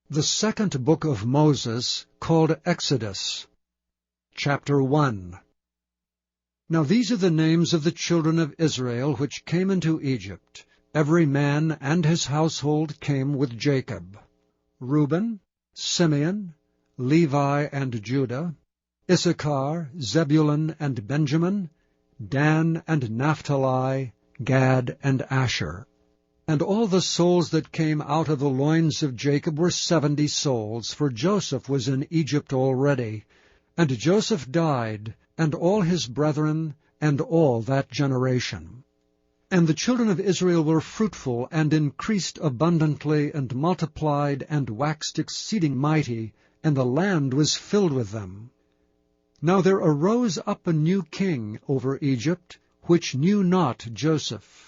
The second book of Moses, called Exodus. Chapter 1. Now these are the names of the children of Israel which came into Egypt. Every man and his household came with Jacob: Reuben, Simeon, Levi and Judah, Issachar, Zebulun and Benjamin, Dan and Naphtali, Gad and Asher. And all the souls that came out of the loins of Jacob were 70 souls, for Joseph was in Egypt already. And Joseph died, and all his brethren, and all that generation. And the children of Israel were fruitful, and increased abundantly, and multiplied, and waxed exceeding mighty, and the land was filled with them. Now there arose up a new king over Egypt, which knew not Joseph.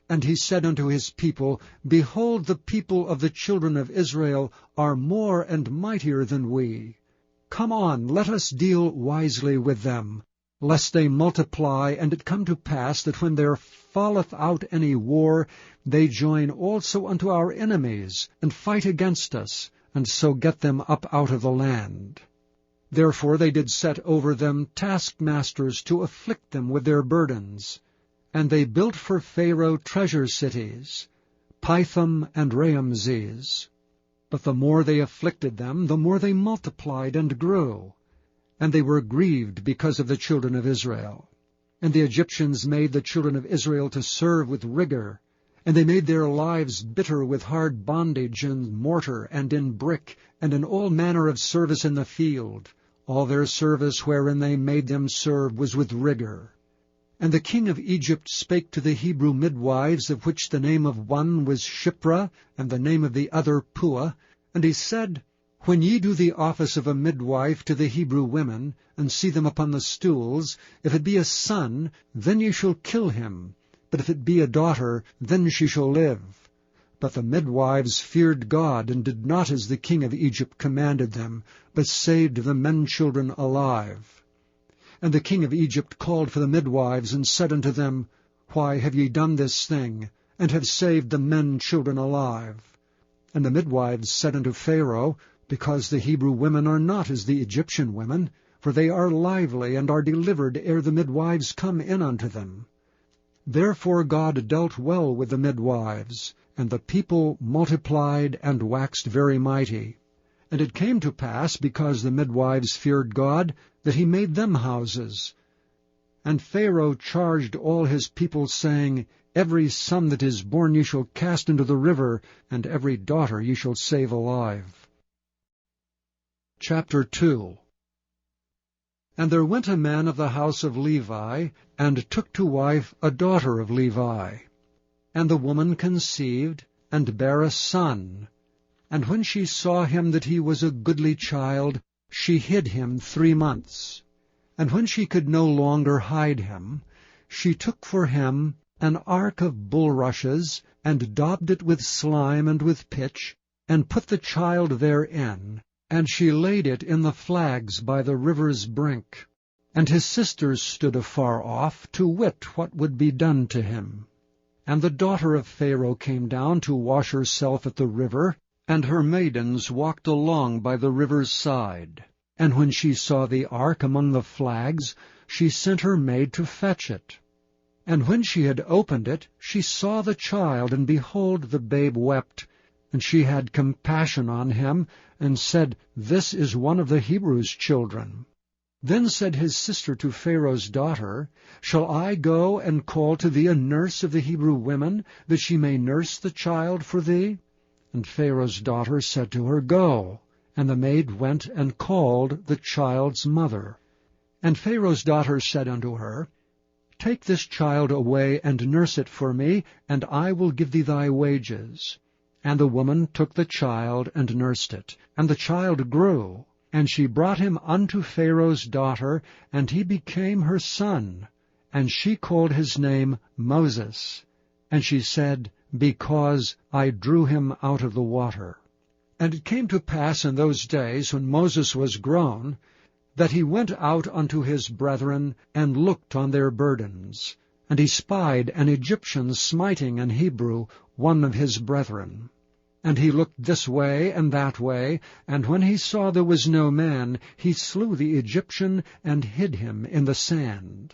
And he said unto his people, Behold, the people of the children of Israel are more and mightier than we. Come on, let us deal wisely with them, lest they multiply, and it come to pass that when there falleth out any war, they join also unto our enemies, and fight against us, and so get them up out of the land. Therefore they did set over them taskmasters to afflict them with their burdens. And they built for Pharaoh treasure cities, Pithom and Raamses. But the more they afflicted them, the more they multiplied and grew. And they were grieved because of the children of Israel. And the Egyptians made the children of Israel to serve with rigor. And they made their lives bitter with hard bondage in mortar and in brick, and in all manner of service in the field. All their service wherein they made them serve was with rigor. And the king of Egypt spake to the Hebrew midwives, of which the name of one was Shiphrah, and the name of the other Puah. And he said, When ye do the office of a midwife to the Hebrew women, and see them upon the stools, if it be a son, then ye shall kill him. But if it be a daughter, then she shall live. But the midwives feared God, and did not as the king of Egypt commanded them, but saved the men-children alive. And the king of Egypt called for the midwives, and said unto them, Why have ye done this thing, and have saved the men-children alive? And the midwives said unto Pharaoh, Because the Hebrew women are not as the Egyptian women, for they are lively, and are delivered ere the midwives come in unto them. Therefore God dealt well with the midwives, and the people multiplied and waxed very mighty. And it came to pass, because the midwives feared God, that he made them houses. And Pharaoh charged all his people, saying, Every son that is born ye shall cast into the river, and every daughter ye shall save alive. Chapter 2. And there went a man of the house of Levi, and took to wife a daughter of Levi. And the woman conceived, and bare a son. And when she saw him that he was a goodly child, she hid him 3 months. And when she could no longer hide him, she took for him an ark of bulrushes, and daubed it with slime and with pitch, and put the child therein, and she laid it in the flags by the river's brink. And his sisters stood afar off, to wit what would be done to him. And the daughter of Pharaoh came down to wash herself at the river, and her maidens walked along by the river's side. And when she saw the ark among the flags, she sent her maid to fetch it. And when she had opened it, she saw the child, and behold, the babe wept. And she had compassion on him, and said, This is one of the Hebrews' children. Then said his sister to Pharaoh's daughter, Shall I go and call to thee a nurse of the Hebrew women, that she may nurse the child for thee? And Pharaoh's daughter said to her, Go. And the maid went and called the child's mother. And Pharaoh's daughter said unto her, Take this child away, and nurse it for me, and I will give thee thy wages. And the woman took the child, and nursed it. And the child grew. And she brought him unto Pharaoh's daughter, and he became her son. And she called his name Moses. And she said, Because I drew him out of the water. And it came to pass in those days, when Moses was grown, that he went out unto his brethren, and looked on their burdens. And he spied an Egyptian smiting an Hebrew, one of his brethren. And he looked this way and that way, and when he saw there was no man, he slew the Egyptian and hid him in the sand.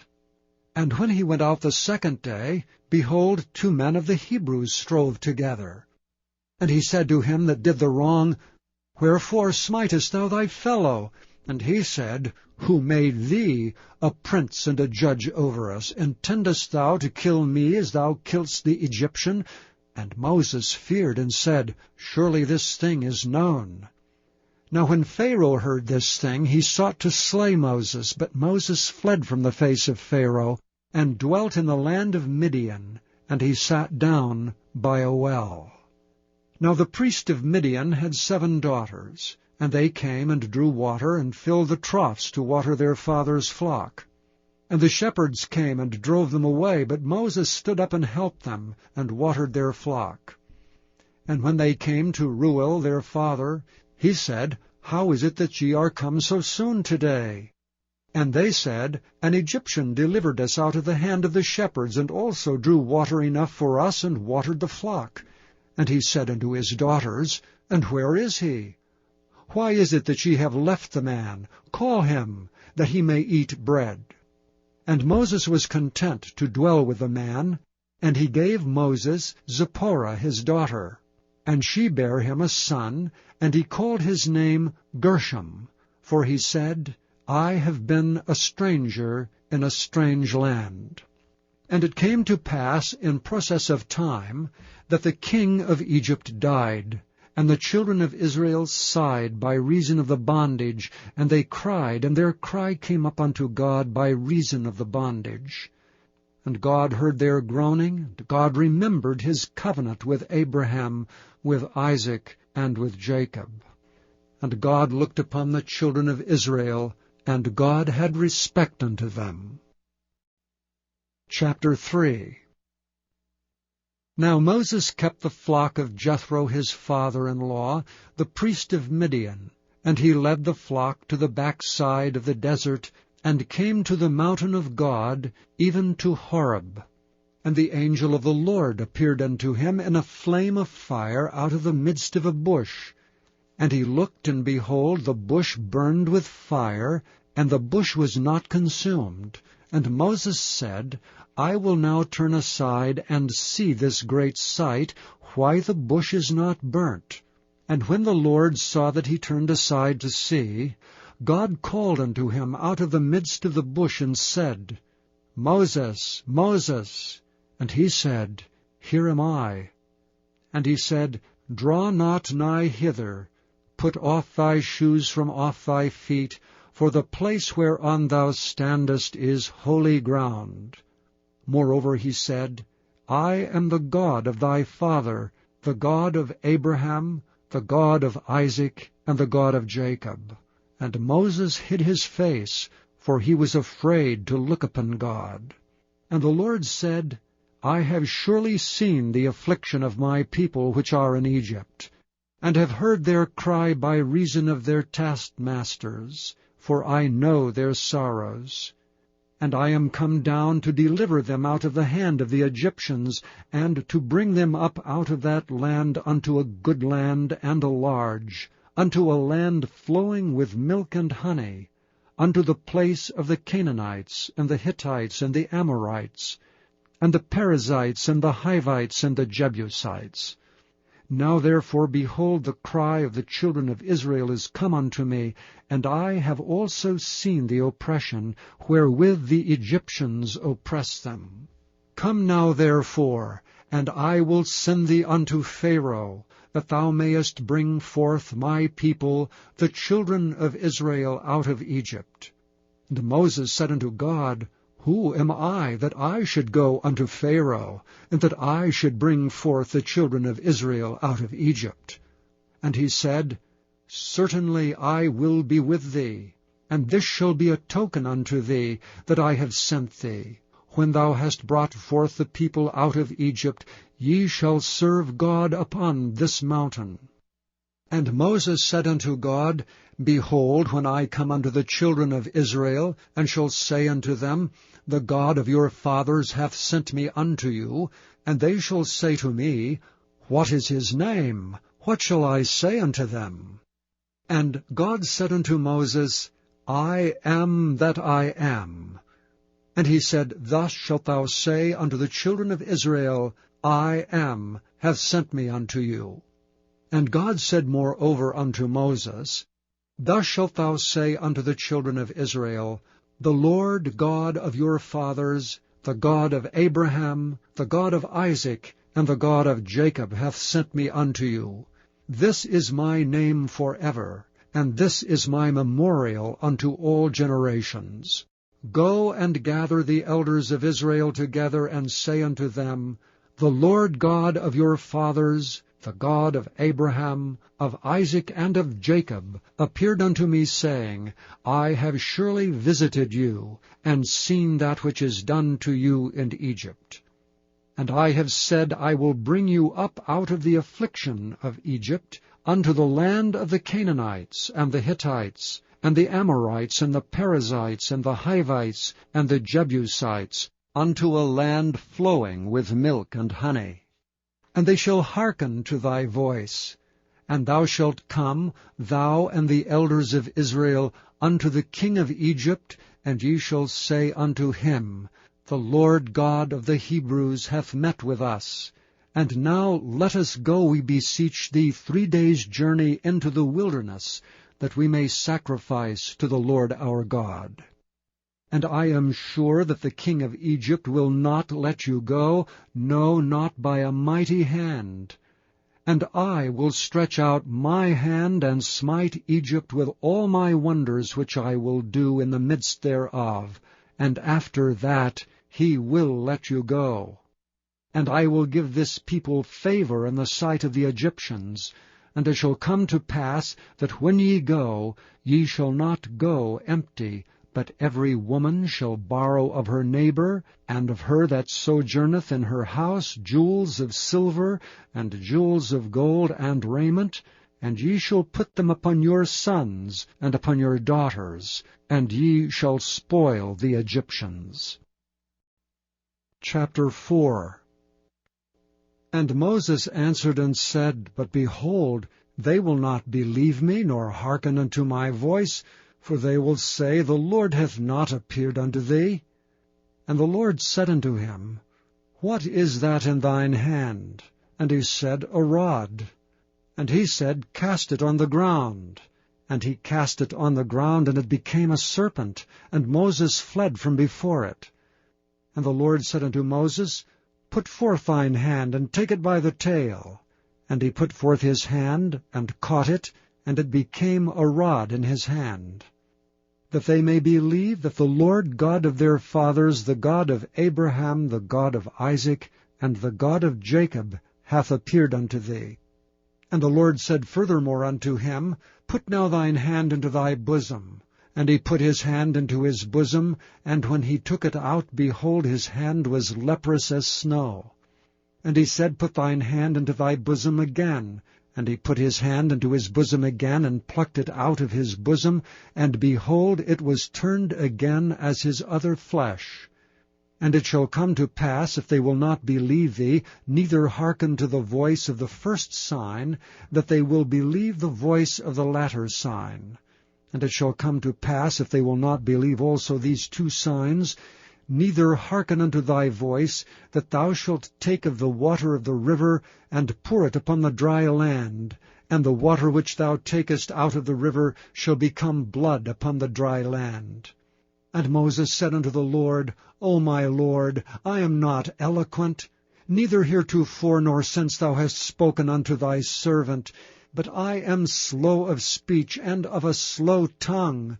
And when he went out the second day, behold, 2 men of the Hebrews strove together. And he said to him that did the wrong, Wherefore smitest thou thy fellow? And he said, Who made thee a prince and a judge over us? Intendest thou to kill me as thou killedst the Egyptian? And Moses feared and said, Surely this thing is known. Now when Pharaoh heard this thing, he sought to slay Moses, but Moses fled from the face of Pharaoh, and dwelt in the land of Midian, and he sat down by a well. Now the priest of Midian had 7 daughters, and they came and drew water, and filled the troughs to water their father's flock. And the shepherds came and drove them away, but Moses stood up and helped them, and watered their flock. And when they came to Reuel their father, he said, How is it that ye are come so soon today? And they said, An Egyptian delivered us out of the hand of the shepherds, and also drew water enough for us, and watered the flock. And he said unto his daughters, And where is he? Why is it that ye have left the man? Call him, that he may eat bread. And Moses was content to dwell with the man, and he gave Moses Zipporah his daughter. And she bare him a son, and he called his name Gershom, for he said, I have been a stranger in a strange land. And it came to pass in process of time that the king of Egypt died, and the children of Israel sighed by reason of the bondage, and they cried, and their cry came up unto God by reason of the bondage. And God heard their groaning, and God remembered his covenant with Abraham, with Isaac, and with Jacob. And God looked upon the children of Israel, and God had respect unto them. Chapter 3. Now Moses kept the flock of Jethro his father-in-law, the priest of Midian, and he led the flock to the backside of the desert, and came to the mountain of God, even to Horeb. And the angel of the Lord appeared unto him in a flame of fire out of the midst of a bush. And he looked, and behold, the bush burned with fire, and the bush was not consumed. And Moses said, I will now turn aside and see this great sight, why the bush is not burnt. And when the Lord saw that he turned aside to see, God called unto him out of the midst of the bush, and said, Moses, Moses. And he said, Here am I. And he said, Draw not nigh hither, put off thy shoes from off thy feet, for the place whereon thou standest is holy ground. Moreover he said, I am the God of thy father, the God of Abraham, the God of Isaac, and the God of Jacob. And Moses hid his face, for he was afraid to look upon God. And the Lord said, I have surely seen the affliction of my people which are in Egypt, and have heard their cry by reason of their taskmasters, for I know their sorrows. And I am come down to deliver them out of the hand of the Egyptians, and to bring them up out of that land unto a good land and a large, unto a land flowing with milk and honey, unto the place of the Canaanites, and the Hittites, and the Amorites, and the Perizzites, and the Hivites, and the Jebusites. Now therefore, behold, the cry of the children of Israel is come unto me, and I have also seen the oppression wherewith the Egyptians oppress them. Come now therefore, and I will send thee unto Pharaoh, that thou mayest bring forth my people, the children of Israel, out of Egypt. And Moses said unto God, Who am I, that I should go unto Pharaoh, and that I should bring forth the children of Israel out of Egypt? And he said, Certainly I will be with thee, and this shall be a token unto thee, that I have sent thee. When thou hast brought forth the people out of Egypt, ye shall serve God upon this mountain. And Moses said unto God, Behold, when I come unto the children of Israel, and shall say unto them, The God of your fathers hath sent me unto you, and they shall say to me, What is his name? what shall I say unto them? And God said unto Moses, I am that I am. And he said, Thus shalt thou say unto the children of Israel, I am, hath sent me unto you. And God said moreover unto Moses, Thus shalt thou say unto the children of Israel, The Lord God of your fathers, the God of Abraham, the God of Isaac, and the God of Jacob hath sent me unto you. This is my name forever, and this is my memorial unto all generations. Go and gather the elders of Israel together, and say unto them, The Lord God of your fathers, the God of Abraham, of Isaac, and of Jacob, appeared unto me, saying, I have surely visited you, and seen that which is done to you in Egypt. And I have said, I will bring you up out of the affliction of Egypt, unto the land of the Canaanites, and the Hittites, and the Amorites, and the Perizzites, and the Hivites, and the Jebusites, unto a land flowing with milk and honey. And they shall hearken to thy voice. And thou shalt come, thou and the elders of Israel, unto the king of Egypt, and ye shall say unto him, The Lord God of the Hebrews hath met with us. And now let us go, we beseech thee, 3 days' journey into the wilderness, that we may sacrifice to the Lord our God. And I am sure that the king of Egypt will not let you go, no, not by a mighty hand. And I will stretch out my hand, and smite Egypt with all my wonders which I will do in the midst thereof, and after that he will let you go. And I will give this people favor in the sight of the Egyptians. And it shall come to pass that when ye go, ye shall not go empty, but every woman shall borrow of her neighbor, and of her that sojourneth in her house, jewels of silver, and jewels of gold, and raiment, and ye shall put them upon your sons, and upon your daughters, and ye shall spoil the Egyptians. Chapter 4. And Moses answered and said, But behold, they will not believe me, nor hearken unto my voice, for they will say, The Lord hath not appeared unto thee. And the Lord said unto him, What is that in thine hand? And he said, A rod. And he said, Cast it on the ground. And he cast it on the ground, and it became a serpent, and Moses fled from before it. And the Lord said unto Moses, Put forth thine hand, and take it by the tail. And he put forth his hand, and caught it, and it became a rod in his hand. That they may believe that the Lord God of their fathers, the God of Abraham, the God of Isaac, and the God of Jacob, hath appeared unto thee. And the Lord said furthermore unto him, Put now thine hand into thy bosom. And he put his hand into his bosom, and when he took it out, behold, his hand was leprous as snow. And he said, Put thine hand into thy bosom again. And he put his hand into his bosom again, and plucked it out of his bosom, and behold, it was turned again as his other flesh. And it shall come to pass, if they will not believe thee, neither hearken to the voice of the first sign, that they will believe the voice of the latter sign. And it shall come to pass, if they will not believe also these 2 signs, neither hearken unto thy voice, that thou shalt take of the water of the river, and pour it upon the dry land, and the water which thou takest out of the river shall become blood upon the dry land. And Moses said unto the Lord, O my Lord, I am not eloquent, neither heretofore nor since thou hast spoken unto thy servant, but I am slow of speech, and of a slow tongue.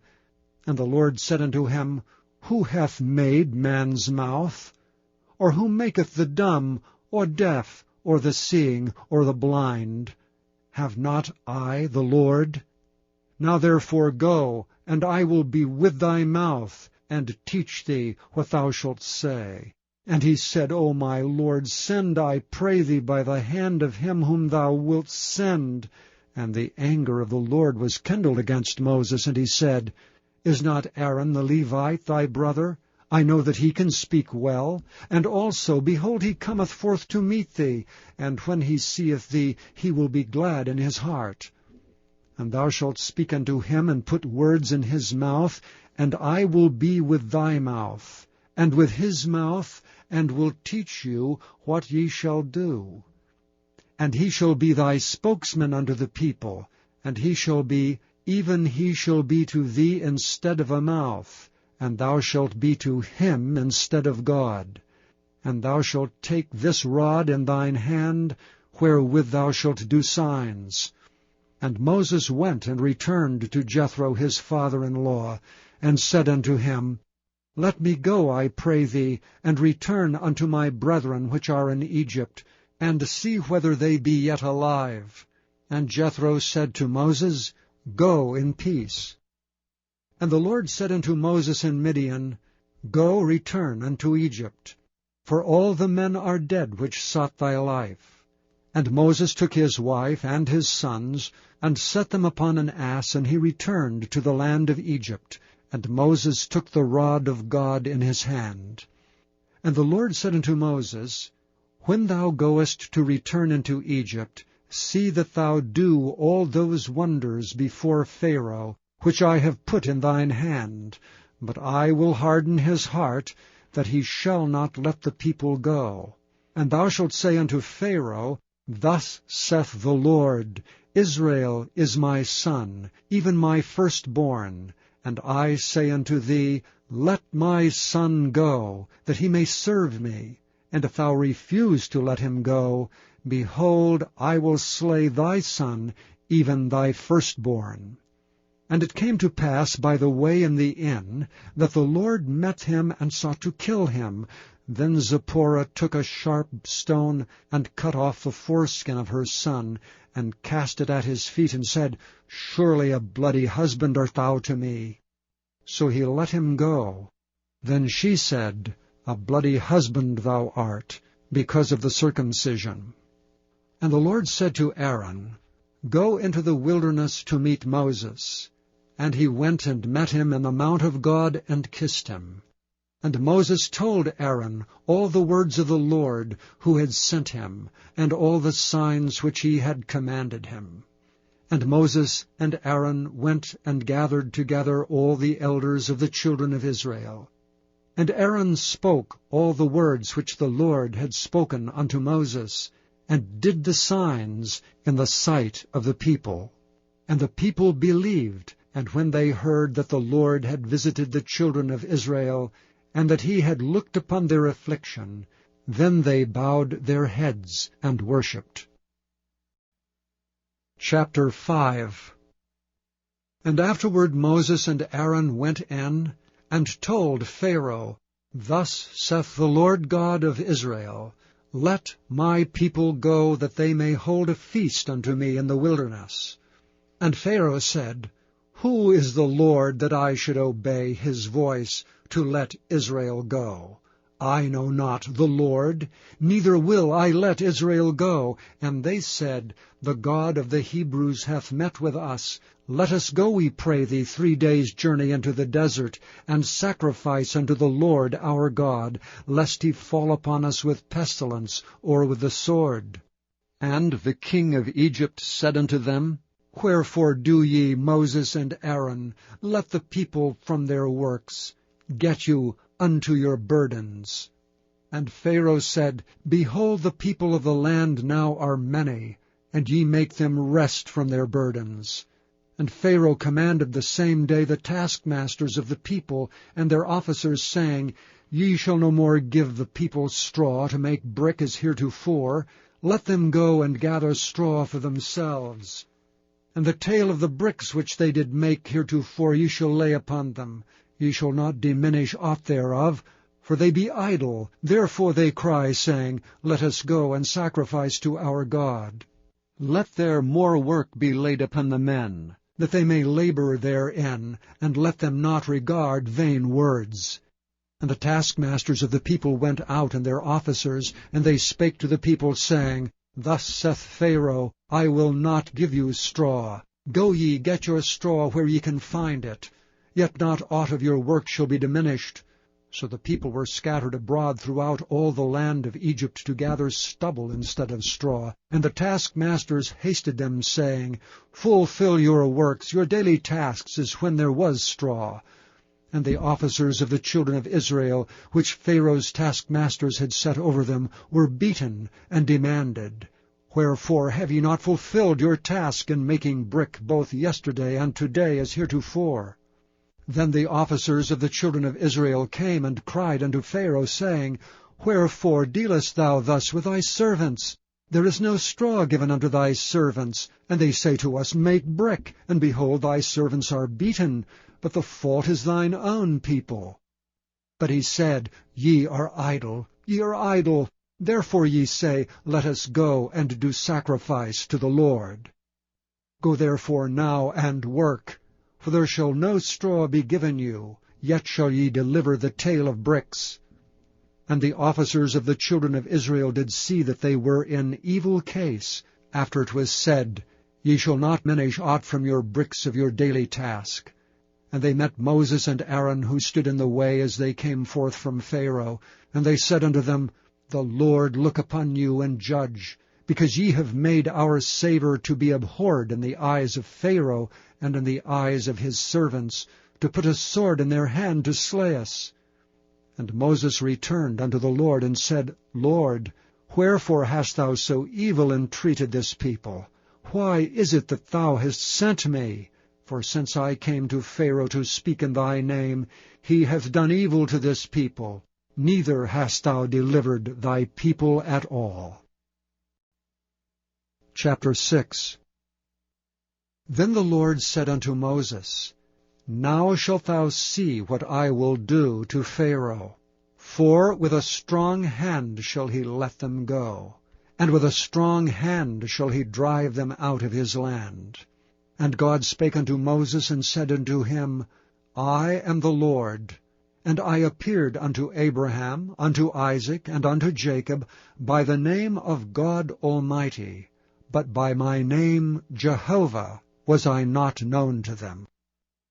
And the Lord said unto him, Who hath made man's mouth? Or who maketh the dumb, or deaf, or the seeing, or the blind? Have not I the Lord? Now therefore go, and I will be with thy mouth, and teach thee what thou shalt say. And he said, O my Lord, send, I pray thee, by the hand of him whom thou wilt send. And the anger of the Lord was kindled against Moses, and he said, Is not Aaron the Levite thy brother? I know that he can speak well. And also, behold, he cometh forth to meet thee, and when he seeth thee, he will be glad in his heart. And thou shalt speak unto him, and put words in his mouth, and I will be with thy mouth, and with his mouth, and will teach you what ye shall do. And he shall be thy spokesman unto the people, and he shall be, even he shall be to thee instead of a mouth, and thou shalt be to him instead of God. And thou shalt take this rod in thine hand, wherewith thou shalt do signs. And Moses went and returned to Jethro his father-in-law, and said unto him, Let me go, I pray thee, and return unto my brethren which are in Egypt, and see whether they be yet alive. And Jethro said to Moses, Go in peace. And the Lord said unto Moses in Midian, Go, return unto Egypt, for all the men are dead which sought thy life. And Moses took his wife and his sons, and set them upon an ass, and he returned to the land of Egypt. And Moses took the rod of God in his hand. And the Lord said unto Moses, When thou goest to return into Egypt, see that thou do all those wonders before Pharaoh, which I have put in thine hand. But I will harden his heart, that he shall not let the people go. And thou shalt say unto Pharaoh, Thus saith the Lord, Israel is my son, even my firstborn. And I say unto thee, Let my son go, that he may serve me. And if thou refuse to let him go, behold, I will slay thy son, even thy firstborn. And it came to pass by the way in the inn, that the Lord met him and sought to kill him. Then Zipporah took a sharp stone, and cut off the foreskin of her son, and cast it at his feet, and said, Surely a bloody husband art thou to me. So he let him go. Then she said, A bloody husband thou art, because of the circumcision. And the Lord said to Aaron, Go into the wilderness to meet Moses. And he went and met him in the mount of God, and kissed him. And Moses told Aaron all the words of the Lord, who had sent him, and all the signs which he had commanded him. And Moses and Aaron went and gathered together all the elders of the children of Israel. And Aaron spoke all the words which the Lord had spoken unto Moses, and did the signs in the sight of the people. And the people believed, and when they heard that the Lord had visited the children of Israel, and that he had looked upon their affliction, then they bowed their heads and worshipped. Chapter 5. And afterward Moses and Aaron went in, and told Pharaoh, Thus saith the Lord God of Israel, Let my people go, that they may hold a feast unto me in the wilderness. And Pharaoh said, Who is the Lord, that I should obey his voice, to let Israel go? I know not the Lord, neither will I let Israel go. And they said, The God of the Hebrews hath met with us. Let us go, we pray thee, 3 days' journey into the desert, and sacrifice unto the Lord our God, lest he fall upon us with pestilence, or with the sword. And the king of Egypt said unto them, Wherefore do ye, Moses and Aaron, let the people from their works? Get you unto your burdens. And Pharaoh said, Behold, the people of the land now are many, and ye make them rest from their burdens. And Pharaoh commanded the same day the taskmasters of the people and their officers, saying, Ye shall no more give the people straw to make brick as heretofore. Let them go and gather straw for themselves. And the tale of the bricks which they did make heretofore ye shall lay upon them. Ye shall not diminish aught thereof, for they be idle. Therefore they cry, saying, Let us go and sacrifice to our God. Let there more work be laid upon the men, that they may labor therein, and let them not regard vain words. And the taskmasters of the people went out, and their officers, and they spake to the people, saying, Thus saith Pharaoh, I will not give you straw. Go ye, get your straw where ye can find it. Yet not aught of your work shall be diminished. So the people were scattered abroad throughout all the land of Egypt to gather stubble instead of straw. And the taskmasters hasted them, saying, Fulfill your works, your daily tasks, as when there was straw. And the officers of the children of Israel, which Pharaoh's taskmasters had set over them, were beaten and demanded, Wherefore have ye not fulfilled your task in making brick both yesterday and today as heretofore? Then the officers of the children of Israel came and cried unto Pharaoh, saying, Wherefore dealest thou thus with thy servants? There is no straw given unto thy servants. And they say to us, Make brick, and behold, thy servants are beaten, but the fault is thine own people. But he said, Ye are idle, ye are idle. Therefore ye say, Let us go and do sacrifice to the Lord. Go therefore now and work. For there shall no straw be given you, yet shall ye deliver the tale of bricks. And the officers of the children of Israel did see that they were in evil case, after it was said, Ye shall not diminish aught from your bricks of your daily task. And they met Moses and Aaron, who stood in the way as they came forth from Pharaoh. And they said unto them, The Lord look upon you and judge, because ye have made our savour to be abhorred in the eyes of Pharaoh and in the eyes of his servants, to put a sword in their hand to slay us. And Moses returned unto the Lord and said, Lord, wherefore hast thou so evil entreated this people? Why is it that thou hast sent me? For since I came to Pharaoh to speak in thy name, he hath done evil to this people, neither hast thou delivered thy people at all. Chapter 6. Then the Lord said unto Moses, Now shalt thou see what I will do to Pharaoh. For with a strong hand shall he let them go, and with a strong hand shall he drive them out of his land. And God spake unto Moses, and said unto him, I am the Lord, and I appeared unto Abraham, unto Isaac, and unto Jacob, by the name of God Almighty, but by my name Jehovah was I not known to them.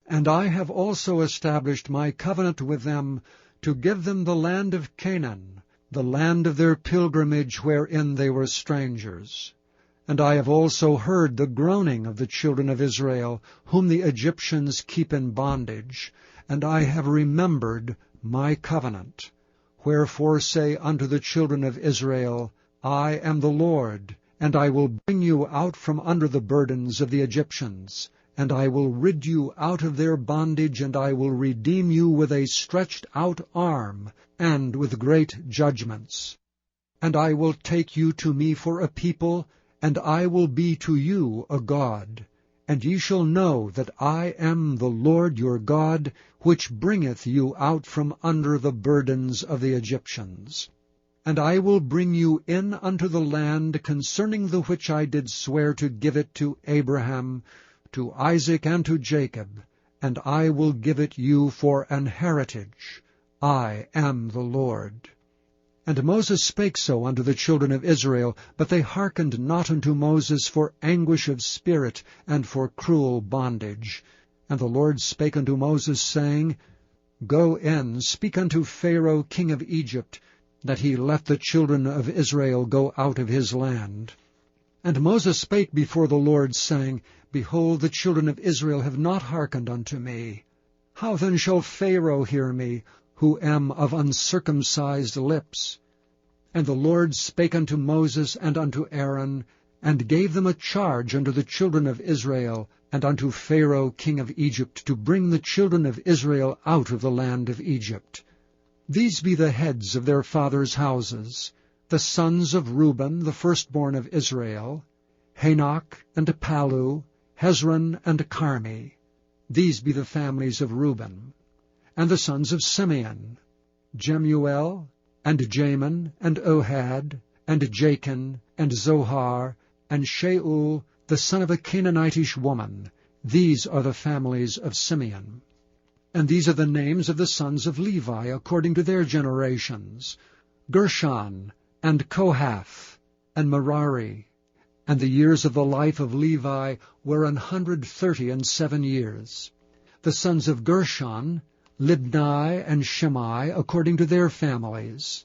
And I have also established my covenant with them, to give them the land of Canaan, the land of their pilgrimage wherein they were strangers. And I have also heard the groaning of the children of Israel, whom the Egyptians keep in bondage, and I have remembered my covenant. Wherefore say unto the children of Israel, I am the Lord, and I will bring you out from under the burdens of the Egyptians, and I will rid you out of their bondage, and I will redeem you with a stretched out arm, and with great judgments. And I will take you to me for a people, and I will be to you a God. And ye shall know that I am the Lord your God, which bringeth you out from under the burdens of the Egyptians. And I will bring you in unto the land concerning the which I did swear to give it to Abraham, to Isaac, and to Jacob, and I will give it you for an heritage. I am the Lord. And Moses spake so unto the children of Israel, but they hearkened not unto Moses for anguish of spirit, and for cruel bondage. And the Lord spake unto Moses, saying, Go in, speak unto Pharaoh king of Egypt, that he let the children of Israel go out of his land. And Moses spake before the Lord, saying, Behold, the children of Israel have not hearkened unto me. How then shall Pharaoh hear me, who am of uncircumcised lips? And the Lord spake unto Moses and unto Aaron, and gave them a charge unto the children of Israel, and unto Pharaoh king of Egypt, to bring the children of Israel out of the land of Egypt. These be the heads of their fathers' houses, the sons of Reuben, the firstborn of Israel, Hanok, and Palu, Hezron, and Carmi. These be the families of Reuben. And the sons of Simeon, Jemuel, and Jamin, and Ohad, and Jachin, and Zohar, and Shaul, the son of a Canaanitish woman. These are the families of Simeon. And these are the names of the sons of Levi, according to their generations, Gershon, and Kohath, and Merari. And the years of the life of Levi were 137 years. The sons of Gershon, Libni and Shimei according to their families.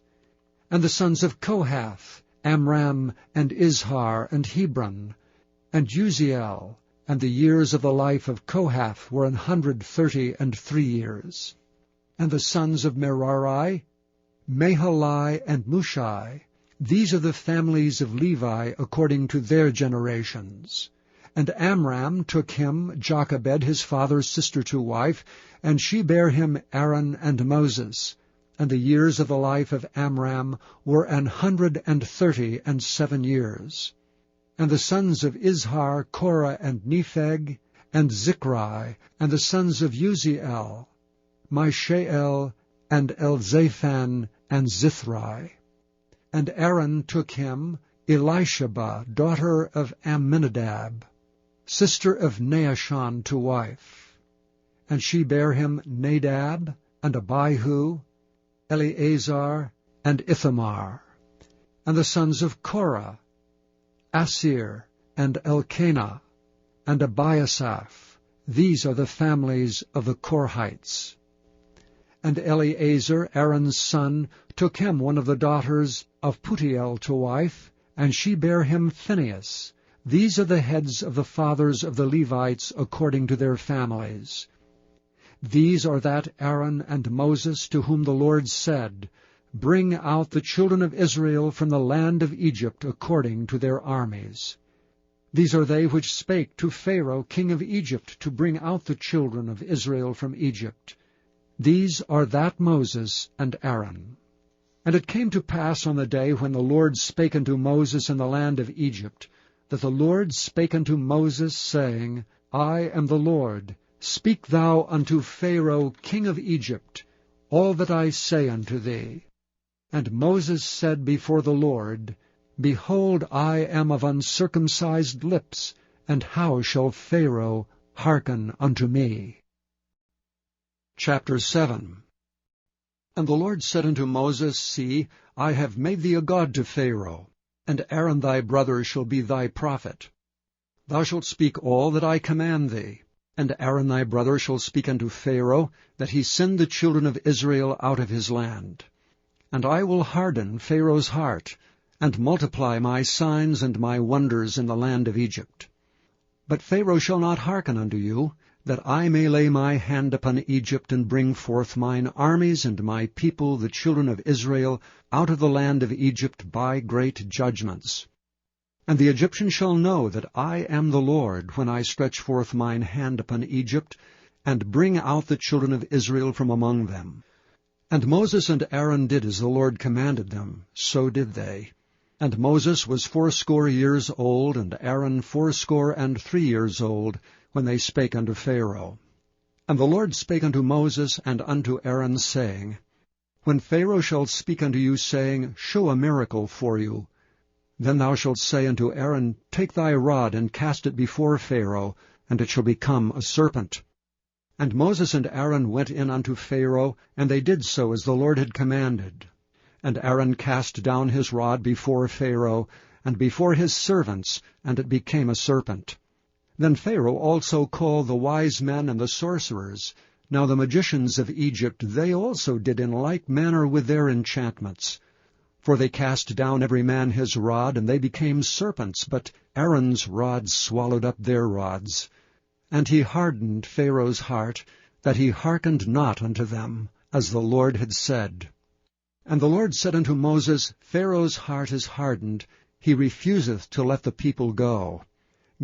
And the sons of Kohath, Amram and Izhar and Hebron, and Uziel. And the years of the life of Kohath were 133 years. And the sons of Merari, Mahali and Mushai. These are the families of Levi according to their generations. And Amram took him Jochebed his father's sister to wife, and she bare him Aaron and Moses. And the years of the life of Amram were 137 years. And the sons of Izhar, Korah and Nepheg, and Zichri, and the sons of Uziel, Mishael, and Elzaphan, and Zithri. And Aaron took him Elisheba, daughter of Amminadab, sister of Naashon, to wife. And she bare him Nadab, and Abihu, Eleazar, and Ithamar. And the sons of Korah, Asir, and Elkanah, and Abiasaph. These are the families of the Korhites. And Eleazar, Aaron's son, took him one of the daughters of Putiel to wife, and she bare him Phinehas. These are the heads of the fathers of the Levites according to their families. These are that Aaron and Moses to whom the Lord said, Bring out the children of Israel from the land of Egypt according to their armies. These are they which spake to Pharaoh king of Egypt to bring out the children of Israel from Egypt. These are that Moses and Aaron. And it came to pass on the day when the Lord spake unto Moses in the land of Egypt, that the Lord spake unto Moses, saying, I am the Lord. Speak thou unto Pharaoh king of Egypt all that I say unto thee. And Moses said before the Lord, Behold, I am of uncircumcised lips, and how shall Pharaoh hearken unto me? Chapter 7. And the Lord said unto Moses, See, I have made thee a god to Pharaoh, and Aaron thy brother shall be thy prophet. Thou shalt speak all that I command thee, and Aaron thy brother shall speak unto Pharaoh, that he send the children of Israel out of his land. And I will harden Pharaoh's heart, and multiply my signs and my wonders in the land of Egypt. But Pharaoh shall not hearken unto you, that I may lay my hand upon Egypt, and bring forth mine armies and my people, the children of Israel, out of the land of Egypt by great judgments. And the Egyptians shall know that I am the Lord, when I stretch forth mine hand upon Egypt, and bring out the children of Israel from among them. And Moses and Aaron did as the Lord commanded them, so did they. And Moses was 80 years old, and Aaron 83 years old, when they spake unto Pharaoh. And the Lord spake unto Moses and unto Aaron, saying, When Pharaoh shall speak unto you, saying, Show a miracle for you, then thou shalt say unto Aaron, Take thy rod, and cast it before Pharaoh, and it shall become a serpent. And Moses and Aaron went in unto Pharaoh, and they did so as the Lord had commanded. And Aaron cast down his rod before Pharaoh, and before his servants, and it became a serpent. Then Pharaoh also called the wise men and the sorcerers. Now the magicians of Egypt, they also did in like manner with their enchantments. For they cast down every man his rod, and they became serpents, but Aaron's rod swallowed up their rods. And he hardened Pharaoh's heart, that he hearkened not unto them, as the Lord had said. And the Lord said unto Moses, Pharaoh's heart is hardened, he refuseth to let the people go.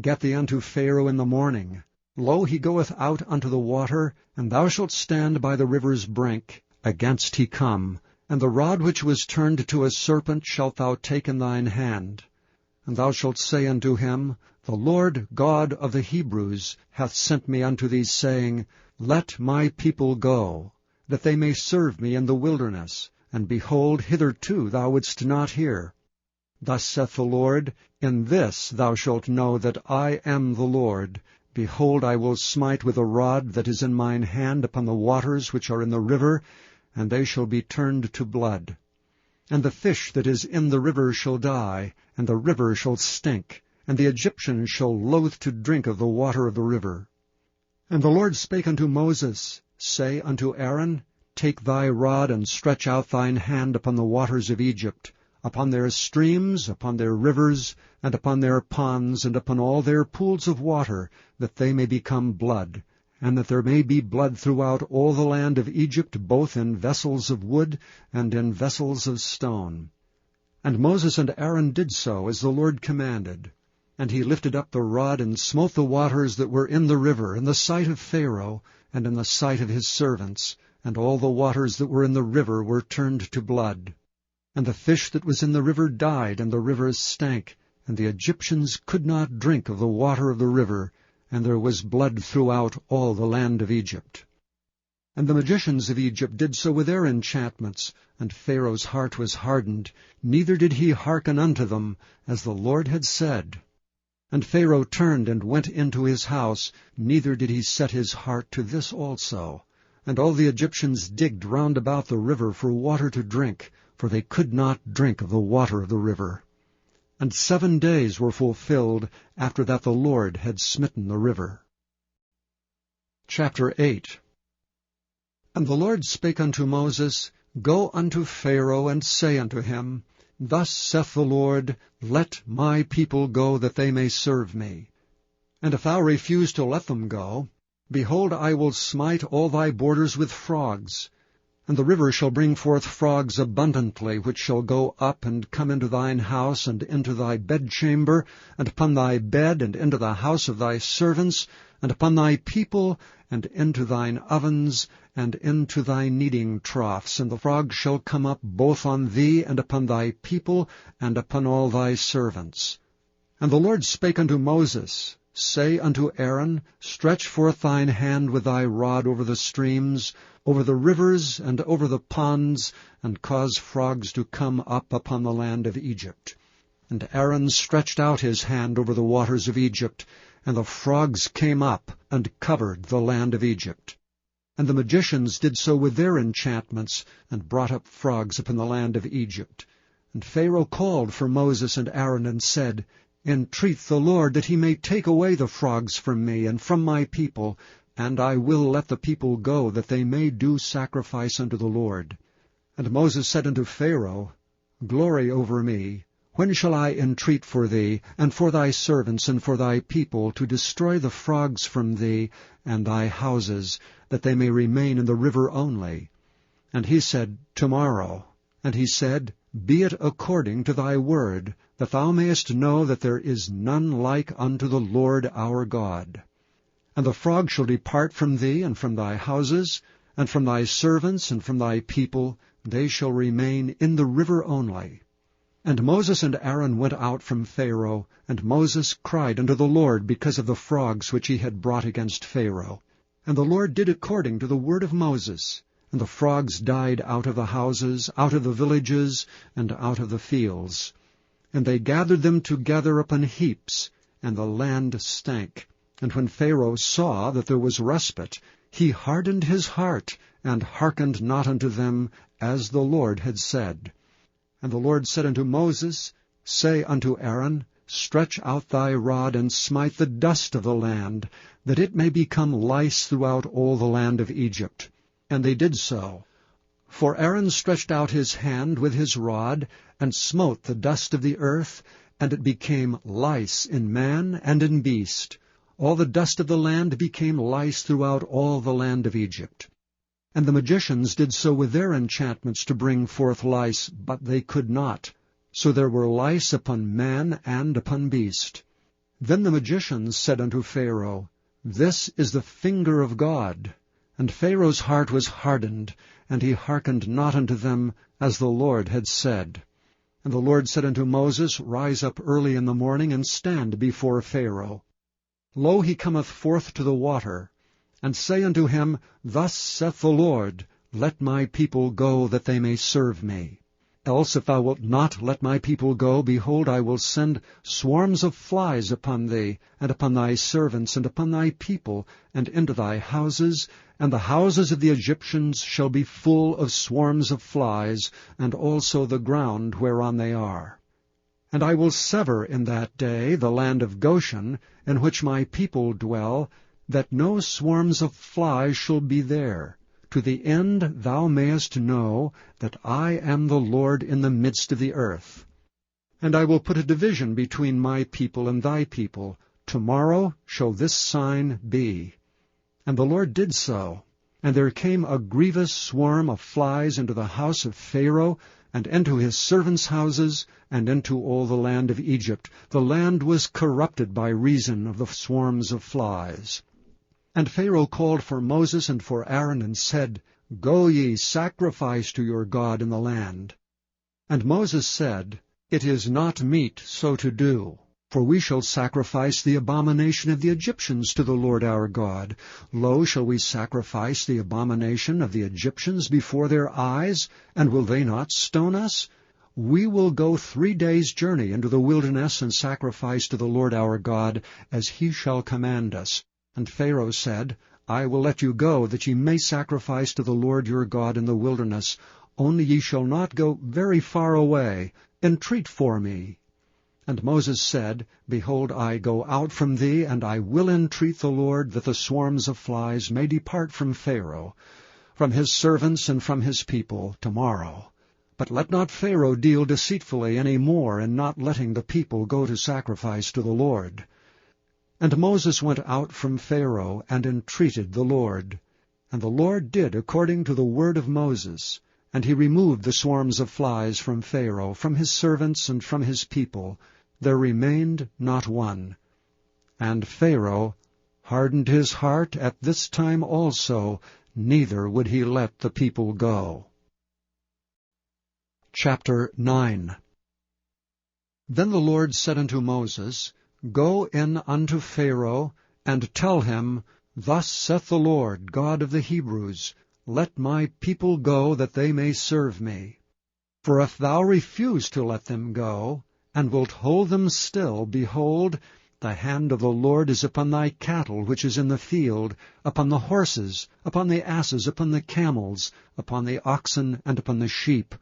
Get thee unto Pharaoh in the morning. Lo, he goeth out unto the water, and thou shalt stand by the river's brink, against he come. And the rod which was turned to a serpent shalt thou take in thine hand. And thou shalt say unto him, The Lord God of the Hebrews hath sent me unto thee, saying, Let my people go, that they may serve me in the wilderness. And behold, hitherto thou wouldst not hear. Thus saith the Lord, In this thou shalt know that I am the Lord. Behold, I will smite with a rod that is in mine hand upon the waters which are in the river, and they shall be turned to blood. And the fish that is in the river shall die, and the river shall stink, and the Egyptians shall loathe to drink of the water of the river. And the Lord spake unto Moses, say unto Aaron, Take thy rod, and stretch out thine hand upon the waters of Egypt, upon their streams, upon their rivers, and upon their ponds, and upon all their pools of water, that they may become blood, and that there may be blood throughout all the land of Egypt, both in vessels of wood and in vessels of stone. And Moses and Aaron did so, as the Lord commanded. And he lifted up the rod, and smote the waters that were in the river, in the sight of Pharaoh, and in the sight of his servants, and all the waters that were in the river were turned to blood. And the fish that was in the river died, and the river stank, and the Egyptians could not drink of the water of the river, and there was blood throughout all the land of Egypt. And the magicians of Egypt did so with their enchantments, and Pharaoh's heart was hardened, neither did he hearken unto them, as the Lord had said. And Pharaoh turned and went into his house, neither did he set his heart to this also. And all the Egyptians digged round about the river for water to drink, for they could not drink of the water of the river. And 7 days were fulfilled after that the Lord had smitten the river. Chapter 8. And the Lord spake unto Moses, Go unto Pharaoh, and say unto him, Thus saith the Lord, Let my people go, that they may serve me. And if thou refuse to let them go, behold, I will smite all thy borders with frogs. And the river shall bring forth frogs abundantly, which shall go up and come into thine house, and into thy bedchamber, and upon thy bed, and into the house of thy servants, and upon thy people, and into thine ovens, and into thy kneading troughs. And the frogs shall come up both on thee, and upon thy people, and upon all thy servants. And the Lord spake unto Moses, Say unto Aaron, Stretch forth thine hand with thy rod over the streams, over the rivers, and over the ponds, and cause frogs to come up upon the land of Egypt. And Aaron stretched out his hand over the waters of Egypt, and the frogs came up, and covered the land of Egypt. And the magicians did so with their enchantments, and brought up frogs upon the land of Egypt. And Pharaoh called for Moses and Aaron, and said, Entreat the Lord that he may take away the frogs from me and from my people, and I will let the people go, that they may do sacrifice unto the Lord. And Moses said unto Pharaoh, Glory over me. When shall I entreat for thee, and for thy servants, and for thy people, to destroy the frogs from thee and thy houses, that they may remain in the river only? And he said, Tomorrow. And he said, Be it according to thy word, that thou mayest know that there is none like unto the Lord our God. And the frog shall depart from thee, and from thy houses, and from thy servants, and from thy people, they shall remain in the river only. And Moses and Aaron went out from Pharaoh, and Moses cried unto the Lord because of the frogs which he had brought against Pharaoh. And the Lord did according to the word of Moses. And the frogs died out of the houses, out of the villages, and out of the fields. And they gathered them together upon heaps, and the land stank. And when Pharaoh saw that there was respite, he hardened his heart, and hearkened not unto them, as the Lord had said. And the Lord said unto Moses, Say unto Aaron, Stretch out thy rod, and smite the dust of the land, that it may become lice throughout all the land of Egypt. And they did so. For Aaron stretched out his hand with his rod, and smote the dust of the earth, and it became lice in man and in beast. All the dust of the land became lice throughout all the land of Egypt. And the magicians did so with their enchantments to bring forth lice, but they could not. So there were lice upon man and upon beast. Then the magicians said unto Pharaoh, This is the finger of God. And Pharaoh's heart was hardened, and he hearkened not unto them, as the Lord had said. And the Lord said unto Moses, Rise up early in the morning, and stand before Pharaoh. Lo, he cometh forth to the water. And say unto him, Thus saith the Lord, Let my people go, that they may serve me. Else if thou wilt not let my people go, behold, I will send swarms of flies upon thee, and upon thy servants, and upon thy people, and into thy houses, and the houses of the Egyptians shall be full of swarms of flies, and also the ground whereon they are. And I will sever in that day the land of Goshen, in which my people dwell, that no swarms of flies shall be there, to the end thou mayest know that I am the Lord in the midst of the earth. And I will put a division between my people and thy people. Tomorrow shall this sign be. And the Lord did so. And there came a grievous swarm of flies into the house of Pharaoh, and into his servants' houses, and into all the land of Egypt. The land was corrupted by reason of the swarms of flies. And Pharaoh called for Moses and for Aaron, and said, Go ye, sacrifice to your God in the land. And Moses said, It is not meet so to do, for we shall sacrifice the abomination of the Egyptians to the Lord our God. Lo, shall we sacrifice the abomination of the Egyptians before their eyes, and will they not stone us? We will go 3 days' journey into the wilderness, and sacrifice to the Lord our God, as he shall command us. And Pharaoh said, I will let you go, that ye may sacrifice to the Lord your God in the wilderness. Only ye shall not go very far away. Entreat for me. And Moses said, Behold, I go out from thee, and I will entreat the Lord, that the swarms of flies may depart from Pharaoh, from his servants and from his people, tomorrow. But let not Pharaoh deal deceitfully any more in not letting the people go to sacrifice to the Lord. And Moses went out from Pharaoh, and entreated the Lord. And the Lord did according to the word of Moses. And he removed the swarms of flies from Pharaoh, from his servants and from his people. There remained not one. And Pharaoh hardened his heart at this time also, neither would he let the people go. Chapter 9. Then the Lord said unto Moses, Go in unto Pharaoh, and tell him, Thus saith the Lord, God of the Hebrews, Let my people go, that they may serve me. For if thou refuse to let them go, and wilt hold them still, behold, the hand of the Lord is upon thy cattle which is in the field, upon the horses, upon the asses, upon the camels, upon the oxen, and upon the sheep.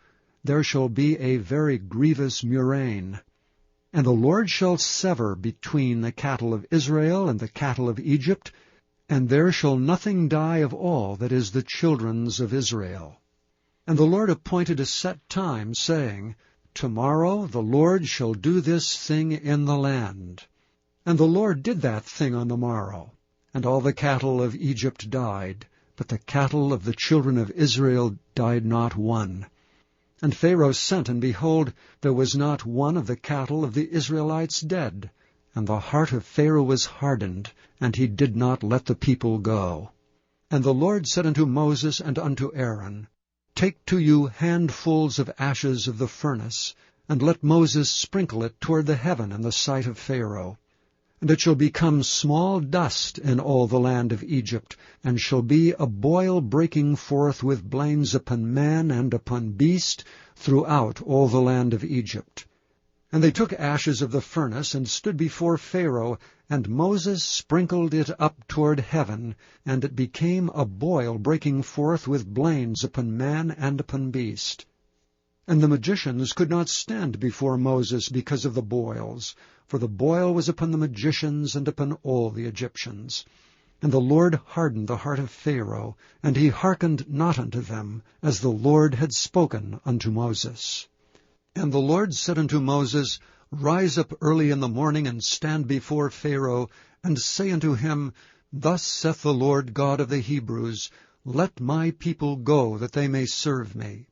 There shall be a very grievous murrain. And the Lord shall sever between the cattle of Israel and the cattle of Egypt, and there shall nothing die of all that is the children's of Israel. And the Lord appointed a set time, saying, Tomorrow the Lord shall do this thing in the land. And the Lord did that thing on the morrow. And all the cattle of Egypt died, but the cattle of the children of Israel died not one. And Pharaoh sent, and behold, there was not one of the cattle of the Israelites dead. And the heart of Pharaoh was hardened, and he did not let the people go. And the Lord said unto Moses and unto Aaron, Take to you handfuls of ashes of the furnace, and let Moses sprinkle it toward the heaven in the sight of Pharaoh. And it shall become small dust in all the land of Egypt, and shall be a boil breaking forth with blains upon man and upon beast throughout all the land of Egypt. And they took ashes of the furnace, and stood before Pharaoh, and Moses sprinkled it up toward heaven, and it became a boil breaking forth with blains upon man and upon beast. And the magicians could not stand before Moses because of the boils, for the boil was upon the magicians and upon all the Egyptians. And the Lord hardened the heart of Pharaoh, and he hearkened not unto them, as the Lord had spoken unto Moses. And the Lord said unto Moses, Rise up early in the morning, and stand before Pharaoh, and say unto him, Thus saith the Lord God of the Hebrews, Let my people go, that they may serve me.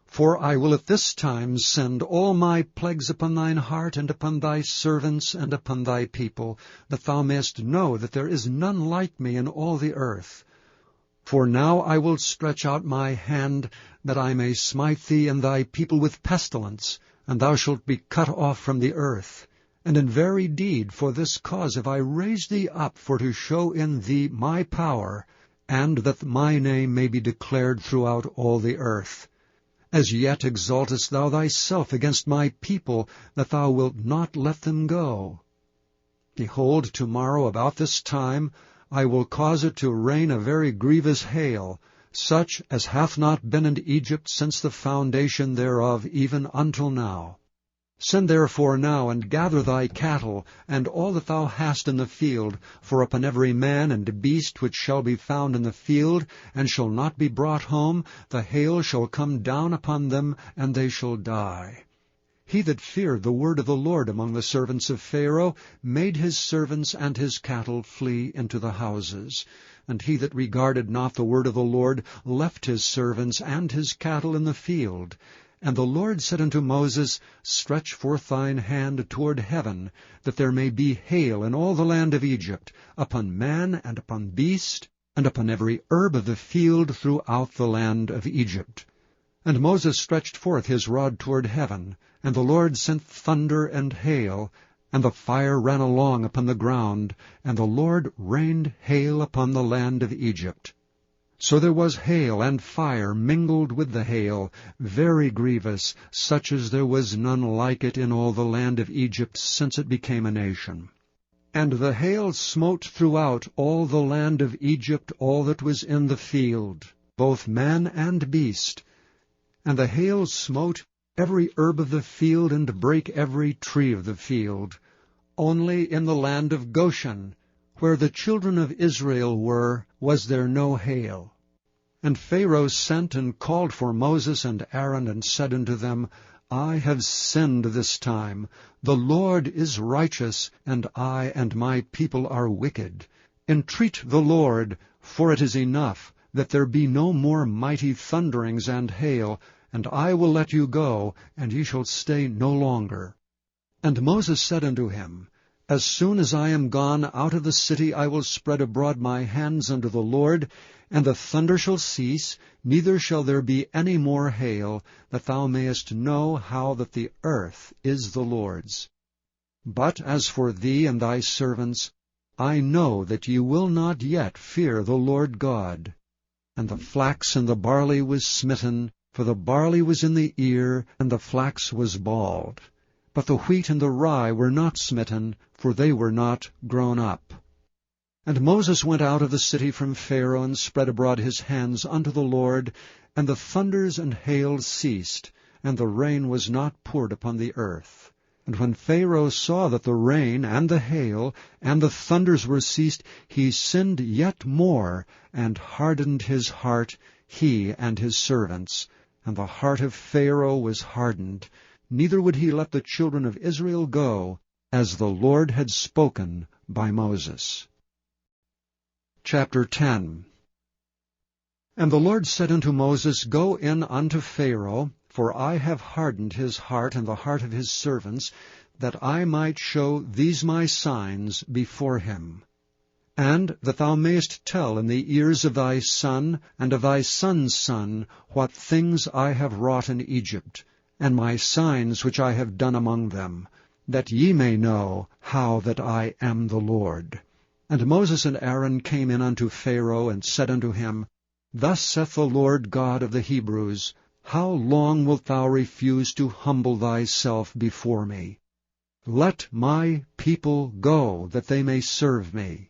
For I will at this time send all my plagues upon thine heart, and upon thy servants, and upon thy people, that thou mayest know that there is none like me in all the earth. For now I will stretch out my hand, that I may smite thee and thy people with pestilence, and thou shalt be cut off from the earth. And in very deed for this cause have I raised thee up, for to show in thee my power, and that my name may be declared throughout all the earth. As yet exaltest thou thyself against my people, that thou wilt not let them go. Behold, tomorrow about this time I will cause it to rain a very grievous hail, such as hath not been in Egypt since the foundation thereof even until now. Send therefore now, and gather thy cattle, and all that thou hast in the field, for upon every man and beast which shall be found in the field, and shall not be brought home, the hail shall come down upon them, and they shall die. He that feared the word of the Lord among the servants of Pharaoh made his servants and his cattle flee into the houses. And he that regarded not the word of the Lord left his servants and his cattle in the field. And the Lord said unto Moses, Stretch forth thine hand toward heaven, that there may be hail in all the land of Egypt, upon man and upon beast, and upon every herb of the field throughout the land of Egypt. And Moses stretched forth his rod toward heaven, and the Lord sent thunder and hail, and the fire ran along upon the ground, and the Lord rained hail upon the land of Egypt. So there was hail and fire mingled with the hail, very grievous, such as there was none like it in all the land of Egypt since it became a nation. And the hail smote throughout all the land of Egypt all that was in the field, both man and beast. And the hail smote every herb of the field, and brake every tree of the field. Only in the land of Goshen, where the children of Israel were, was there no hail. And Pharaoh sent and called for Moses and Aaron, and said unto them, I have sinned this time. The Lord is righteous, and I and my people are wicked. Entreat the Lord, for it is enough, that there be no more mighty thunderings and hail, and I will let you go, and ye shall stay no longer. And Moses said unto him, As soon as I am gone out of the city, I will spread abroad my hands unto the Lord, and the thunder shall cease, neither shall there be any more hail, that thou mayest know how that the earth is the Lord's. But as for thee and thy servants, I know that ye will not yet fear the Lord God. And the flax and the barley was smitten, for the barley was in the ear, and the flax was bald. But the wheat and the rye were not smitten, for they were not grown up. And Moses went out of the city from Pharaoh, and spread abroad his hands unto the Lord, and the thunders and hail ceased, and the rain was not poured upon the earth. And when Pharaoh saw that the rain and the hail and the thunders were ceased, he sinned yet more, and hardened his heart, he and his servants. And the heart of Pharaoh was hardened, neither would he let the children of Israel go, as the Lord had spoken by Moses. Chapter 10. And the Lord said unto Moses, Go in unto Pharaoh, for I have hardened his heart and the heart of his servants, that I might show these my signs before him. And that thou mayest tell in the ears of thy son and of thy son's son what things I have wrought in Egypt, and my signs which I have done among them, that ye may know how that I am the Lord. And Moses and Aaron came in unto Pharaoh, and said unto him, Thus saith the Lord God of the Hebrews, How long wilt thou refuse to humble thyself before me? Let my people go, that they may serve me.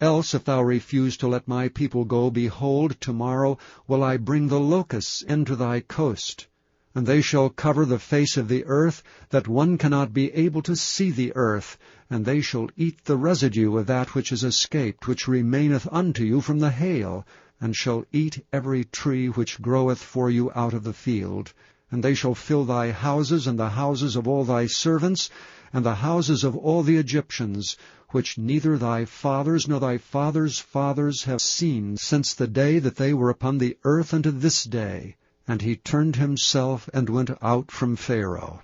Else, if thou refuse to let my people go, behold, tomorrow will I bring the locusts into thy coast, and they shall cover the face of the earth, that one cannot be able to see the earth, and they shall eat the residue of that which is escaped, which remaineth unto you from the hail, and shall eat every tree which groweth for you out of the field. And they shall fill thy houses, and the houses of all thy servants, and the houses of all the Egyptians, which neither thy fathers nor thy fathers' fathers have seen since the day that they were upon the earth unto this day. And he turned himself and went out from Pharaoh.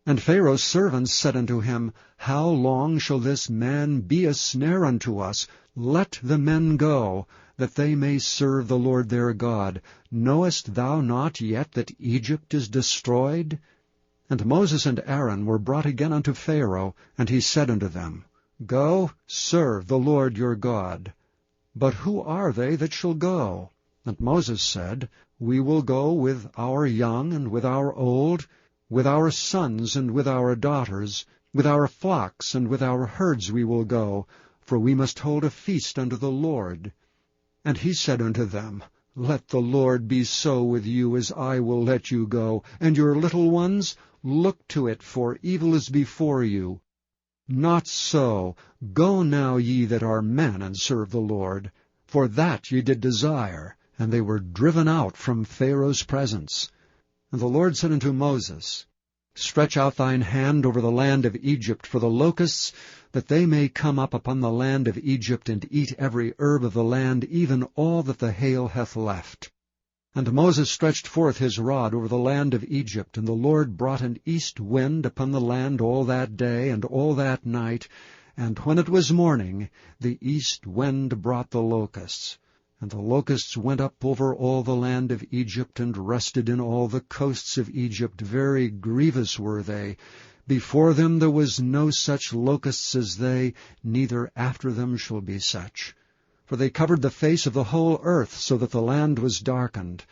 And Pharaoh's servants said unto him, How long shall this man be a snare unto us? Let the men go, that they may serve the Lord their God. Knowest thou not yet that Egypt is destroyed? And Moses and Aaron were brought again unto Pharaoh, and he said unto them, Go, serve the Lord your God. But who are they that shall go? And Moses said, We will go with our young and with our old, with our sons and with our daughters, with our flocks and with our herds we will go, for we must hold a feast unto the Lord. And he said unto them, Let the Lord be so with you as I will let you go, and your little ones, Look to it, for evil is before you. Not so. Go now, ye that are men, and serve the Lord. For that ye did desire, and they were driven out from Pharaoh's presence. And the Lord said unto Moses, Stretch out thine hand over the land of Egypt for the locusts, that they may come up upon the land of Egypt, and eat every herb of the land, even all that the hail hath left. And Moses stretched forth his rod over the land of Egypt, and the Lord brought an east wind upon the land all that day and all that night, and when it was morning, the east wind brought the locusts. And the locusts went up over all the land of Egypt, and rested in all the coasts of Egypt. Very grievous were they. Before them there was no such locusts as they, neither after them shall be such. For they covered the face of the whole earth, so that the land was darkened.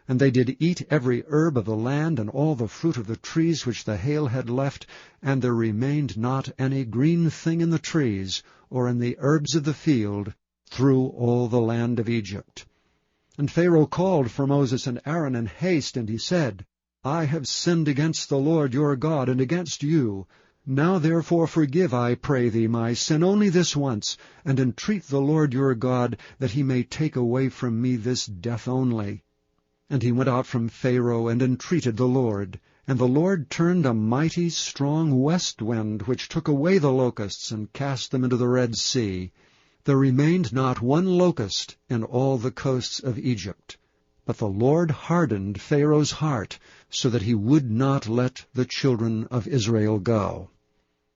And they did eat every herb of the land, and all the fruit of the trees which the hail had left, and there remained not any green thing in the trees, or in the herbs of the field, through all the land of Egypt. And Pharaoh called for Moses and Aaron in haste, and he said, I have sinned against the Lord your God, and against you. Now therefore forgive, I pray thee, my sin only this once, and entreat the Lord your God, that he may take away from me this death only. And he went out from Pharaoh, and entreated the Lord. And the Lord turned a mighty strong west wind, which took away the locusts, and cast them into the Red Sea. There remained not one locust in all the coasts of Egypt. But the Lord hardened Pharaoh's heart, so that he would not let the children of Israel go.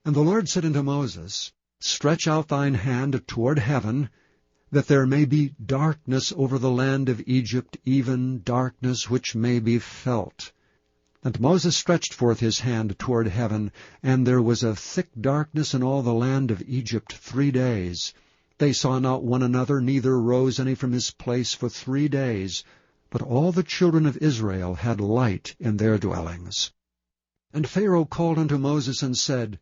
And the Lord said unto Moses, Stretch out thine hand toward heaven, that there may be darkness over the land of Egypt, even darkness which may be felt. And Moses stretched forth his hand toward heaven, and there was a thick darkness in all the land of Egypt 3 days. They saw not one another, neither rose any from his place for 3 days. But all the children of Israel had light in their dwellings. And Pharaoh called unto Moses and said,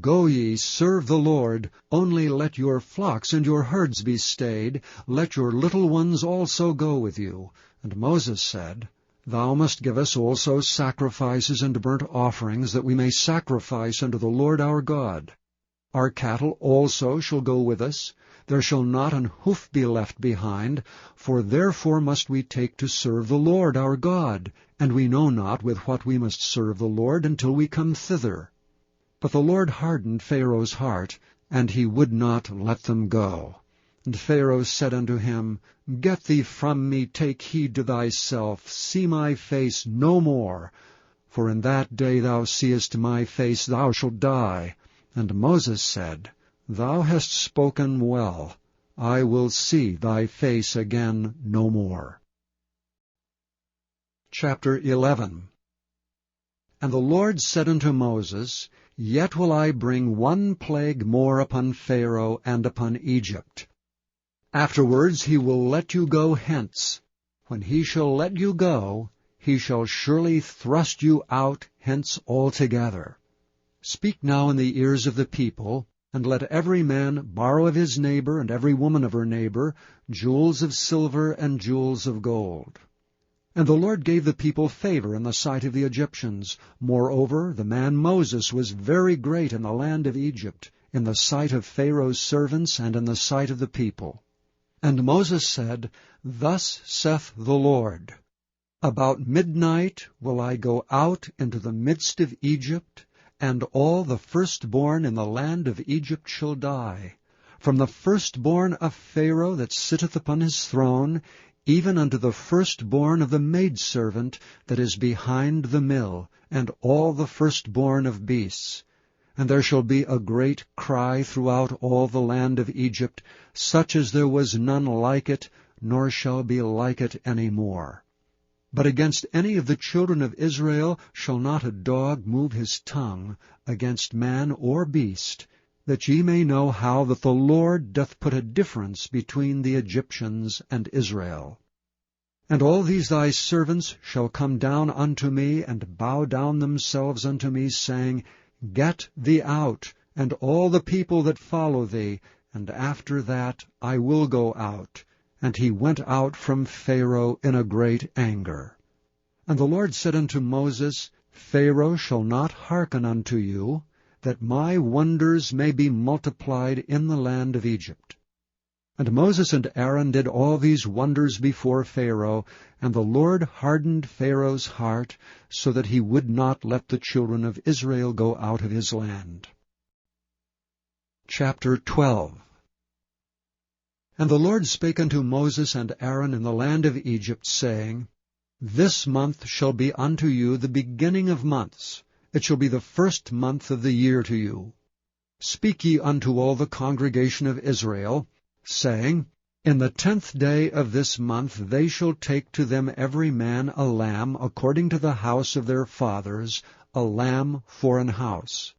Go ye, serve the Lord, only let your flocks and your herds be stayed, let your little ones also go with you. And Moses said, Thou must give us also sacrifices and burnt offerings, that we may sacrifice unto the Lord our God. Our cattle also shall go with us. There shall not an hoof be left behind, for therefore must we take to serve the Lord our God, and we know not with what we must serve the Lord until we come thither. But the Lord hardened Pharaoh's heart, and he would not let them go. And Pharaoh said unto him, Get thee from me, take heed to thyself, see my face no more. For in that day thou seest my face, thou shalt die. And Moses said, Thou hast spoken well. I will see thy face again no more. Chapter 11. And the Lord said unto Moses, Yet will I bring one plague more upon Pharaoh and upon Egypt. Afterwards he will let you go hence. When he shall let you go, he shall surely thrust you out hence altogether. Speak now in the ears of the people, and let every man borrow of his neighbor and every woman of her neighbor jewels of silver and jewels of gold. And the Lord gave the people favor in the sight of the Egyptians. Moreover, the man Moses was very great in the land of Egypt, in the sight of Pharaoh's servants and in the sight of the people. And Moses said, Thus saith the Lord, About midnight will I go out into the midst of Egypt, and all the firstborn in the land of Egypt shall die, from the firstborn of Pharaoh that sitteth upon his throne, even unto the firstborn of the maidservant that is behind the mill, and all the firstborn of beasts. And there shall be a great cry throughout all the land of Egypt, such as there was none like it, nor shall be like it any more. But against any of the children of Israel shall not a dog move his tongue, against man or beast, that ye may know how that the Lord doth put a difference between the Egyptians and Israel. And all these thy servants shall come down unto me, and bow down themselves unto me, saying, Get thee out, and all the people that follow thee, and after that I will go out. And he went out from Pharaoh in a great anger. And the Lord said unto Moses, Pharaoh shall not hearken unto you, that my wonders may be multiplied in the land of Egypt. And Moses and Aaron did all these wonders before Pharaoh, and the Lord hardened Pharaoh's heart, so that he would not let the children of Israel go out of his land. Chapter 12. And the Lord spake unto Moses and Aaron in the land of Egypt, saying, This month shall be unto you the beginning of months. It shall be the first month of the year to you. Speak ye unto all the congregation of Israel, saying, In the 10th day of this month they shall take to them every man a lamb according to the house of their fathers, a lamb for an house.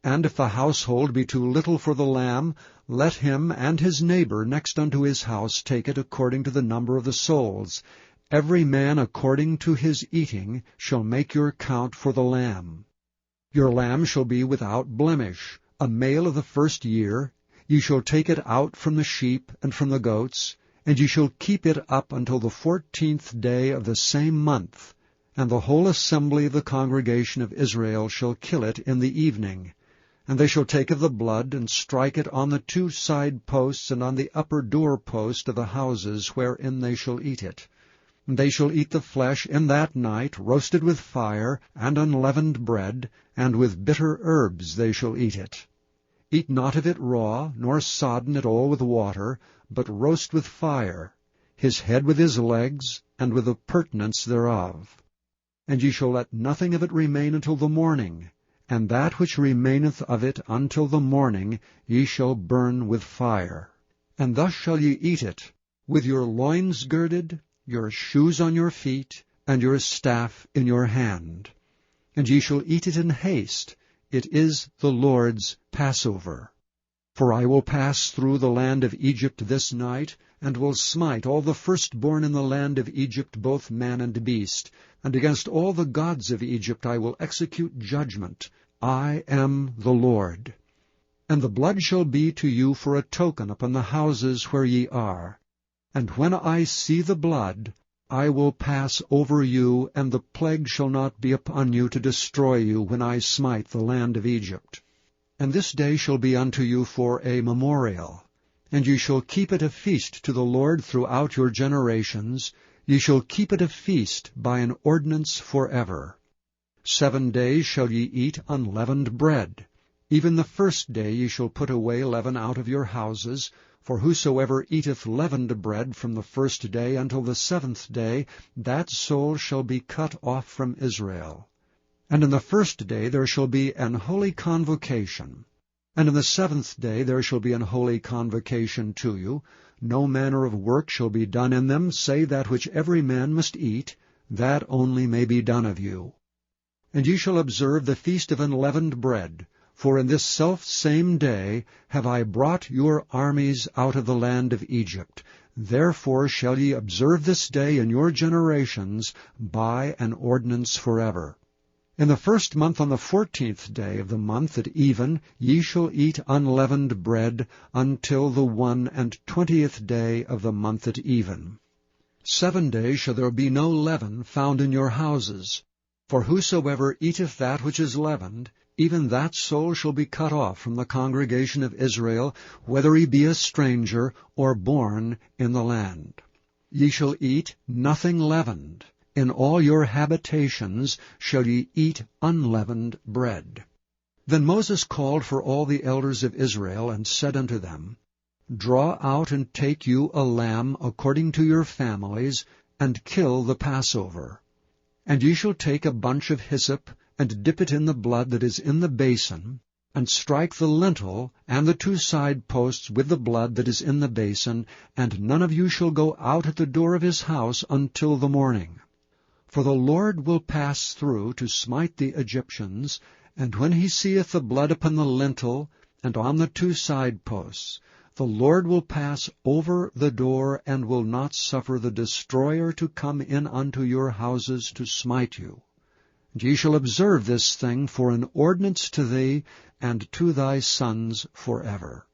And if the household be too little for the lamb, let him and his neighbor next unto his house take it according to the number of the souls. Every man according to his eating shall make your count for the lamb. Your lamb shall be without blemish, a male of the first year. Ye shall take it out from the sheep and from the goats, and ye shall keep it up until the 14th day of the same month. And the whole assembly of the congregation of Israel shall kill it in the evening. And they shall take of the blood, and strike it on the 2 side posts and on the upper door post of the houses wherein they shall eat it. And they shall eat the flesh in that night, roasted with fire, and unleavened bread, and with bitter herbs they shall eat it. Eat not of it raw, nor sodden it all with water, but roast with fire, his head with his legs, and with the purtenance thereof. And ye shall let nothing of it remain until the morning, and that which remaineth of it until the morning ye shall burn with fire. And thus shall ye eat it, with your loins girded, your shoes on your feet, and your staff in your hand. And ye shall eat it in haste. It is the Lord's Passover. For I will pass through the land of Egypt this night, and will smite all the firstborn in the land of Egypt, both man and beast. And against all the gods of Egypt I will execute judgment. I am the Lord. And the blood shall be to you for a token upon the houses where ye are. And when I see the blood, I will pass over you, and the plague shall not be upon you to destroy you when I smite the land of Egypt. And this day shall be unto you for a memorial, and ye shall keep it a feast to the Lord throughout your generations. Ye shall keep it a feast by an ordinance forever. 7 days shall ye eat unleavened bread. Even the first day ye shall put away leaven out of your houses. For whosoever eateth leavened bread from the first day until the 7th day, that soul shall be cut off from Israel. And in the first day there shall be an holy convocation. And in the 7th day there shall be an holy convocation to you. No manner of work shall be done in them, save that which every man must eat, that only may be done of you. And ye shall observe the feast of unleavened bread. For in this selfsame day have I brought your armies out of the land of Egypt. Therefore shall ye observe this day in your generations by an ordinance forever. In the 1st month on the 14th day of the month at even ye shall eat unleavened bread until the 21st day of the month at even. 7 days shall there be no leaven found in your houses. For whosoever eateth that which is leavened, even that soul shall be cut off from the congregation of Israel, whether he be a stranger or born in the land. Ye shall eat nothing leavened. In all your habitations shall ye eat unleavened bread. Then Moses called for all the elders of Israel, and said unto them, Draw out and take you a lamb according to your families, and kill the Passover. And ye shall take a bunch of hyssop, and dip it in the blood that is in the basin, and strike the lintel and the 2 side posts with the blood that is in the basin, and none of you shall go out at the door of his house until the morning. For the Lord will pass through to smite the Egyptians, and when he seeth the blood upon the lintel and on the 2 side posts, the Lord will pass over the door, and will not suffer the destroyer to come in unto your houses to smite you. And ye shall observe this thing for an ordinance to thee and to thy sons forever.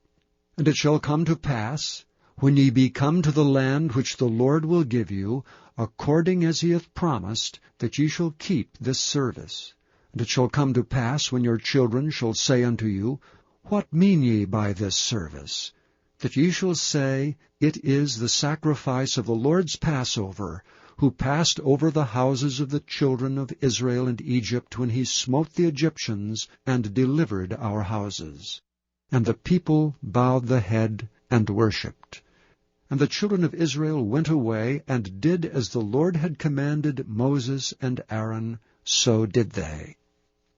And it shall come to pass, When ye be come to the land which the Lord will give you, according as he hath promised, that ye shall keep this service. And it shall come to pass, when your children shall say unto you, What mean ye by this service? That ye shall say, It is the sacrifice of the Lord's Passover, who passed over the houses of the children of Israel and Egypt, when he smote the Egyptians, and delivered our houses. And the people bowed the head, and worshipped. And the children of Israel went away, and did as the Lord had commanded Moses and Aaron, so did they.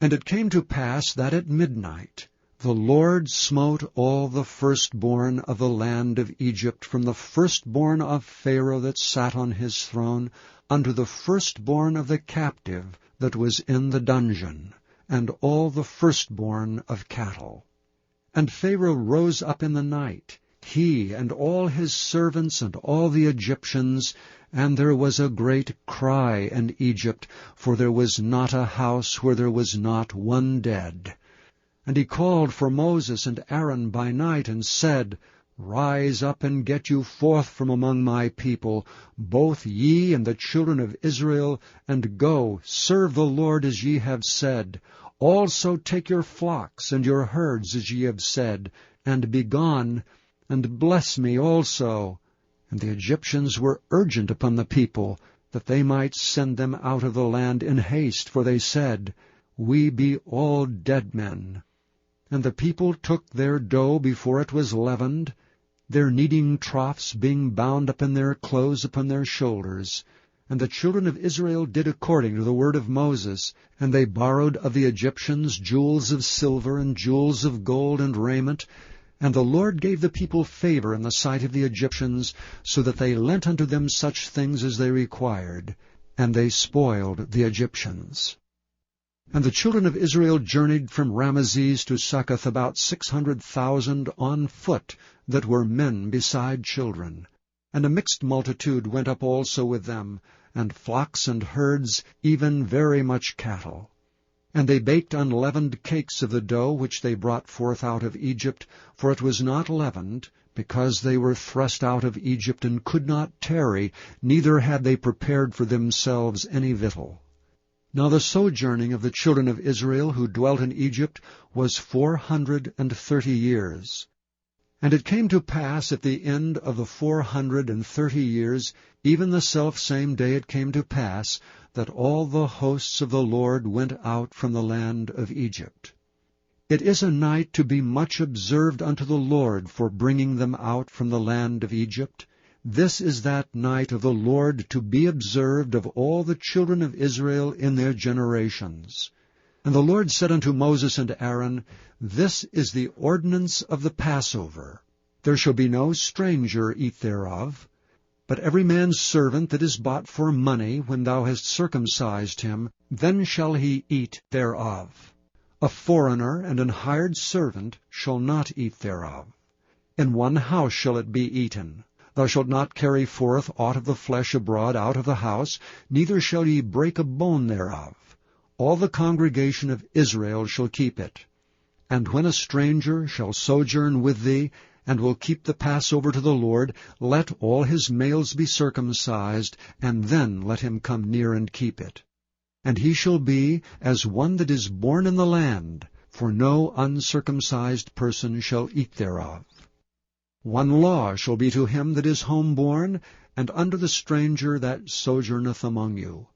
And it came to pass that at midnight the Lord smote all the firstborn of the land of Egypt, from the firstborn of Pharaoh that sat on his throne, unto the firstborn of the captive that was in the dungeon, and all the firstborn of cattle. And Pharaoh rose up in the night, he and all his servants and all the Egyptians, and there was a great cry in Egypt, for there was not a house where there was not one dead. And he called for Moses and Aaron by night, and said, Rise up and get you forth from among my people, both ye and the children of Israel, and go, serve the Lord as ye have said. Also take your flocks and your herds as ye have said, and be gone, and bless me also. And the Egyptians were urgent upon the people, that they might send them out of the land in haste, for they said, We be all dead men. And the people took their dough before it was leavened, their kneading troughs being bound up in their clothes upon their shoulders. And the children of Israel did according to the word of Moses, and they borrowed of the Egyptians jewels of silver and jewels of gold and raiment. And the Lord gave the people favor in the sight of the Egyptians, so that they lent unto them such things as they required, and they spoiled the Egyptians. And the children of Israel journeyed from Ramesses to Succoth, about 600,000 on foot, that were men beside children. And a mixed multitude went up also with them, and flocks and herds, even very much cattle. And they baked unleavened cakes of the dough which they brought forth out of Egypt, for it was not leavened, because they were thrust out of Egypt, and could not tarry, neither had they prepared for themselves any victual. Now the sojourning of the children of Israel who dwelt in Egypt was 430 years. And it came to pass at the end of the 430 years, even the selfsame day it came to pass, that all the hosts of the Lord went out from the land of Egypt. It is a night to be much observed unto the Lord for bringing them out from the land of Egypt. This is that night of the Lord to be observed of all the children of Israel in their generations. And the Lord said unto Moses and Aaron, This is the ordinance of the Passover. There shall be no stranger eat thereof. But every man's servant that is bought for money, when thou hast circumcised him, then shall he eat thereof. A foreigner and an hired servant shall not eat thereof. In one house shall it be eaten. Thou shalt not carry forth aught of the flesh abroad out of the house, neither shall ye break a bone thereof. All the congregation of Israel shall keep it. And when a stranger shall sojourn with thee, and will keep the Passover to the Lord, let all his males be circumcised, and then let him come near and keep it. And he shall be as one that is born in the land, for no uncircumcised person shall eat thereof. One law shall be to him that is homeborn, and unto the stranger that sojourneth among you.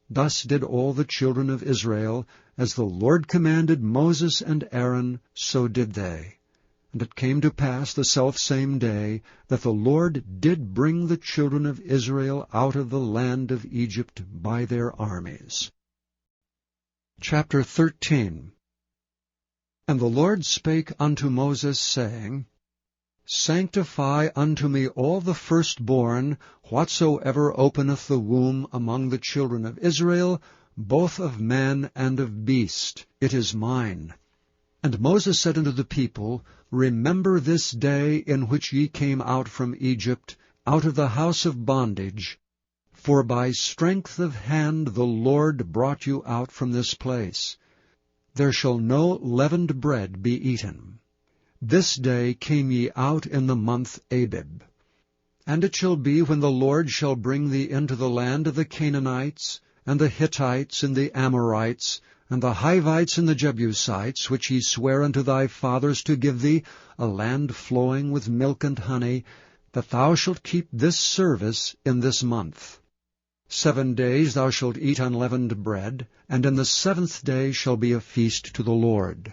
Thus did all the children of Israel, as the Lord commanded Moses and Aaron, so did they. And it came to pass the selfsame day, that the Lord did bring the children of Israel out of the land of Egypt by their armies. Chapter 13. And the Lord spake unto Moses, saying, Sanctify unto me all the firstborn, whatsoever openeth the womb among the children of Israel, both of man and of beast. It is mine. And Moses said unto the people, Remember this day in which ye came out from Egypt, out of the house of bondage. For by strength of hand the Lord brought you out from this place. There shall no leavened bread be eaten. This day came ye out in the month Abib. And it shall be, when the Lord shall bring thee into the land of the Canaanites, and the Hittites, and the Amorites, and the Hivites, and the Jebusites, which he sware unto thy fathers to give thee, a land flowing with milk and honey, that thou shalt keep this service in this month. 7 days thou shalt eat unleavened bread, and in the 7th day shall be a feast to the Lord.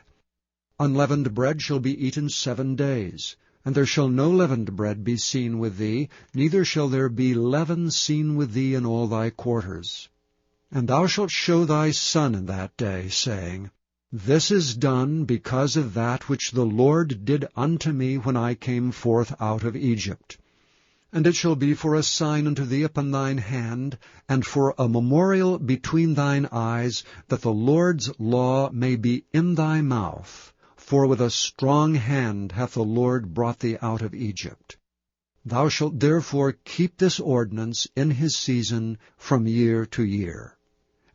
Unleavened bread shall be eaten 7 days. And there shall no leavened bread be seen with thee, neither shall there be leaven seen with thee in all thy quarters. And thou shalt show thy son in that day, saying, This is done because of that which the Lord did unto me when I came forth out of Egypt. And it shall be for a sign unto thee upon thine hand, and for a memorial between thine eyes, that the Lord's law may be in thy mouth. For with a strong hand hath the Lord brought thee out of Egypt. Thou shalt therefore keep this ordinance in his season from year to year.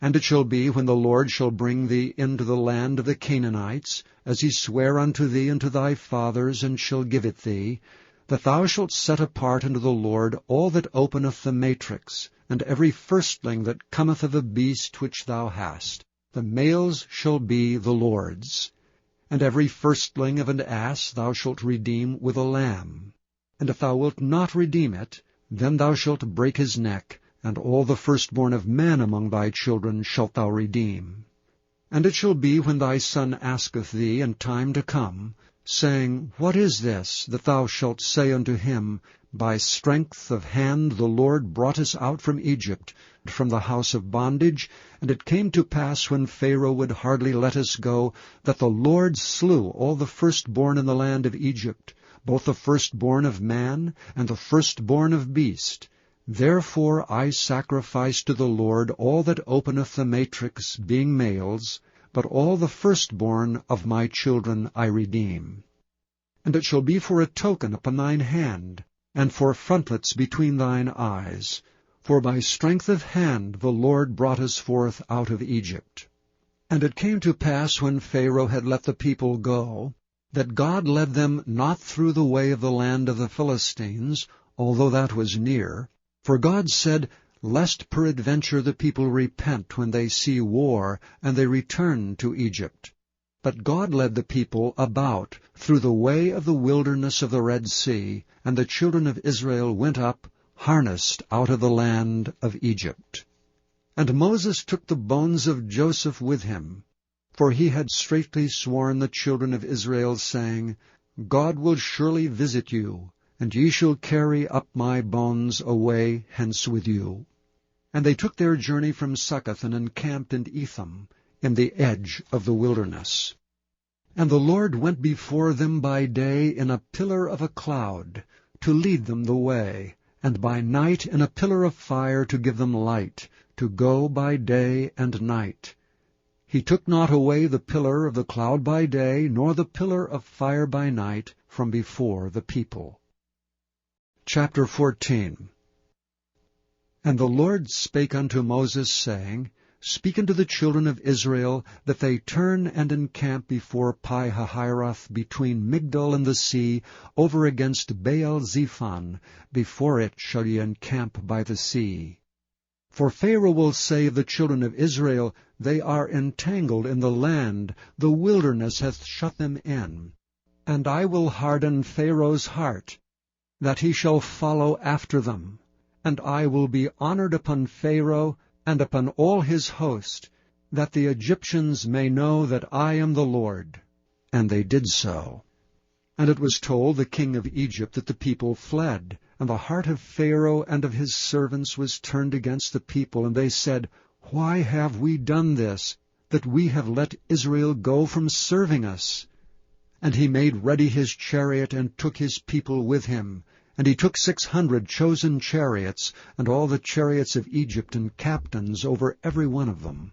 And it shall be, when the Lord shall bring thee into the land of the Canaanites, as he sware unto thee and to thy fathers, and shall give it thee, that thou shalt set apart unto the Lord all that openeth the matrix, and every firstling that cometh of a beast which thou hast. The males shall be the Lord's. And every firstling of an ass thou shalt redeem with a lamb. And if thou wilt not redeem it, then thou shalt break his neck, and all the firstborn of men among thy children shalt thou redeem. And it shall be, when thy son asketh thee in time to come, saying, What is this? That thou shalt say unto him, By strength of hand the Lord brought us out from Egypt, from the house of bondage, and it came to pass, when Pharaoh would hardly let us go, that the Lord slew all the firstborn in the land of Egypt, both the firstborn of man and the firstborn of beast. Therefore I sacrifice to the Lord all that openeth the matrix, being males, but all the firstborn of my children I redeem. And it shall be for a token upon thine hand, and for frontlets between thine eyes. For by strength of hand the Lord brought us forth out of Egypt. And it came to pass, when Pharaoh had let the people go, that God led them not through the way of the land of the Philistines, although that was near. For God said, Lest peradventure the people repent when they see war, and they return to Egypt. But God led the people about through the way of the wilderness of the Red Sea, and the children of Israel went up, harnessed out of the land of Egypt. And Moses took the bones of Joseph with him, for he had straitly sworn the children of Israel, saying, God will surely visit you, and ye shall carry up my bones away hence with you. And they took their journey from Succoth, and encamped in Etham, in the edge of the wilderness. And the Lord went before them by day in a pillar of a cloud, to lead them the way, and by night in a pillar of fire to give them light, to go by day and night. He took not away the pillar of the cloud by day, nor the pillar of fire by night, from before the people. Chapter 14. And the Lord spake unto Moses, saying, Speak unto the children of Israel, that they turn and encamp before Pi-hahiroth, between Migdol and the sea, over against Baal-zephon. Before it shall ye encamp by the sea. For Pharaoh will say of the children of Israel, They are entangled in the land, the wilderness hath shut them in. And I will harden Pharaoh's heart, that he shall follow after them. And I will be honored upon Pharaoh, and upon all his host, that the Egyptians may know that I am the Lord. And they did so. And it was told the king of Egypt that the people fled, and the heart of Pharaoh and of his servants was turned against the people, and they said, Why have we done this, that we have let Israel go from serving us? And he made ready his chariot, and took his people with him. And he took 600 chosen chariots, and all the chariots of Egypt, and captains over every one of them.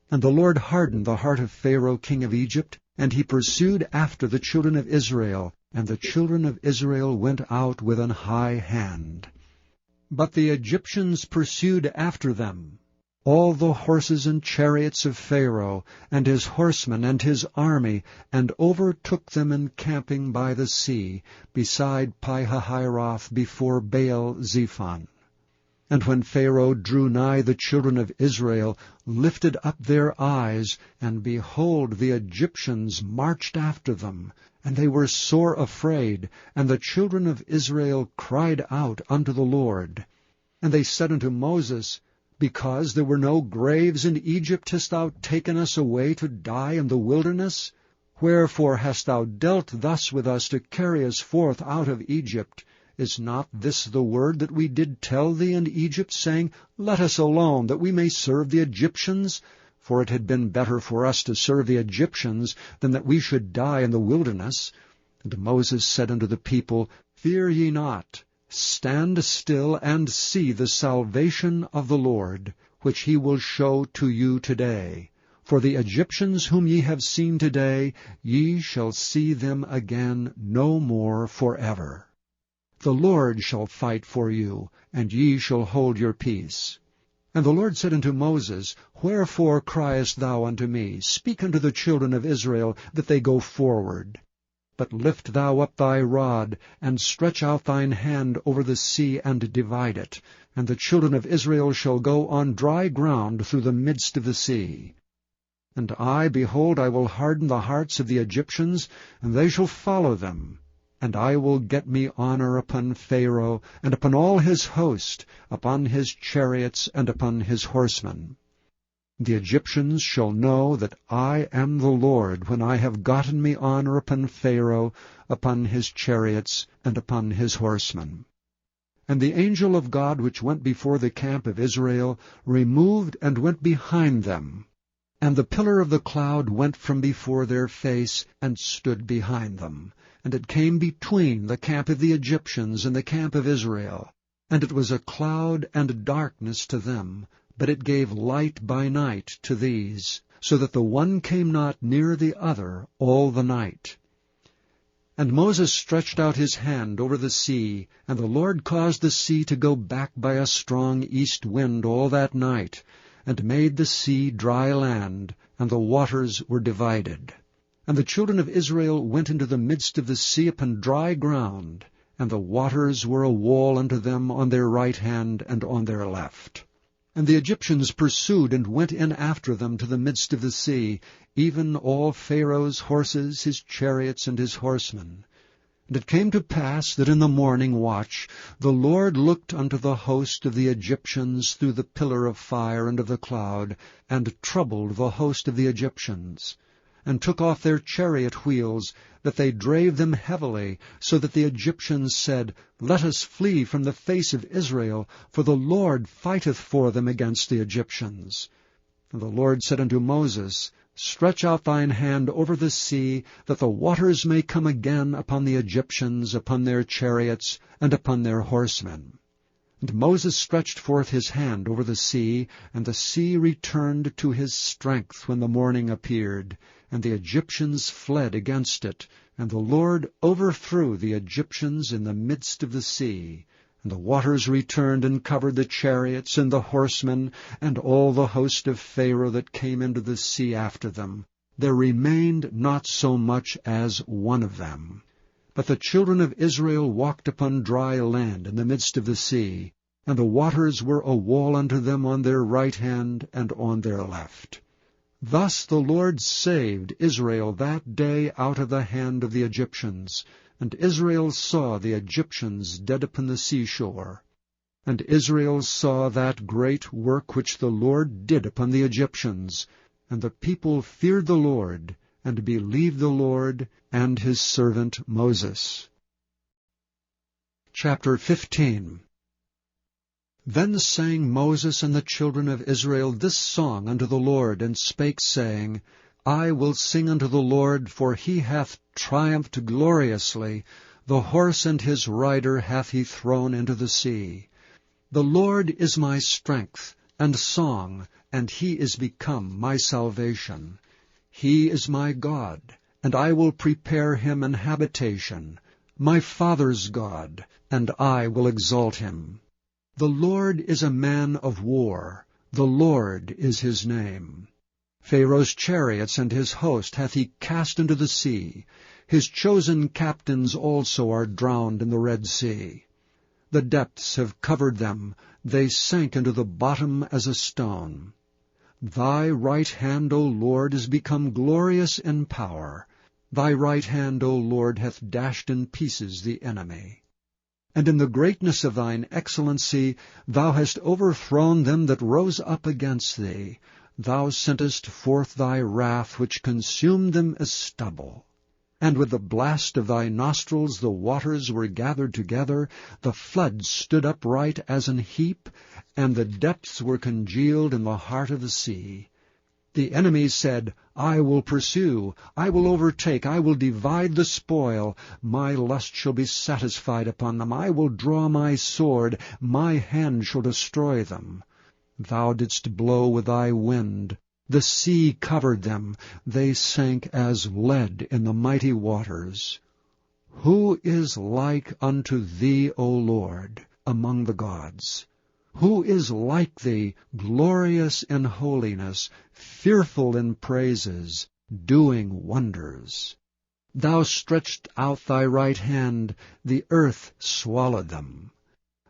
And the Lord hardened the heart of Pharaoh king of Egypt, and he pursued after the children of Israel, and the children of Israel went out with an high hand. But the Egyptians pursued after them, all the horses and chariots of Pharaoh, and his horsemen and his army, and overtook them encamping by the sea, beside Pi-hahiroth, before Baal-zephon. And when Pharaoh drew nigh, the children of Israel lifted up their eyes, and behold, the Egyptians marched after them. And they were sore afraid, and the children of Israel cried out unto the Lord. And they said unto Moses, Because there were no graves in Egypt, hast thou taken us away to die in the wilderness? Wherefore hast thou dealt thus with us to carry us forth out of Egypt? Is not this the word that we did tell thee in Egypt, saying, Let us alone, that we may serve the Egyptians? For it had been better for us to serve the Egyptians than that we should die in the wilderness. And Moses said unto the people, Fear ye not, stand still, and see the salvation of the Lord, which he will show to you today. For the Egyptians whom ye have seen today, ye shall see them again no more forever. The Lord shall fight for you, and ye shall hold your peace. And the Lord said unto Moses, Wherefore criest thou unto me? Speak unto the children of Israel, that they go forward. But lift thou up thy rod, and stretch out thine hand over the sea, and divide it. And the children of Israel shall go on dry ground through the midst of the sea. And I, behold, I will harden the hearts of the Egyptians, and they shall follow them. And I will get me honor upon Pharaoh, and upon all his host, upon his chariots, and upon his horsemen. The Egyptians shall know that I am the Lord, when I have gotten me honor upon Pharaoh, upon his chariots, and upon his horsemen. And the angel of God which went before the camp of Israel removed and went behind them. And the pillar of the cloud went from before their face, and stood behind them. And it came between the camp of the Egyptians and the camp of Israel. And it was a cloud and darkness to them, but it gave light by night to these, so that the one came not near the other all the night. And Moses stretched out his hand over the sea, and the Lord caused the sea to go back by a strong east wind all that night, and made the sea dry land, and the waters were divided. And the children of Israel went into the midst of the sea upon dry ground, and the waters were a wall unto them on their right hand and on their left. And the Egyptians pursued and went in after them to the midst of the sea, even all Pharaoh's horses, his chariots, and his horsemen. And it came to pass that in the morning watch the Lord looked unto the host of the Egyptians through the pillar of fire and of the cloud, and troubled the host of the Egyptians, and took off their chariot wheels, that they drave them heavily, so that the Egyptians said, Let us flee from the face of Israel, for the Lord fighteth for them against the Egyptians. And the Lord said unto Moses, Stretch out thine hand over the sea, that the waters may come again upon the Egyptians, upon their chariots, and upon their horsemen. And Moses stretched forth his hand over the sea returned to his strength when the morning appeared, and the Egyptians fled against it, and the Lord overthrew the Egyptians in the midst of the sea. And the waters returned and covered the chariots and the horsemen, and all the host of Pharaoh that came into the sea after them. There remained not so much as one of them. But the children of Israel walked upon dry land in the midst of the sea, and the waters were a wall unto them on their right hand and on their left. Thus the Lord saved Israel that day out of the hand of the Egyptians, and Israel saw the Egyptians dead upon the seashore. And Israel saw that great work which the Lord did upon the Egyptians, and the people feared the Lord, and believed the Lord and his servant Moses. Chapter 15. Then sang Moses and the children of Israel this song unto the Lord, and spake, saying, I will sing unto the Lord, for he hath triumphed gloriously. The horse and his rider hath he thrown into the sea. The Lord is my strength and song, and he is become my salvation. He is my God, and I will prepare him an habitation, my father's God, and I will exalt him. The Lord is a man of war. The Lord is his name. Pharaoh's chariots and his host hath he cast into the sea. His chosen captains also are drowned in the Red Sea. The depths have covered them, they sank into the bottom as a stone. Thy right hand, O Lord, is become glorious in power. Thy right hand, O Lord, hath dashed in pieces the enemy. And in the greatness of thine excellency thou hast overthrown them that rose up against thee. Thou sentest forth thy wrath, which consumed them as stubble. And with the blast of thy nostrils the waters were gathered together, the floods stood upright as an heap, and the depths were congealed in the heart of the sea. The enemy said, I will pursue, I will overtake, I will divide the spoil. My lust shall be satisfied upon them. I will draw my sword, my hand shall destroy them. Thou didst blow with thy wind. The sea covered them. They sank as lead in the mighty waters. Who is like unto thee, O Lord, among the gods? Who is like thee, glorious in holiness, fearful in praises, doing wonders? Thou stretched out thy right hand, the earth swallowed them.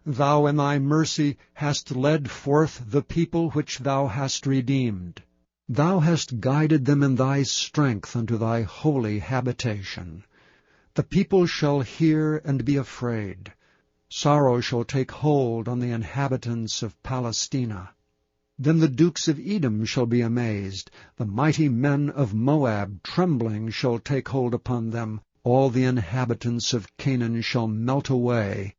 Thou in thy mercy hast led forth the people which thou hast redeemed. Thou hast guided them in thy strength unto thy holy habitation. The people shall hear and be afraid. Sorrow shall take hold on the inhabitants of Palestina. Then the dukes of Edom shall be amazed. The mighty men of Moab trembling shall take hold upon them. All the inhabitants of Canaan shall melt away.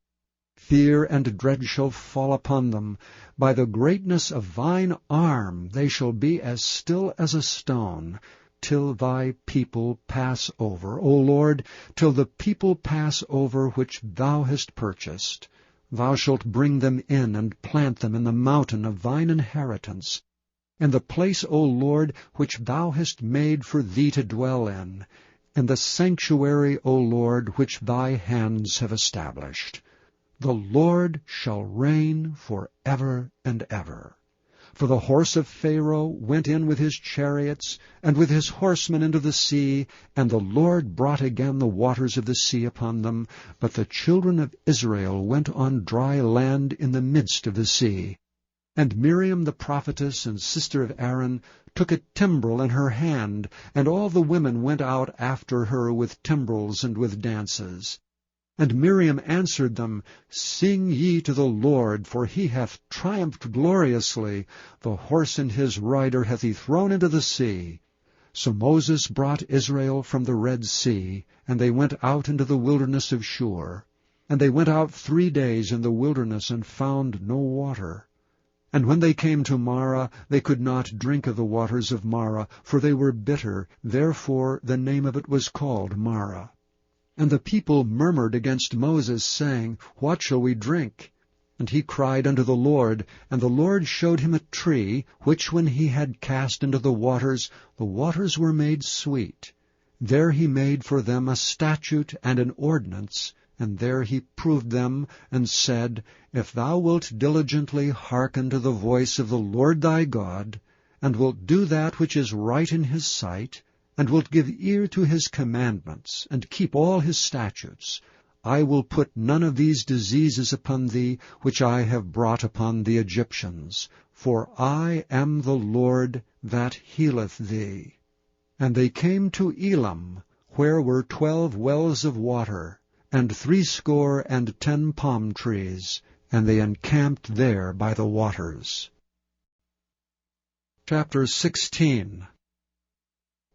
Fear and dread shall fall upon them. By the greatness of thine arm they shall be as still as a stone, till thy people pass over, O Lord, till the people pass over which thou hast purchased. Thou shalt bring them in and plant them in the mountain of thine inheritance, in the place, O Lord, which thou hast made for thee to dwell in the sanctuary, O Lord, which thy hands have established. The Lord shall reign for ever and ever. For the horse of Pharaoh went in with his chariots, and with his horsemen into the sea, and the Lord brought again the waters of the sea upon them. But the children of Israel went on dry land in the midst of the sea. And Miriam the prophetess and sister of Aaron took a timbrel in her hand, and all the women went out after her with timbrels and with dances. And Miriam answered them, Sing ye to the Lord, for he hath triumphed gloriously. The horse and his rider hath he thrown into the sea. So Moses brought Israel from the Red Sea, and they went out into the wilderness of Shur. And they went out 3 days in the wilderness, and found no water. And when they came to Marah, they could not drink of the waters of Marah, for they were bitter. Therefore the name of it was called Marah. And the people murmured against Moses, saying, What shall we drink? And he cried unto the Lord, and the Lord showed him a tree, which when he had cast into the waters were made sweet. There he made for them a statute and an ordinance, and there he proved them, and said, If thou wilt diligently hearken to the voice of the Lord thy God, and wilt do that which is right in his sight, and wilt give ear to his commandments, and keep all his statutes, I will put none of these diseases upon thee, which I have brought upon the Egyptians. For I am the Lord that healeth thee. And they came to Elam, where were 12 wells of water, and 70 palm trees, and they encamped there by the waters. Chapter 16.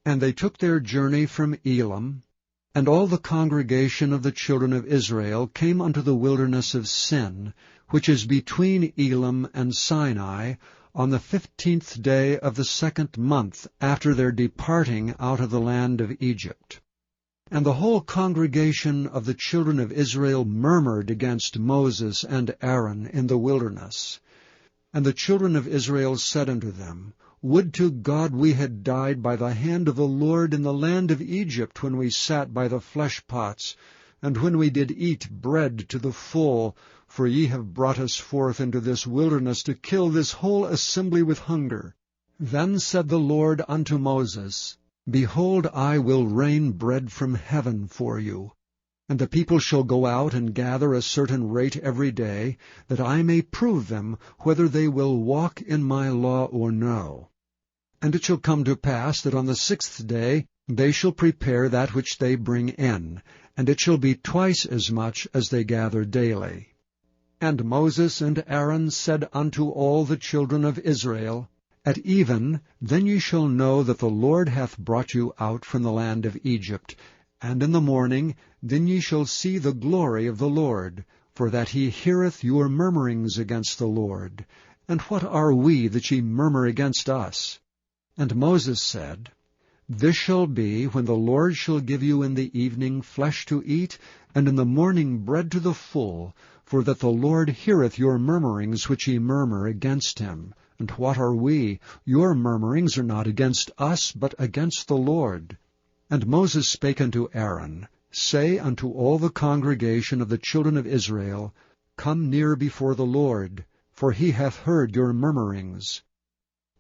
And they took their journey from Elam, and all the congregation of the children of Israel came unto the wilderness of Sin, which is between Elam and Sinai, on the 15th day of the 2nd month after their departing out of the land of Egypt. And the whole congregation of the children of Israel murmured against Moses and Aaron in the wilderness. And the children of Israel said unto them, Would to God we had died by the hand of the Lord in the land of Egypt, when we sat by the flesh pots, and when we did eat bread to the full, for ye have brought us forth into this wilderness to kill this whole assembly with hunger. Then said the Lord unto Moses, Behold, I will rain bread from heaven for you, and the people shall go out and gather a certain rate every day, that I may prove them whether they will walk in my law or no. And it shall come to pass that on the 6th day they shall prepare that which they bring in, and it shall be twice as much as they gather daily. And Moses and Aaron said unto all the children of Israel, At even, then ye shall know that the Lord hath brought you out from the land of Egypt, and in the morning then ye shall see the glory of the Lord, for that he heareth your murmurings against the Lord. And what are we that ye murmur against us? And Moses said, This shall be when the Lord shall give you in the evening flesh to eat, and in the morning bread to the full, for that the Lord heareth your murmurings which ye murmur against him. And what are we? Your murmurings are not against us, but against the Lord. And Moses spake unto Aaron, Say unto all the congregation of the children of Israel, Come near before the Lord, for he hath heard your murmurings.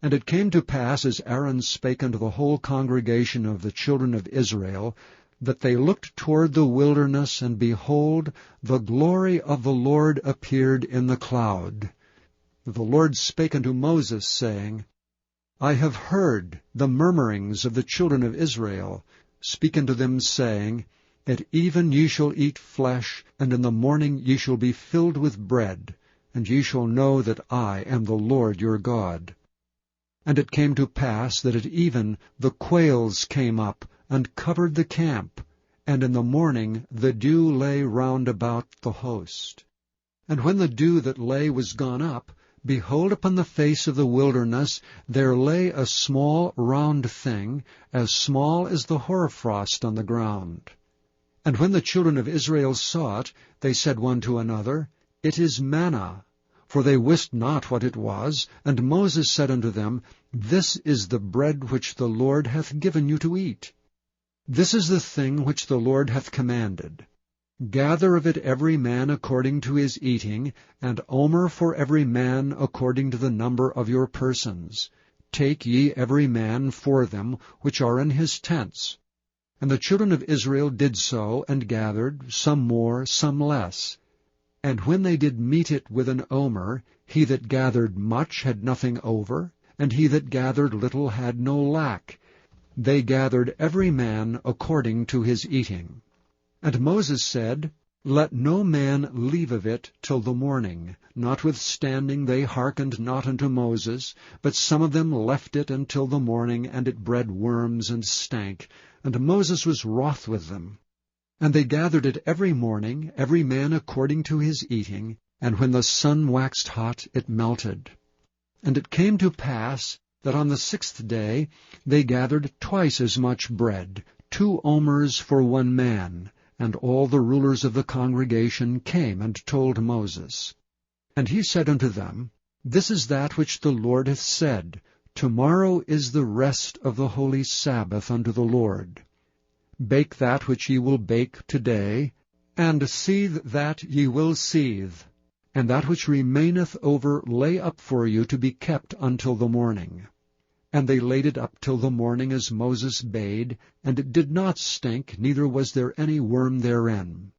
And it came to pass, as Aaron spake unto the whole congregation of the children of Israel, that they looked toward the wilderness, and behold, the glory of the Lord appeared in the cloud. The Lord spake unto Moses, saying, I have heard the murmurings of the children of Israel. Speak unto them, saying, At even ye shall eat flesh, and in the morning ye shall be filled with bread, and ye shall know that I am the Lord your God. And it came to pass that at even the quails came up, and covered the camp, and in the morning the dew lay round about the host. And when the dew that lay was gone up, behold, upon the face of the wilderness there lay a small round thing, as small as the hoarfrost on the ground. And when the children of Israel saw it, they said one to another, It is manna. For they wist not what it was. And Moses said unto them, This is the bread which the Lord hath given you to eat. This is the thing which the Lord hath commanded. Gather of it every man according to his eating, and omer for every man according to the number of your persons. Take ye every man for them which are in his tents. And the children of Israel did so, and gathered, some more, some less. And when they did mete it with an omer, he that gathered much had nothing over, and he that gathered little had no lack. They gathered every man according to his eating. And Moses said, Let no man leave of it till the morning. Notwithstanding they hearkened not unto Moses, but some of them left it until the morning, and it bred worms and stank. And Moses was wroth with them. And they gathered it every morning, every man according to his eating, and when the sun waxed hot, it melted. And it came to pass that on the 6th day they gathered twice as much bread, 2 omers for one man. And all the rulers of the congregation came and told Moses. And he said unto them, This is that which the Lord hath said, Tomorrow is the rest of the holy Sabbath unto the Lord. Bake that which ye will bake today, and seethe that ye will seethe, and that which remaineth over lay up for you to be kept until the morning. And they laid it up till the morning as Moses bade, and it did not stink, neither was there any worm therein.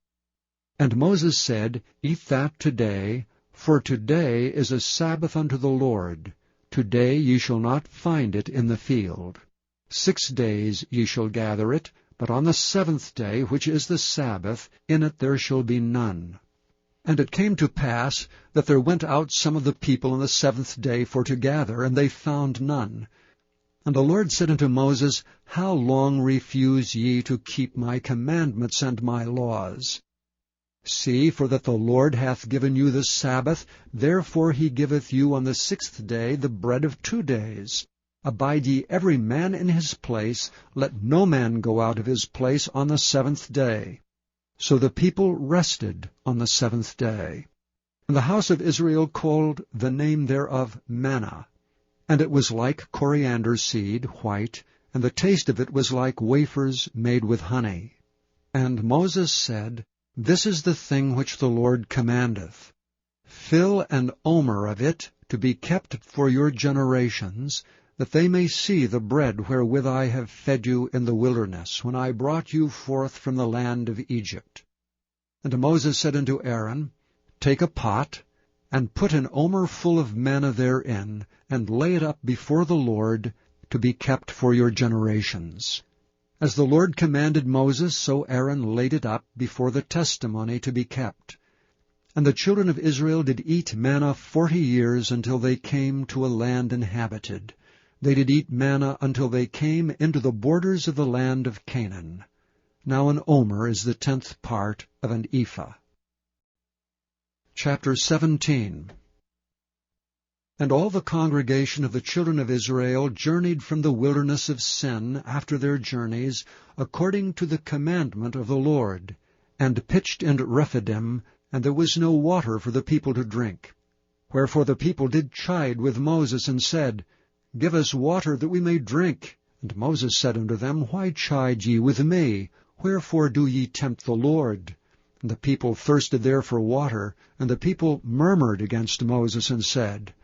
And Moses said, Eat that today, for today is a Sabbath unto the Lord. Today ye shall not find it in the field. 6 days ye shall gather it, but on the 7th day, which is the Sabbath, in it there shall be none. And it came to pass that there went out some of the people on the 7th day for to gather, and they found none. And the Lord said unto Moses, How long refuse ye to keep my commandments and my laws? See, for that the Lord hath given you the Sabbath, therefore he giveth you on the 6th day the bread of 2 days. Abide ye every man in his place, let no man go out of his place on the 7th day. So the people rested on the 7th day. And the house of Israel called the name thereof manna. And it was like coriander seed, white, and the taste of it was like wafers made with honey. And Moses said, This is the thing which the Lord commandeth. Fill an omer of it to be kept for your generations, that they may see the bread wherewith I have fed you in the wilderness, when I brought you forth from the land of Egypt. And Moses said unto Aaron, Take a pot, and put an omer full of manna therein, and lay it up before the Lord, to be kept for your generations. As the Lord commanded Moses, so Aaron laid it up before the testimony to be kept. And the children of Israel did eat manna 40 years, until they came to a land inhabited. They did eat manna until they came into the borders of the land of Canaan. Now an omer is the 10th part of an ephah. Chapter 17. And all the congregation of the children of Israel journeyed from the wilderness of Sin after their journeys, according to the commandment of the Lord, and pitched in Rephidim, and there was no water for the people to drink. Wherefore the people did chide with Moses, and said, Give us water, that we may drink. And Moses said unto them, Why chide ye with me? Wherefore do ye tempt the Lord? And the people thirsted there for water, and the people murmured against Moses, and said,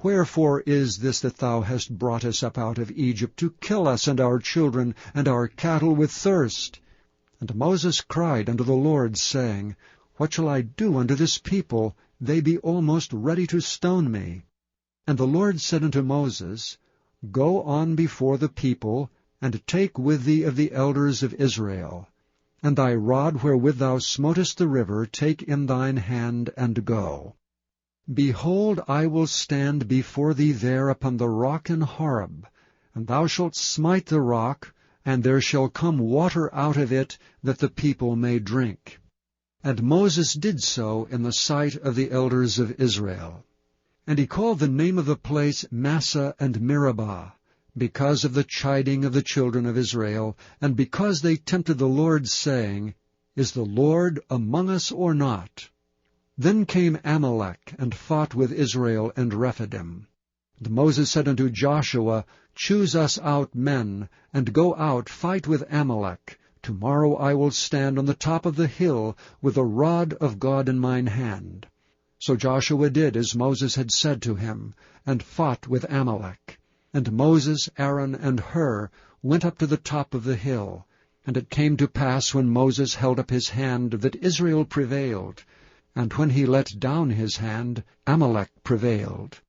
Wherefore is this that thou hast brought us up out of Egypt, to kill us and our children and our cattle with thirst? And Moses cried unto the Lord, saying, What shall I do unto this people? They be almost ready to stone me. And the Lord said unto Moses, Go on before the people, and take with thee of the elders of Israel. And thy rod wherewith thou smotest the river take in thine hand, and go. Behold, I will stand before thee there upon the rock in Horeb, and thou shalt smite the rock, and there shall come water out of it, that the people may drink. And Moses did so in the sight of the elders of Israel. And he called the name of the place Massah and Meribah, because of the chiding of the children of Israel, and because they tempted the Lord, saying, Is the Lord among us or not? Then came Amalek, and fought with Israel and Rephidim. And Moses said unto Joshua, Choose us out men, and go out, fight with Amalek. Tomorrow I will stand on the top of the hill, with the rod of God in mine hand. So Joshua did as Moses had said to him, and fought with Amalek. And Moses, Aaron, and Hur went up to the top of the hill. And it came to pass, when Moses held up his hand, that Israel prevailed. And when he let down his hand, Amalek prevailed.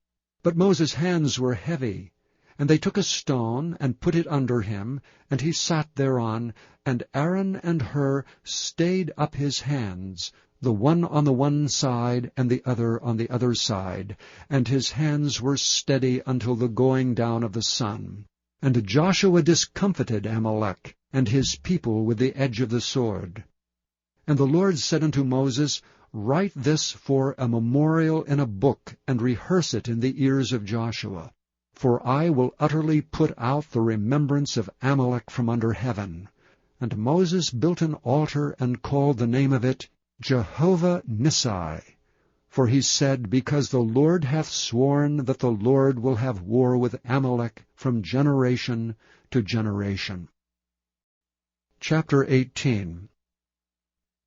But Moses' hands were heavy. And they took a stone, and put it under him, and he sat thereon, and Aaron and Hur stayed up his hands, the one on the one side, and the other on the other side, and his hands were steady until the going down of the sun. And Joshua discomfited Amalek, and his people with the edge of the sword. And the Lord said unto Moses, Write this for a memorial in a book, and rehearse it in the ears of Joshua. For I will utterly put out the remembrance of Amalek from under heaven. And Moses built an altar, and called the name of it Jehovah Nissi. For he said, Because the Lord hath sworn that the Lord will have war with Amalek from generation to generation. Chapter 18.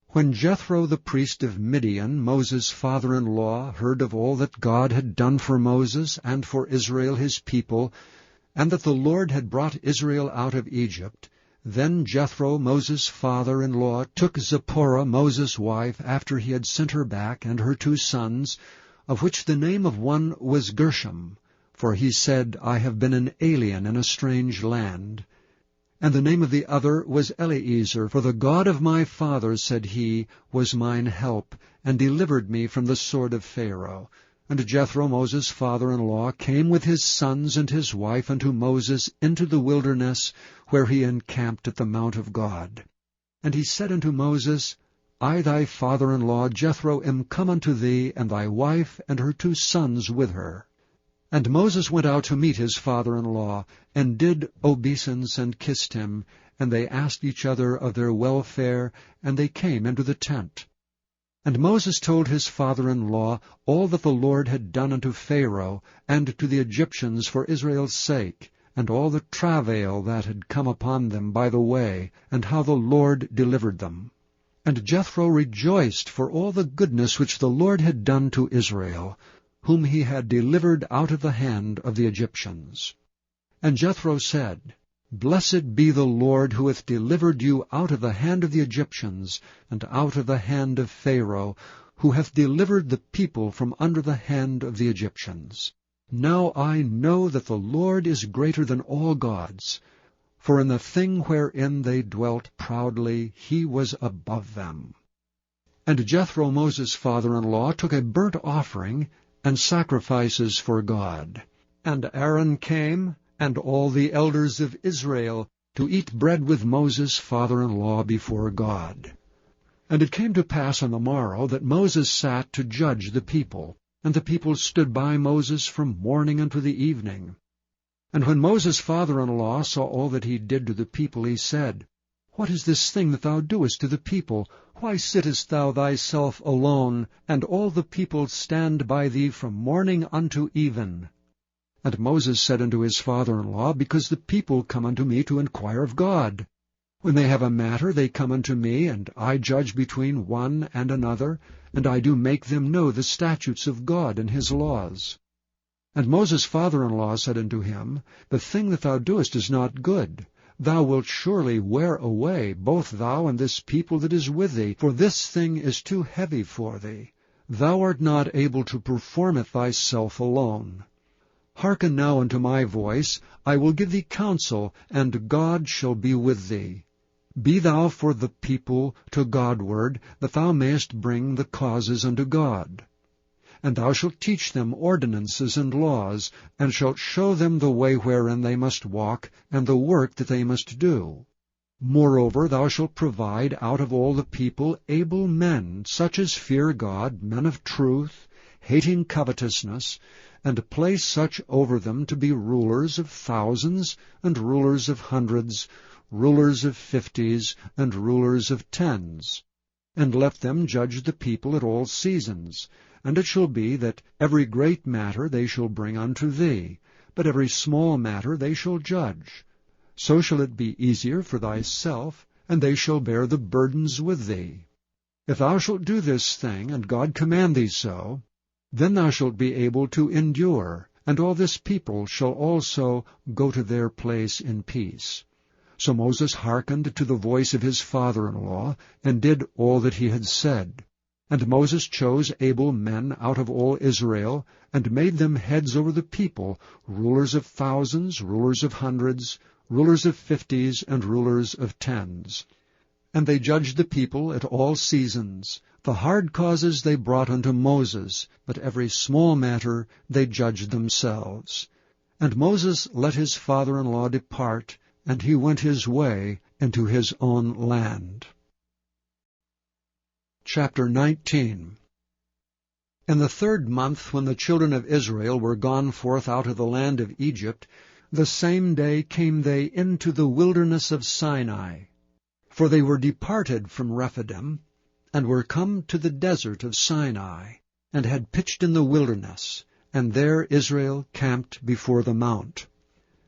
When Jethro the priest of Midian, Moses' father-in-law, heard of all that God had done for Moses and for Israel his people, and that the Lord had brought Israel out of Egypt, then Jethro, Moses' father-in-law, took Zipporah, Moses' wife, after he had sent her back, and her 2 sons, of which the name of one was Gershom, for he said, I have been an alien in a strange land. And the name of the other was Eleazar, for the God of my father, said he, was mine help, and delivered me from the sword of Pharaoh. And Jethro, Moses' father-in-law, came with his sons and his wife unto Moses into the wilderness, where he encamped at the mount of God. And he said unto Moses, I thy father-in-law Jethro am come unto thee, and thy wife and her 2 sons with her. And Moses went out to meet his father-in-law, and did obeisance and kissed him, and they asked each other of their welfare, and they came into the tent. And Moses told his father-in-law all that the Lord had done unto Pharaoh, and to the Egyptians for Israel's sake, and all the travail that had come upon them by the way, and how the Lord delivered them. And Jethro rejoiced for all the goodness which the Lord had done to Israel, whom he had delivered out of the hand of the Egyptians. And Jethro said, Blessed be the Lord, who hath delivered you out of the hand of the Egyptians, and out of the hand of Pharaoh, who hath delivered the people from under the hand of the Egyptians. Now I know that the Lord is greater than all gods, for in the thing wherein they dwelt proudly he was above them. And Jethro Moses' father-in-law took a burnt offering and sacrifices for God. And Aaron came, and all the elders of Israel, to eat bread with Moses' father-in-law before God. And it came to pass on the morrow that Moses sat to judge the people, and the people stood by Moses from morning unto the evening. And when Moses' father-in-law saw all that he did to the people, he said, What is this thing that thou doest to the people? Why sittest thou thyself alone, and all the people stand by thee from morning unto even? And Moses said unto his father-in-law, Because the people come unto me to inquire of God. When they have a matter, they come unto me, and I judge between one and another, and I do make them know the statutes of God and his laws. And Moses' father-in-law said unto him, The thing that thou doest is not good. Thou wilt surely wear away, both thou and this people that is with thee, for this thing is too heavy for thee. Thou art not able to perform it thyself alone. Hearken now unto my voice, I will give thee counsel, and God shall be with thee. Be thou for the people to Godward, that thou mayest bring the causes unto God. And thou shalt teach them ordinances and laws, and shalt show them the way wherein they must walk, and the work that they must do. Moreover, thou shalt provide out of all the people able men, such as fear God, men of truth, hating covetousness, and place such over them to be rulers of thousands, and rulers of hundreds, rulers of 50s, and rulers of 10s. And let them judge the people at all seasons. And it shall be that every great matter they shall bring unto thee, but every small matter they shall judge. So shall it be easier for thyself, and they shall bear the burdens with thee. If thou shalt do this thing, and God command thee so, then thou shalt be able to endure, and all this people shall also go to their place in peace. So Moses hearkened to the voice of his father-in-law, and did all that he had said. And Moses chose able men out of all Israel, and made them heads over the people, rulers of thousands, rulers of hundreds, rulers of 50s, and rulers of 10s. And they judged the people at all seasons. The hard causes they brought unto Moses, but every small matter they judged themselves. And Moses let his father-in-law depart, and he went his way into his own land. Chapter 19. In the 3rd month, when the children of Israel were gone forth out of the land of Egypt, the same day came they into the wilderness of Sinai. For they were departed from Rephidim, and were come to the desert of Sinai, and had pitched in the wilderness, and there Israel camped before the mount.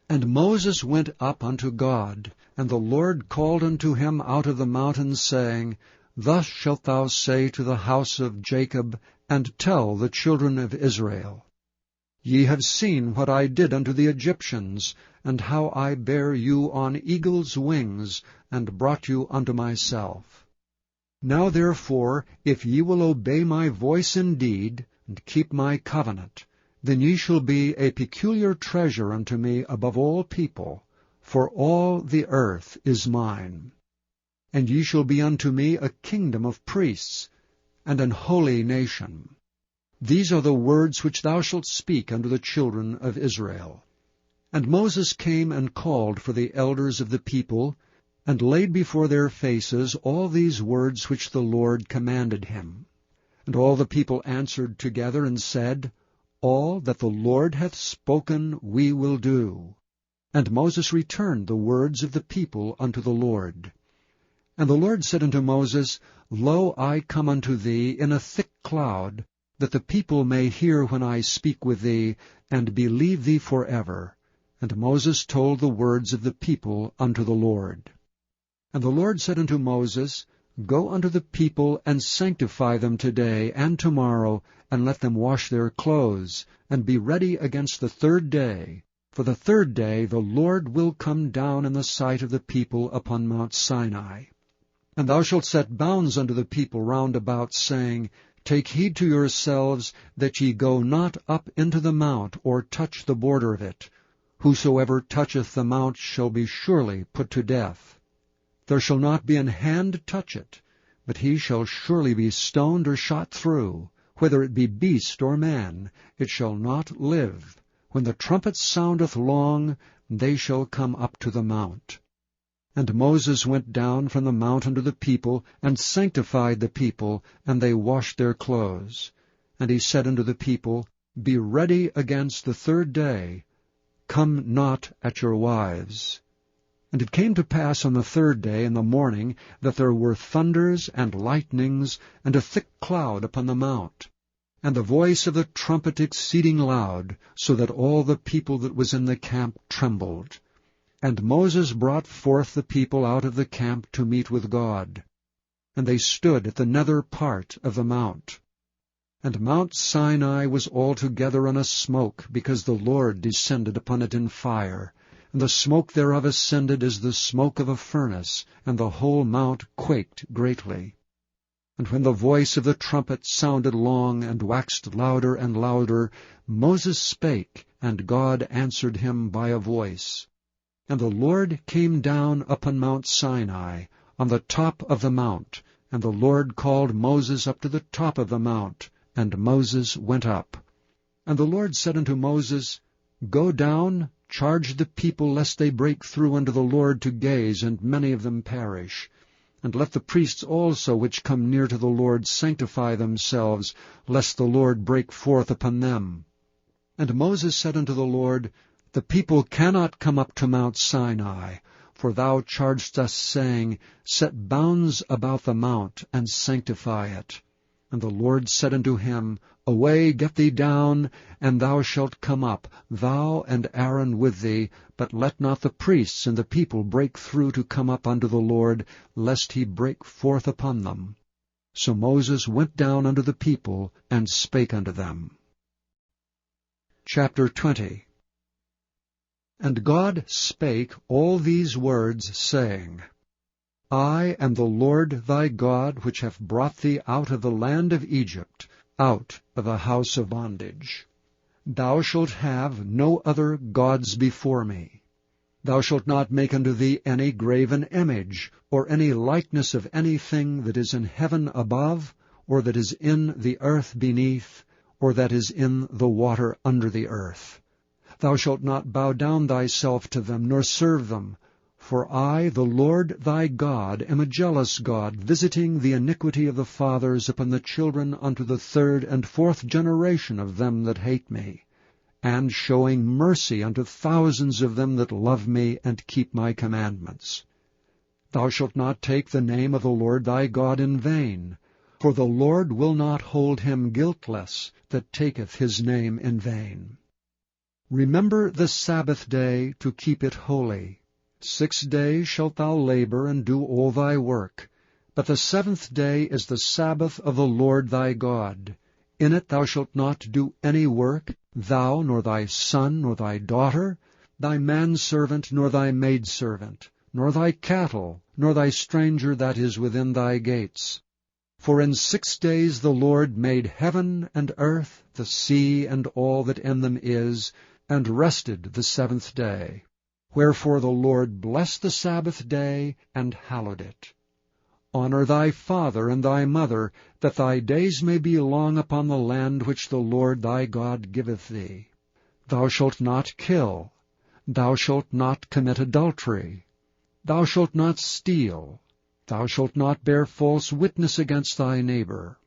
And Moses went up unto God, and the Lord called unto him out of the mountain, saying, Thus shalt thou say to the house of Jacob, and tell the children of Israel, Ye have seen what I did unto the Egyptians, and how I bare you on eagle's wings, and brought you unto myself. Now therefore, if ye will obey my voice indeed, and keep my covenant, then ye shall be a peculiar treasure unto me above all people, for all the earth is mine. And ye shall be unto me a kingdom of priests, and an holy nation. These are the words which thou shalt speak unto the children of Israel. And Moses came and called for the elders of the people, and laid before their faces all these words which the Lord commanded him. And all the people answered together and said, All that the Lord hath spoken we will do. And Moses returned the words of the people unto the Lord. And the Lord said unto Moses, Lo, I come unto thee in a thick cloud, that the people may hear when I speak with thee, and believe thee forever. And Moses told the words of the people unto the Lord. And the Lord said unto Moses, Go unto the people, and sanctify them today and tomorrow, and let them wash their clothes, and be ready against the 3rd day. For the 3rd day the Lord will come down in the sight of the people upon Mount Sinai. And thou shalt set bounds unto the people round about, saying, Take heed to yourselves, that ye go not up into the mount, or touch the border of it. Whosoever toucheth the mount shall be surely put to death. There shall not be an hand touch it, but he shall surely be stoned or shot through. Whether it be beast or man, it shall not live. When the trumpet soundeth long, they shall come up to the mount. And Moses went down from the mount unto the people, and sanctified the people, and they washed their clothes. And he said unto the people, Be ready against the 3rd day, come not at your wives. And it came to pass on the 3rd day in the morning, that there were thunders and lightnings, and a thick cloud upon the mount, and the voice of the trumpet exceeding loud, so that all the people that was in the camp trembled. And Moses brought forth the people out of the camp to meet with God. And they stood at the nether part of the mount. And Mount Sinai was altogether on a smoke, because the Lord descended upon it in fire. And the smoke thereof ascended as the smoke of a furnace, and the whole mount quaked greatly. And when the voice of the trumpet sounded long, and waxed louder and louder, Moses spake, and God answered him by a voice. And the Lord came down upon Mount Sinai, on the top of the mount, and the Lord called Moses up to the top of the mount, and Moses went up. And the Lord said unto Moses, Go down, charge the people, lest they break through unto the Lord to gaze, and many of them perish. And let the priests also which come near to the Lord sanctify themselves, lest the Lord break forth upon them. And Moses said unto the Lord, The people cannot come up to Mount Sinai, for thou chargedst us, saying, Set bounds about the mount, and sanctify it. And the Lord said unto him, Away, get thee down, and thou shalt come up, thou and Aaron with thee, but let not the priests and the people break through to come up unto the Lord, lest he break forth upon them. So Moses went down unto the people, and spake unto them. Chapter 20. And God spake all these words, saying, I am the Lord thy God, which have brought thee out of the land of Egypt, out of the house of bondage. Thou shalt have no other gods before me. Thou shalt not make unto thee any graven image, or any likeness of anything that is in heaven above, or that is in the earth beneath, or that is in the water under the earth. Thou shalt not bow down thyself to them, nor serve them. For I, the Lord thy God, am a jealous God, visiting the iniquity of the fathers upon the children unto the 3rd and 4th generation of them that hate me, and showing mercy unto thousands of them that love me and keep my commandments. Thou shalt not take the name of the Lord thy God in vain, for the Lord will not hold him guiltless that taketh his name in vain. Remember the Sabbath day to keep it holy. 6 days shalt thou labor and do all thy work. But the 7th day is the Sabbath of the Lord thy God. In it thou shalt not do any work, thou, nor thy son, nor thy daughter, thy manservant, nor thy maidservant, nor thy cattle, nor thy stranger that is within thy gates. For in 6 days the Lord made heaven and earth, the sea, and all that in them is, and rested the 7th day. Wherefore the Lord blessed the Sabbath day, and hallowed it. Honor thy father and thy mother, that thy days may be long upon the land which the Lord thy God giveth thee. Thou shalt not kill. Thou shalt not commit adultery. Thou shalt not steal. Thou shalt not bear false witness against thy neighbor.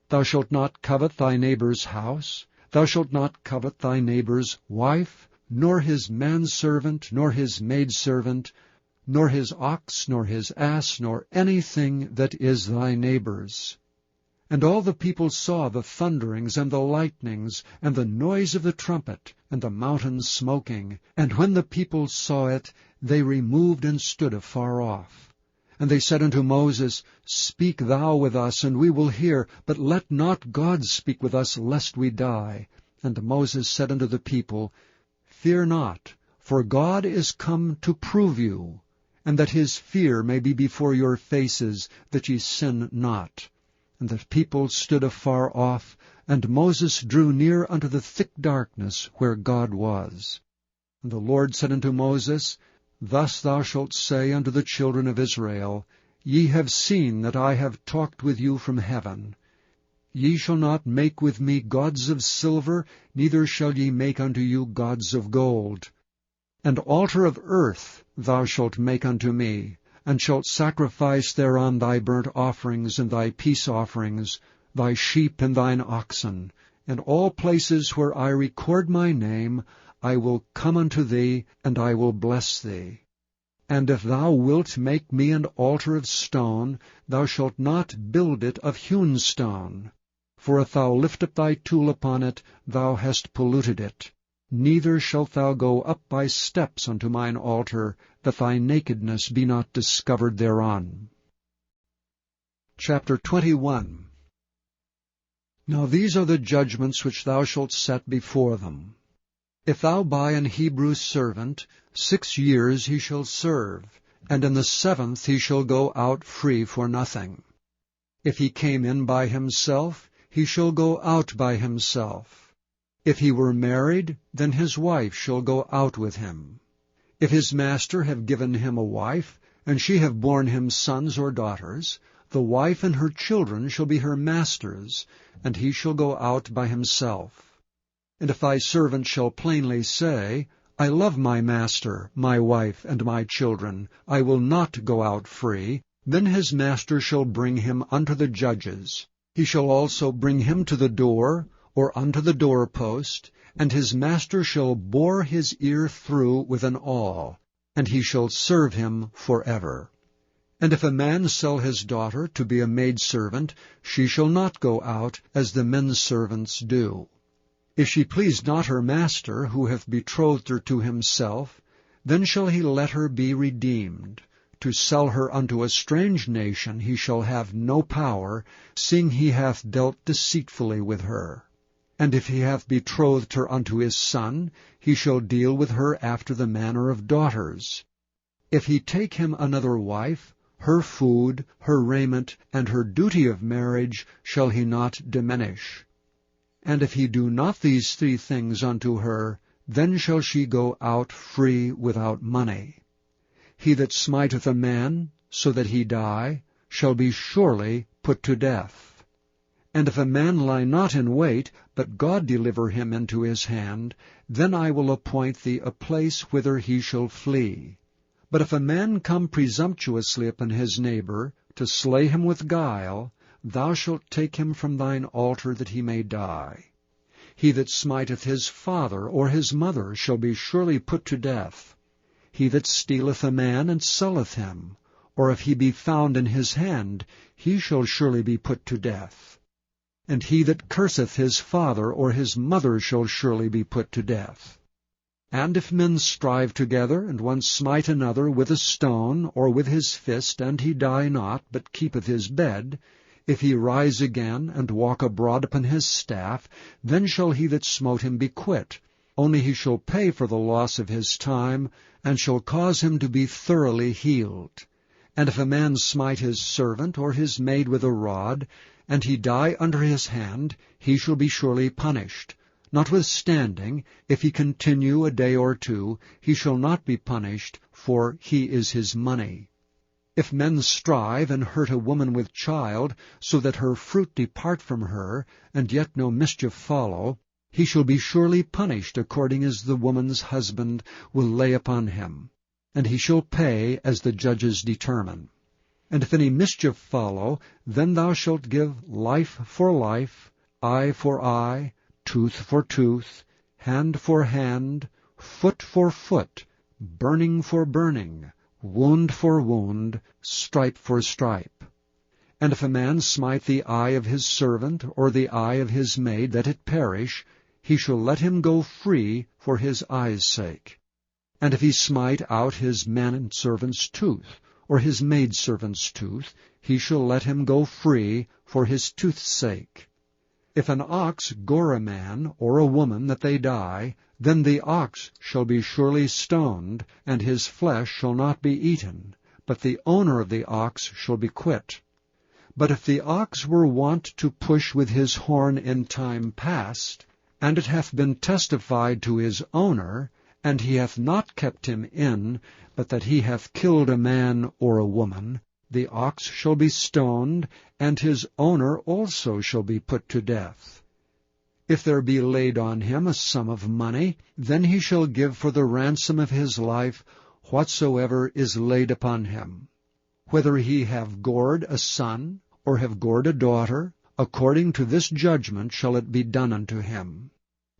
Thou shalt not covet thy neighbor's house. Thou shalt not covet thy neighbor's wife, nor his manservant, nor his maidservant, nor his ox, nor his ass, nor anything that is thy neighbor's. And all the people saw the thunderings and the lightnings, and the noise of the trumpet, and the mountain smoking. And when the people saw it, they removed and stood afar off. And they said unto Moses, Speak thou with us, and we will hear, but let not God speak with us, lest we die. And Moses said unto the people, Fear not, for God is come to prove you, and that his fear may be before your faces, that ye sin not. And the people stood afar off, and Moses drew near unto the thick darkness where God was. And the Lord said unto Moses, Thus thou shalt say unto the children of Israel, Ye have seen that I have talked with you from heaven. Ye shall not make with me gods of silver, neither shall ye make unto you gods of gold. An altar of earth thou shalt make unto me, and shalt sacrifice thereon thy burnt offerings and thy peace offerings, thy sheep and thine oxen. In all places where I record my name, I will come unto thee, and I will bless thee. And if thou wilt make me an altar of stone, thou shalt not build it of hewn stone. For if thou lift up thy tool upon it, thou hast polluted it. Neither shalt thou go up by steps unto mine altar, that thy nakedness be not discovered thereon. Chapter 21. Now these are the judgments which thou shalt set before them. If thou buy an Hebrew servant, 6 years he shall serve, and in the 7th he shall go out free for nothing. If he came in by himself, he shall go out by himself. If he were married, then his wife shall go out with him. If his master have given him a wife, and she have borne him sons or daughters, the wife and her children shall be her master's, and he shall go out by himself. And if thy servant shall plainly say, I love my master, my wife, and my children, I will not go out free, then his master shall bring him unto the judges. He shall also bring him to the door, or unto the doorpost, and his master shall bore his ear through with an awl, and he shall serve him forever. And if a man sell his daughter to be a maidservant, she shall not go out as the men's servants do. If she please not her master, who hath betrothed her to himself, then shall he let her be redeemed. To sell her unto a strange nation he shall have no power, seeing he hath dealt deceitfully with her. And if he hath betrothed her unto his son, he shall deal with her after the manner of daughters. If he take him another wife, her food, her raiment, and her duty of marriage shall he not diminish. And if he do not these 3 things unto her, then shall she go out free without money. He that smiteth a man, so that he die, shall be surely put to death. And if a man lie not in wait, but God deliver him into his hand, then I will appoint thee a place whither he shall flee. But if a man come presumptuously upon his neighbor, to slay him with guile, thou shalt take him from thine altar that he may die. He that smiteth his father or his mother shall be surely put to death. He that stealeth a man and selleth him, or if he be found in his hand, he shall surely be put to death. And he that curseth his father or his mother shall surely be put to death. And if men strive together, and one smite another with a stone, or with his fist, and he die not, but keepeth his bed, if he rise again, and walk abroad upon his staff, then shall he that smote him be quit. Only he shall pay for the loss of his time, and shall cause him to be thoroughly healed. And if a man smite his servant or his maid with a rod, and he die under his hand, he shall be surely punished. Notwithstanding, if he continue a day or 2, he shall not be punished, for he is his money. If men strive and hurt a woman with child, so that her fruit depart from her, and yet no mischief follow, he shall be surely punished according as the woman's husband will lay upon him, and he shall pay as the judges determine. And if any mischief follow, then thou shalt give life for life, eye for eye, tooth for tooth, hand for hand, foot for foot, burning for burning, wound for wound, stripe for stripe. And if a man smite the eye of his servant, or the eye of his maid, that it perish, he shall let him go free for his eye's sake. And if he smite out his manservant's tooth, or his maidservant's tooth, he shall let him go free for his tooth's sake. If an ox gore a man or a woman that they die, then the ox shall be surely stoned, and his flesh shall not be eaten, but the owner of the ox shall be quit. But if the ox were wont to push with his horn in time past, and it hath been testified to his owner, and he hath not kept him in, but that he hath killed a man or a woman, the ox shall be stoned, and his owner also shall be put to death. If there be laid on him a sum of money, then he shall give for the ransom of his life whatsoever is laid upon him. Whether he have gored a son, or have gored a daughter, according to this judgment shall it be done unto him.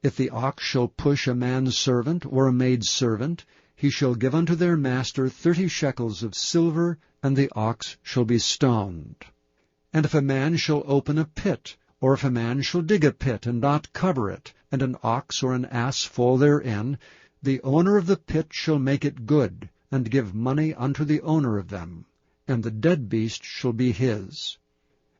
If the ox shall push a man's servant or a maid's servant, he shall give unto their master 30 shekels of silver, and the ox shall be stoned. And if a man shall open a pit, or if a man shall dig a pit and not cover it, and an ox or an ass fall therein, the owner of the pit shall make it good, and give money unto the owner of them, and the dead beast shall be his.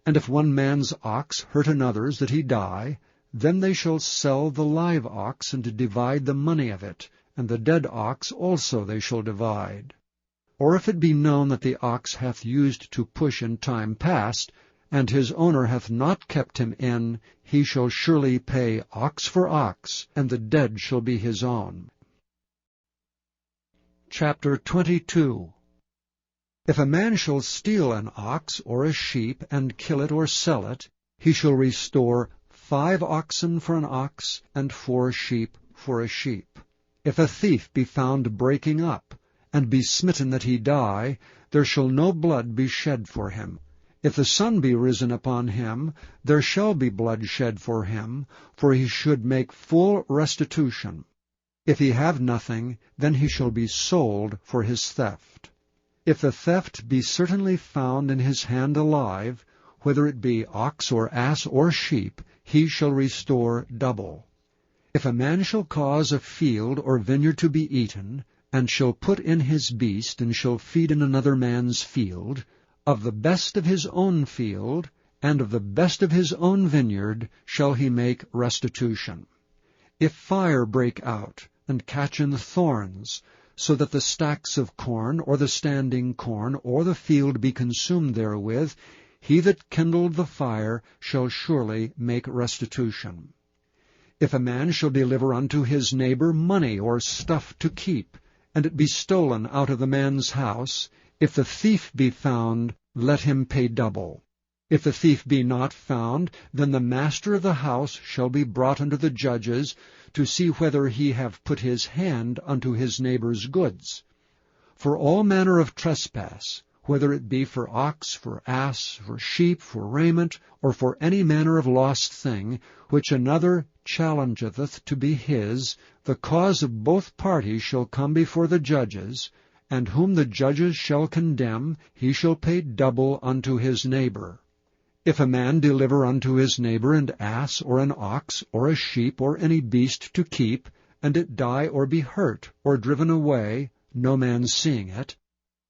And if one man's ox hurt another's that he die, then they shall sell the live ox, and divide the money of it, and the dead ox also they shall divide. Or if it be known that the ox hath used to push in time past, and his owner hath not kept him in, he shall surely pay ox for ox, and the dead shall be his own. Chapter 22. If a man shall steal an ox or a sheep, and kill it or sell it, he shall restore 5 oxen for an ox, and 4 sheep for a sheep. If a thief be found breaking up, and be smitten that he die, there shall no blood be shed for him. If the sun be risen upon him, there shall be blood shed for him, for he should make full restitution. If he have nothing, then he shall be sold for his theft. If the theft be certainly found in his hand alive, whether it be ox or ass or sheep, he shall restore double. If a man shall cause a field or vineyard to be eaten, and shall put in his beast, and shall feed in another man's field, of the best of his own field, and of the best of his own vineyard, shall he make restitution. If fire break out, and catch in the thorns, so that the stacks of corn, or the standing corn, or the field be consumed therewith, he that kindled the fire shall surely make restitution. If a man shall deliver unto his neighbor money or stuff to keep, and it be stolen out of the man's house, if the thief be found, let him pay double. If the thief be not found, then the master of the house shall be brought unto the judges, to see whether he have put his hand unto his neighbor's goods. For all manner of trespass, whether it be for ox, for ass, for sheep, for raiment, or for any manner of lost thing, which another challengeth to be his, the cause of both parties shall come before the judges, and whom the judges shall condemn, he shall pay double unto his neighbor. If a man deliver unto his neighbor an ass, or an ox, or a sheep, or any beast to keep, and it die or be hurt, or driven away, no man seeing it,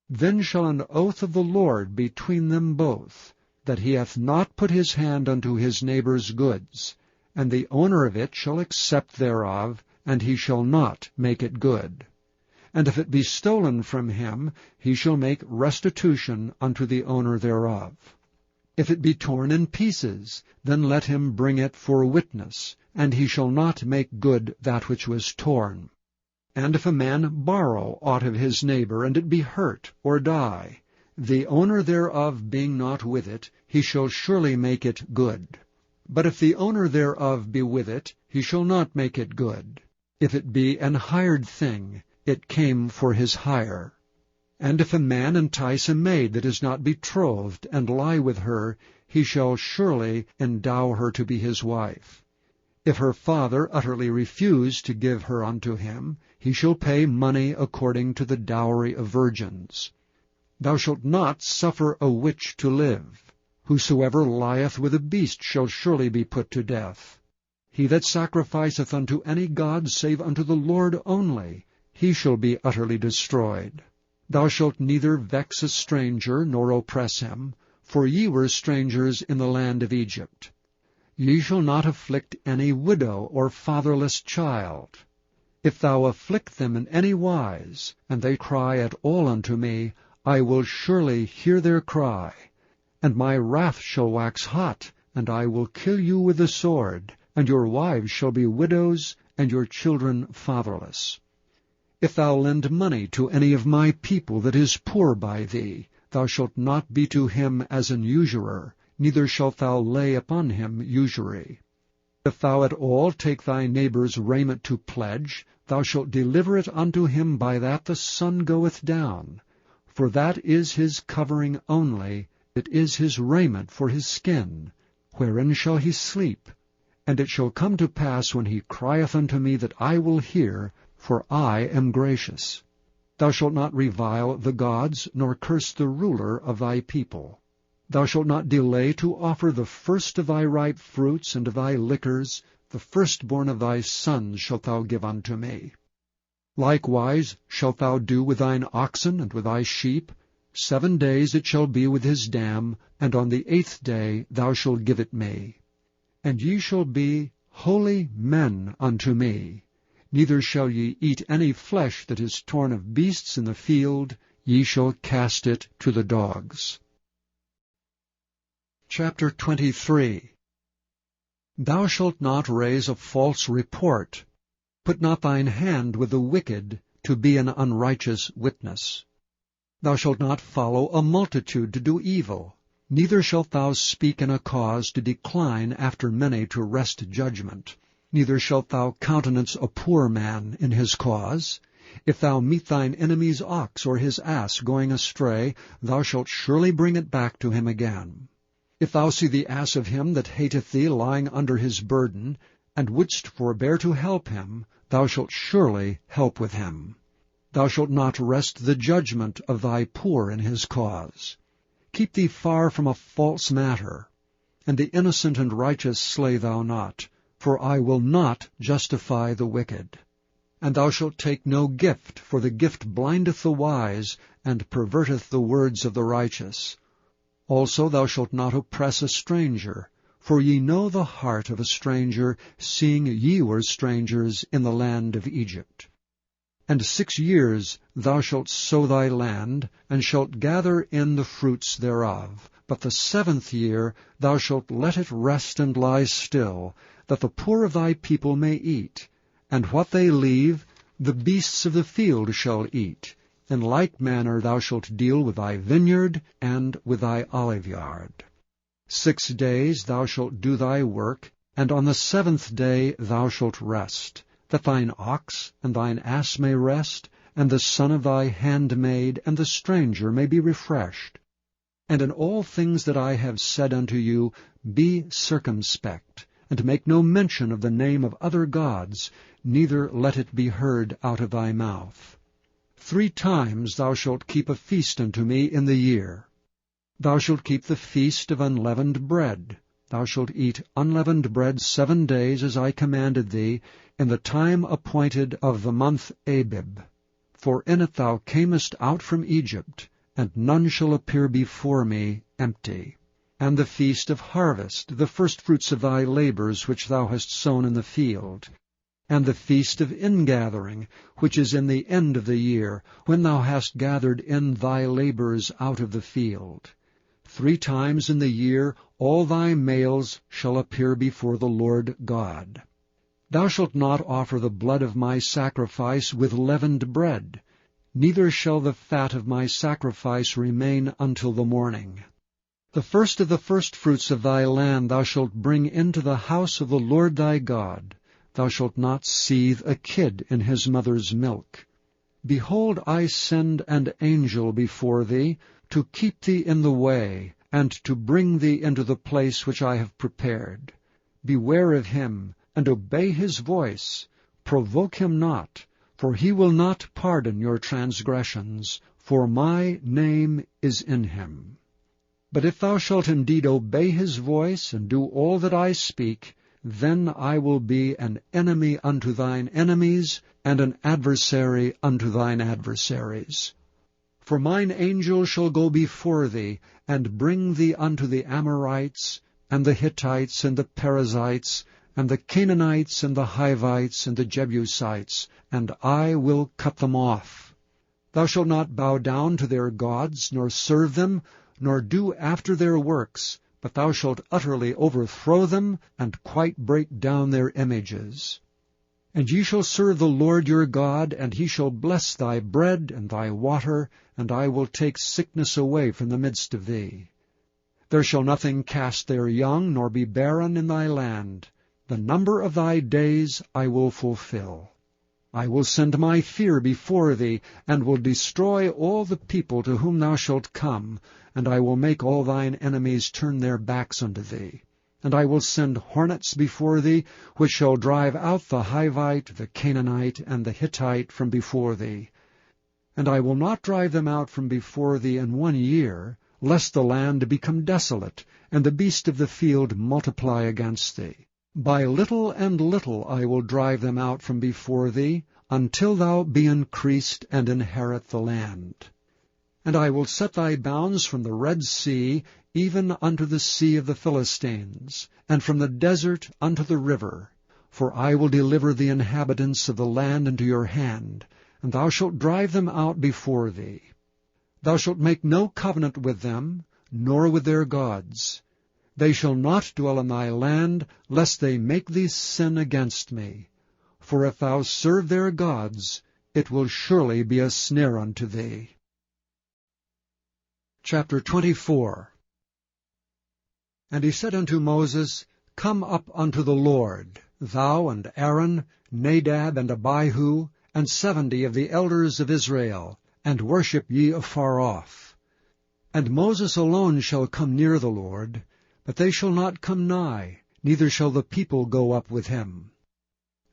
then shall an oath of the Lord between them both, that he hath not put his hand unto his neighbor's goods, and the owner of it shall accept thereof, and he shall not make it good. And if it be stolen from him, he shall make restitution unto the owner thereof. If it be torn in pieces, then let him bring it for witness, and he shall not make good that which was torn. And if a man borrow aught of his neighbor, and it be hurt, or die, the owner thereof being not with it, he shall surely make it good. But if the owner thereof be with it, he shall not make it good. If it be an hired thing, it came for his hire. And if a man entice a maid that is not betrothed, and lie with her, he shall surely endow her to be his wife. If her father utterly refuse to give her unto him, he shall pay money according to the dowry of virgins. Thou shalt not suffer a witch to live. Whosoever lieth with a beast shall surely be put to death. He that sacrificeth unto any god save unto the Lord only, he shall be utterly destroyed. Thou shalt neither vex a stranger, nor oppress him, for ye were strangers in the land of Egypt. Ye shall not afflict any widow or fatherless child. If thou afflict them in any wise, and they cry at all unto me, I will surely hear their cry. And my wrath shall wax hot, and I will kill you with the sword, and your wives shall be widows, and your children fatherless. If thou lend money to any of my people that is poor by thee, thou shalt not be to him as an usurer, neither shalt thou lay upon him usury. If thou at all take thy neighbour's raiment to pledge, thou shalt deliver it unto him by that the sun goeth down. For that is his covering only, it is his raiment for his skin. Wherein shall he sleep? And it shall come to pass when he crieth unto me that I will hear, for I am gracious. Thou shalt not revile the gods, nor curse the ruler of thy people. Thou shalt not delay to offer the first of thy ripe fruits and of thy liquors, the firstborn of thy sons shalt thou give unto me. Likewise shalt thou do with thine oxen and with thy sheep. 7 days it shall be with his dam, and on the 8th day thou shalt give it me. And ye shall be holy men unto me. Neither shall ye eat any flesh that is torn of beasts in the field, ye shall cast it to the dogs. Chapter 23. Thou shalt not raise a false report. Put not thine hand with the wicked, to be an unrighteous witness. Thou shalt not follow a multitude to do evil, neither shalt thou speak in a cause to decline after many to wrest judgment. Neither shalt thou countenance a poor man in his cause. If thou meet thine enemy's ox or his ass going astray, thou shalt surely bring it back to him again. If thou see the ass of him that hateth thee lying under his burden, and wouldst forbear to help him, thou shalt surely help with him. Thou shalt not wrest the judgment of thy poor in his cause. Keep thee far from a false matter. And the innocent and righteous slay thou not, for I will not justify the wicked. And thou shalt take no gift, for the gift blindeth the wise, and perverteth the words of the righteous. Also thou shalt not oppress a stranger, for ye know the heart of a stranger, seeing ye were strangers in the land of Egypt. And 6 years thou shalt sow thy land, and shalt gather in the fruits thereof. But the 7th year thou shalt let it rest and lie still, that the poor of thy people may eat. And what they leave, the beasts of the field shall eat. In like manner thou shalt deal with thy vineyard and with thy oliveyard. 6 days thou shalt do thy work, and on the 7th day thou shalt rest, that thine ox and thine ass may rest, and the son of thy handmaid and the stranger may be refreshed. And in all things that I have said unto you, be circumspect, and make no mention of the name of other gods, neither let it be heard out of thy mouth. 3 times thou shalt keep a feast unto me in the year. Thou shalt keep the feast of unleavened bread. Thou shalt eat unleavened bread 7 days, as I commanded thee, in the time appointed of the month Abib. For in it thou camest out from Egypt, and none shall appear before me empty. And the feast of harvest, the firstfruits of thy labors which thou hast sown in the field. And the feast of ingathering, which is in the end of the year, when thou hast gathered in thy labors out of the field. 3 times in the year all thy males shall appear before the Lord God. Thou shalt not offer the blood of my sacrifice with leavened bread, neither shall the fat of my sacrifice remain until the morning. The first of the firstfruits of thy land thou shalt bring into the house of the Lord thy God. Thou shalt not seethe a kid in his mother's milk. Behold, I send an angel before thee, to keep thee in the way, and to bring thee into the place which I have prepared. Beware of him, and obey his voice. Provoke him not, for he will not pardon your transgressions, for my name is in him. But if thou shalt indeed obey his voice, and do all that I speak, then I will be an enemy unto thine enemies, and an adversary unto thine adversaries. For mine angel shall go before thee, and bring thee unto the Amorites, and the Hittites, and the Perizzites, and the Canaanites, and the Hivites, and the Jebusites, and I will cut them off. Thou shalt not bow down to their gods, nor serve them, nor do after their works, but thou shalt utterly overthrow them, and quite break down their images. And ye shall serve the Lord your God, and he shall bless thy bread and thy water, and I will take sickness away from the midst of thee. There shall nothing cast their young, nor be barren in thy land. The number of thy days I will fulfill. I will send my fear before thee, and will destroy all the people to whom thou shalt come, and I will make all thine enemies turn their backs unto thee. And I will send hornets before thee, which shall drive out the Hivite, the Canaanite, and the Hittite from before thee. And I will not drive them out from before thee in 1 year, lest the land become desolate, and the beast of the field multiply against thee. By little and little I will drive them out from before thee, until thou be increased and inherit the land. And I will set thy bounds from the Red Sea, even unto the sea of the Philistines, and from the desert unto the river. For I will deliver the inhabitants of the land into your hand, and thou shalt drive them out before thee. Thou shalt make no covenant with them, nor with their gods. They shall not dwell in thy land, lest they make thee sin against me. For if thou serve their gods, it will surely be a snare unto thee. Chapter 24. And he said unto Moses, Come up unto the Lord, thou and Aaron, Nadab and Abihu, and 70 of the elders of Israel, and worship ye afar off. And Moses alone shall come near the Lord, but they shall not come nigh, neither shall the people go up with him.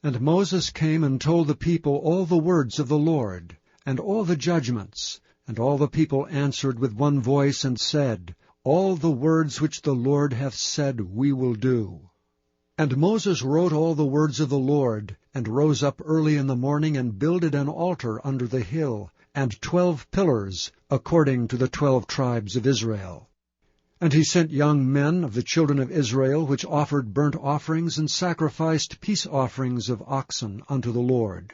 And Moses came and told the people all the words of the Lord, and all the judgments. And all the people answered with one voice, and said, All the words which the Lord hath said we will do. And Moses wrote all the words of the Lord, and rose up early in the morning, and builded an altar under the hill, and 12 pillars, according to the 12 tribes of Israel. And he sent young men of the children of Israel, which offered burnt offerings, and sacrificed peace offerings of oxen unto the Lord.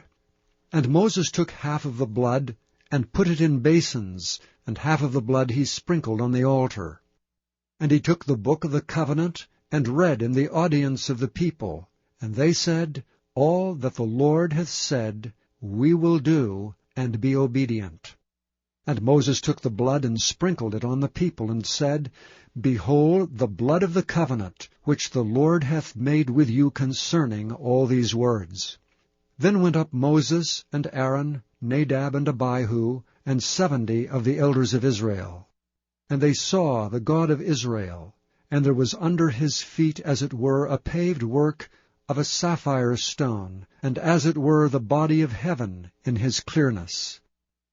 And Moses took half of the blood, and put it in basins, and half of the blood he sprinkled on the altar. And he took the book of the covenant, and read in the audience of the people. And they said, All that the Lord hath said, we will do, and be obedient. And Moses took the blood, and sprinkled it on the people, and said, Behold the blood of the covenant, which the Lord hath made with you concerning all these words. Then went up Moses and Aaron, Nadab and Abihu, and 70 of the elders of Israel. And they saw the God of Israel, and there was under his feet as it were a paved work of a sapphire stone, and as it were the body of heaven in his clearness.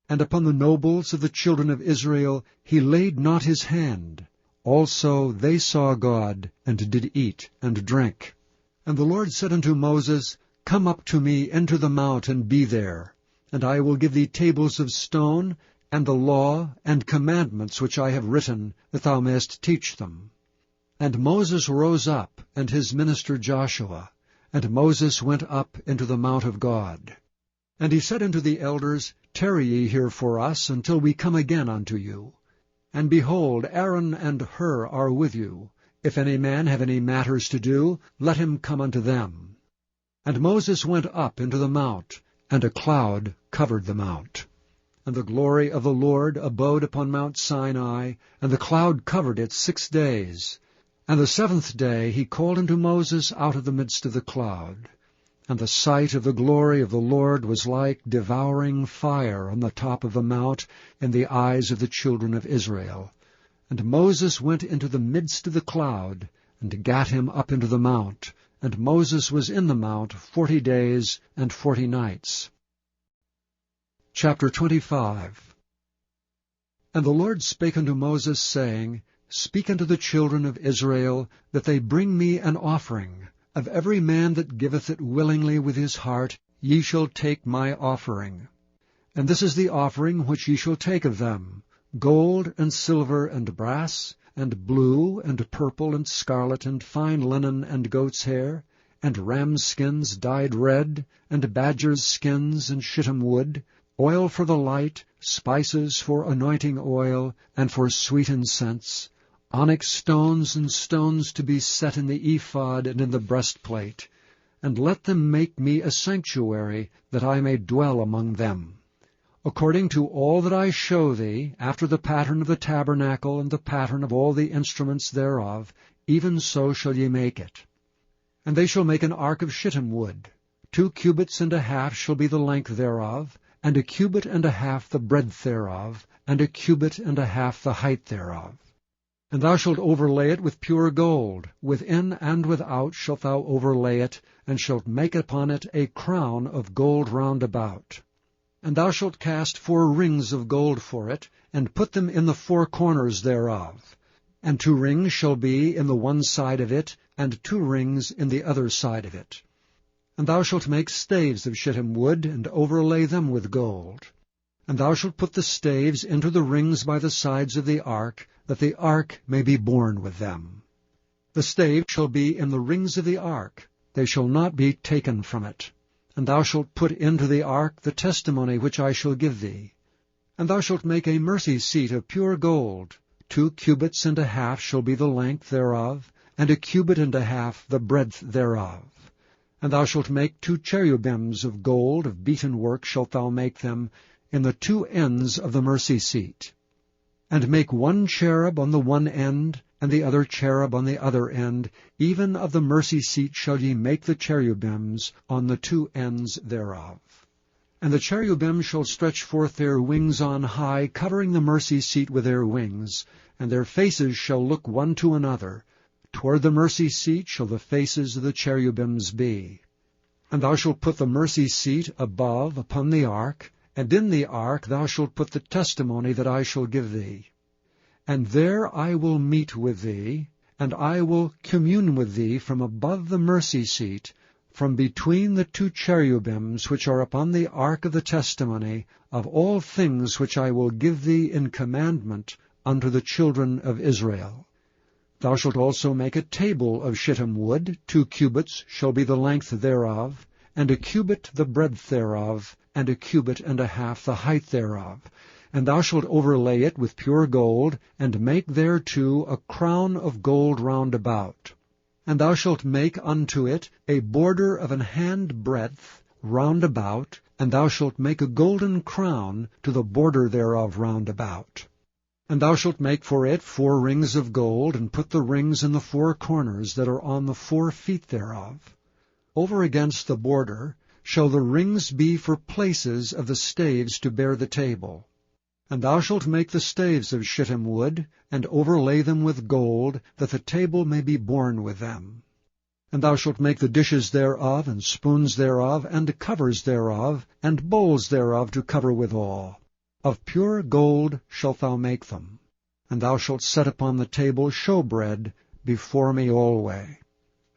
And upon the nobles of the children of Israel he laid not his hand. Also they saw God, and did eat and drink. And the Lord said unto Moses, Come up to me into the mount, and be there. And I will give thee tables of stone, and the law and commandments which I have written, that thou mayest teach them. And Moses rose up, and his minister Joshua, and Moses went up into the mount of God. And he said unto the elders, Tarry ye here for us, until we come again unto you. And behold, Aaron and Hur are with you. If any man have any matters to do, let him come unto them. And Moses went up into the mount, and a cloud covered the mount. And the glory of the Lord abode upon Mount Sinai, and the cloud covered it 6 days. And the 7th day he called unto Moses out of the midst of the cloud. And the sight of the glory of the Lord was like devouring fire on the top of the mount in the eyes of the children of Israel. And Moses went into the midst of the cloud, and gat him up into the mount. And Moses was in the mount 40 days and 40 nights. Chapter 25. And the Lord spake unto Moses, saying, Speak unto the children of Israel, that they bring me an offering. Of every man that giveth it willingly with his heart, ye shall take my offering. And this is the offering which ye shall take of them: gold, and silver, and brass, and blue, and purple, and scarlet, and fine linen, and goat's hair, and rams' skins dyed red, and badgers' skins, and shittim wood, oil for the light, spices for anointing oil, and for sweet incense, onyx stones, and stones to be set in the ephod and in the breastplate. And let them make me a sanctuary, that I may dwell among them. According to all that I show thee, after the pattern of the tabernacle and the pattern of all the instruments thereof, even so shall ye make it. And they shall make an ark of shittim wood. 2 cubits and a half shall be the length thereof, and 1 cubit and a half the breadth thereof, and 1 cubit and a half the height thereof. And thou shalt overlay it with pure gold. Within and without shalt thou overlay it, and shalt make upon it a crown of gold round about. And thou shalt cast 4 rings of gold for it, and put them in the 4 corners thereof. And 2 rings shall be in the one side of it, and 2 rings in the other side of it. And thou shalt make staves of shittim wood, and overlay them with gold. And thou shalt put the staves into the rings by the sides of the ark, that the ark may be borne with them. The staves shall be in the rings of the ark, they shall not be taken from it. And thou shalt put into the ark the testimony which I shall give thee. And thou shalt make a mercy seat of pure gold. 2 cubits and a half shall be the length thereof, and 1 cubit and a half the breadth thereof. And thou shalt make 2 cherubims of gold, of beaten work shalt thou make them, in the 2 ends of the mercy seat. And make 1 cherub on the one end, and the other cherub on the other end, even of the mercy seat shall ye make the cherubims on the 2 ends thereof. And the cherubim shall stretch forth their wings on high, covering the mercy seat with their wings, and their faces shall look one to another. Toward the mercy seat shall the faces of the cherubims be. And thou shalt put the mercy seat above upon the ark, and in the ark thou shalt put the testimony that I shall give thee. And there I will meet with thee, and I will commune with thee from above the mercy seat, from between the 2 cherubims which are upon the ark of the testimony, of all things which I will give thee in commandment unto the children of Israel. Thou shalt also make a table of shittim wood. 2 cubits shall be the length thereof, and 1 cubit the breadth thereof, and 1 cubit and a half the height thereof. And thou shalt overlay it with pure gold, and make thereto a crown of gold round about. And thou shalt make unto it a border of an hand breadth round about, and thou shalt make a golden crown to the border thereof round about. And thou shalt make for it 4 rings of gold, and put the rings in the 4 corners that are on the 4 feet thereof. Over against the border shall the rings be for places of the staves to bear the table. And thou shalt make the staves of shittim wood, and overlay them with gold, that the table may be borne with them. And thou shalt make the dishes thereof, and spoons thereof, and covers thereof, and bowls thereof to cover withal. Of pure gold shalt thou make them. And thou shalt set upon the table showbread before me alway.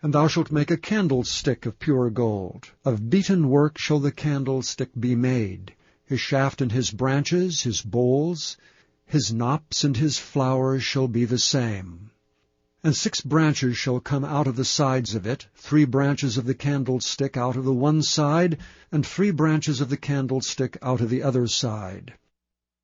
And thou shalt make a candlestick of pure gold. Of beaten work shall the candlestick be made. His shaft and his branches, his bowls, his knops and his flowers shall be the same. And 6 branches shall come out of the sides of it, 3 branches of the candlestick out of the one side, and 3 branches of the candlestick out of the other side.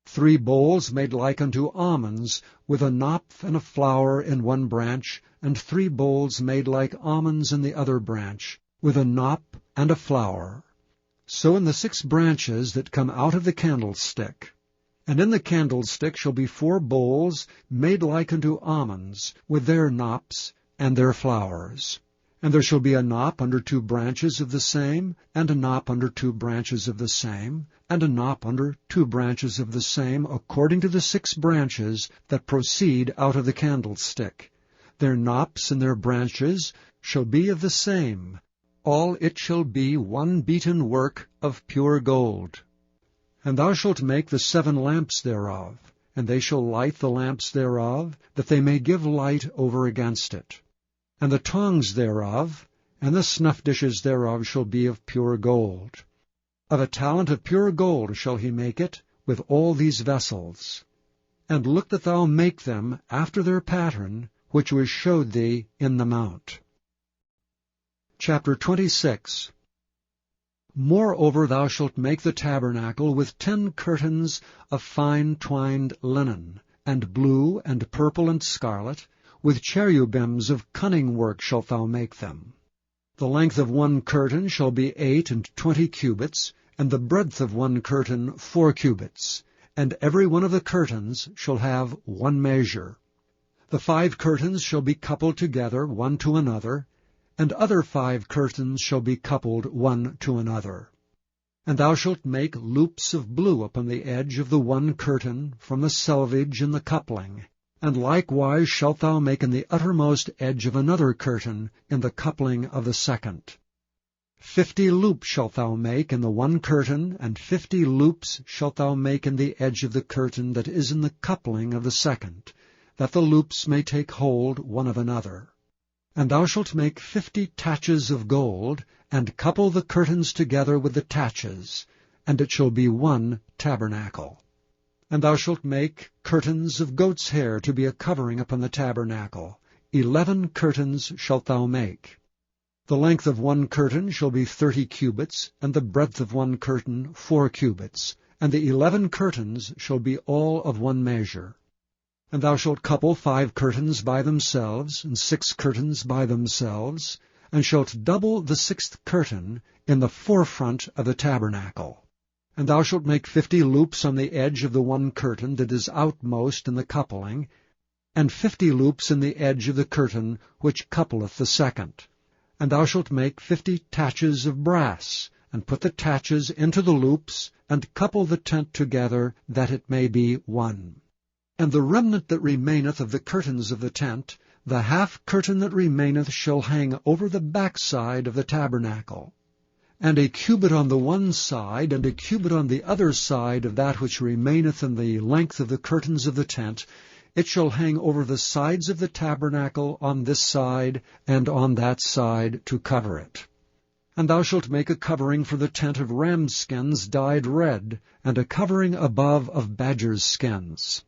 3 bowls made like unto almonds, with a knop and a flower in one branch, and 3 bowls made like almonds in the other branch, with a knop and a flower. So in the 6 branches that come out of the candlestick. And in the candlestick shall be 4 bowls made like unto almonds, with their knops and their flowers. And there shall be a knop under 2 branches of the same, and a knop under 2 branches of the same, and a knop under 2 branches of the same, according to the 6 branches that proceed out of the candlestick. Their knops and their branches shall be of the same. All it shall be 1 beaten work of pure gold. And thou shalt make the 7 lamps thereof, and they shall light the lamps thereof, that they may give light over against it. And the tongs thereof, and the snuff dishes thereof shall be of pure gold. Of a talent of pure gold shall he make it, with all these vessels. And look that thou make them after their pattern, which was showed thee in the mount. Chapter 26. Moreover thou shalt make the tabernacle with 10 curtains of fine twined linen, and blue, and purple, and scarlet, with cherubims of cunning work shalt thou make them. The length of one curtain shall be 28 cubits, and the breadth of one curtain 4 cubits, and every one of the curtains shall have one measure. The 5 curtains shall be coupled together one to another, and other 5 curtains shall be coupled one to another. And thou shalt make loops of blue upon the edge of the one curtain from the selvage in the coupling, and likewise shalt thou make in the uttermost edge of another curtain in the coupling of the second. 50 loops shalt thou make in the one curtain, and 50 loops shalt thou make in the edge of the curtain that is in the coupling of the second, that the loops may take hold one of another. And thou shalt make 50 taches of gold, and couple the curtains together with the taches, and it shall be one tabernacle. And thou shalt make curtains of goat's hair to be a covering upon the tabernacle. 11 curtains shalt thou make. The length of one curtain shall be 30 cubits, and the breadth of one curtain 4 cubits, and the 11 curtains shall be all of one measure. And thou shalt couple 5 curtains by themselves, and 6 curtains by themselves, and shalt double the 6th curtain in the forefront of the tabernacle. And thou shalt make 50 loops on the edge of the one curtain that is outmost in the coupling, and 50 loops in the edge of the curtain which coupleth the second. And thou shalt make 50 taches of brass, and put the taches into the loops, and couple the tent together, that it may be one. And the remnant that remaineth of the curtains of the tent, the half curtain that remaineth shall hang over the backside of the tabernacle. And a cubit on the one side, and a cubit on the other side of that which remaineth in the length of the curtains of the tent, it shall hang over the sides of the tabernacle on this side and on that side to cover it. And thou shalt make a covering for the tent of ram's skins dyed red, and a covering above of badger's skins.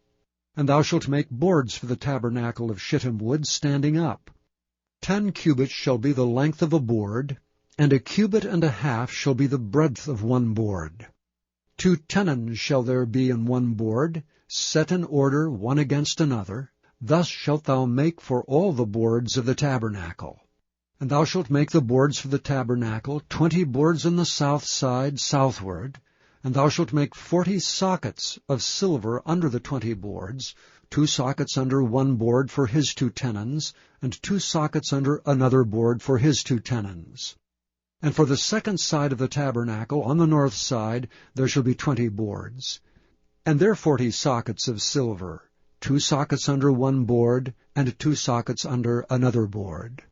And thou shalt make boards for the tabernacle of shittim wood standing up. 10 cubits shall be the length of a board, and a cubit and a half shall be the breadth of one board. 2 tenons shall there be in one board, set in order one against another. Thus shalt thou make for all the boards of the tabernacle. And thou shalt make the boards for the tabernacle, 20 boards on the south side southward. And thou shalt make 40 sockets of silver under the 20 boards, 2 sockets under one board for his 2 tenons, and 2 sockets under another board for his 2 tenons. And for the second side of the tabernacle, on the north side, there shall be 20 boards. And their 40 sockets of silver, 2 sockets under one board, and 2 sockets under another board.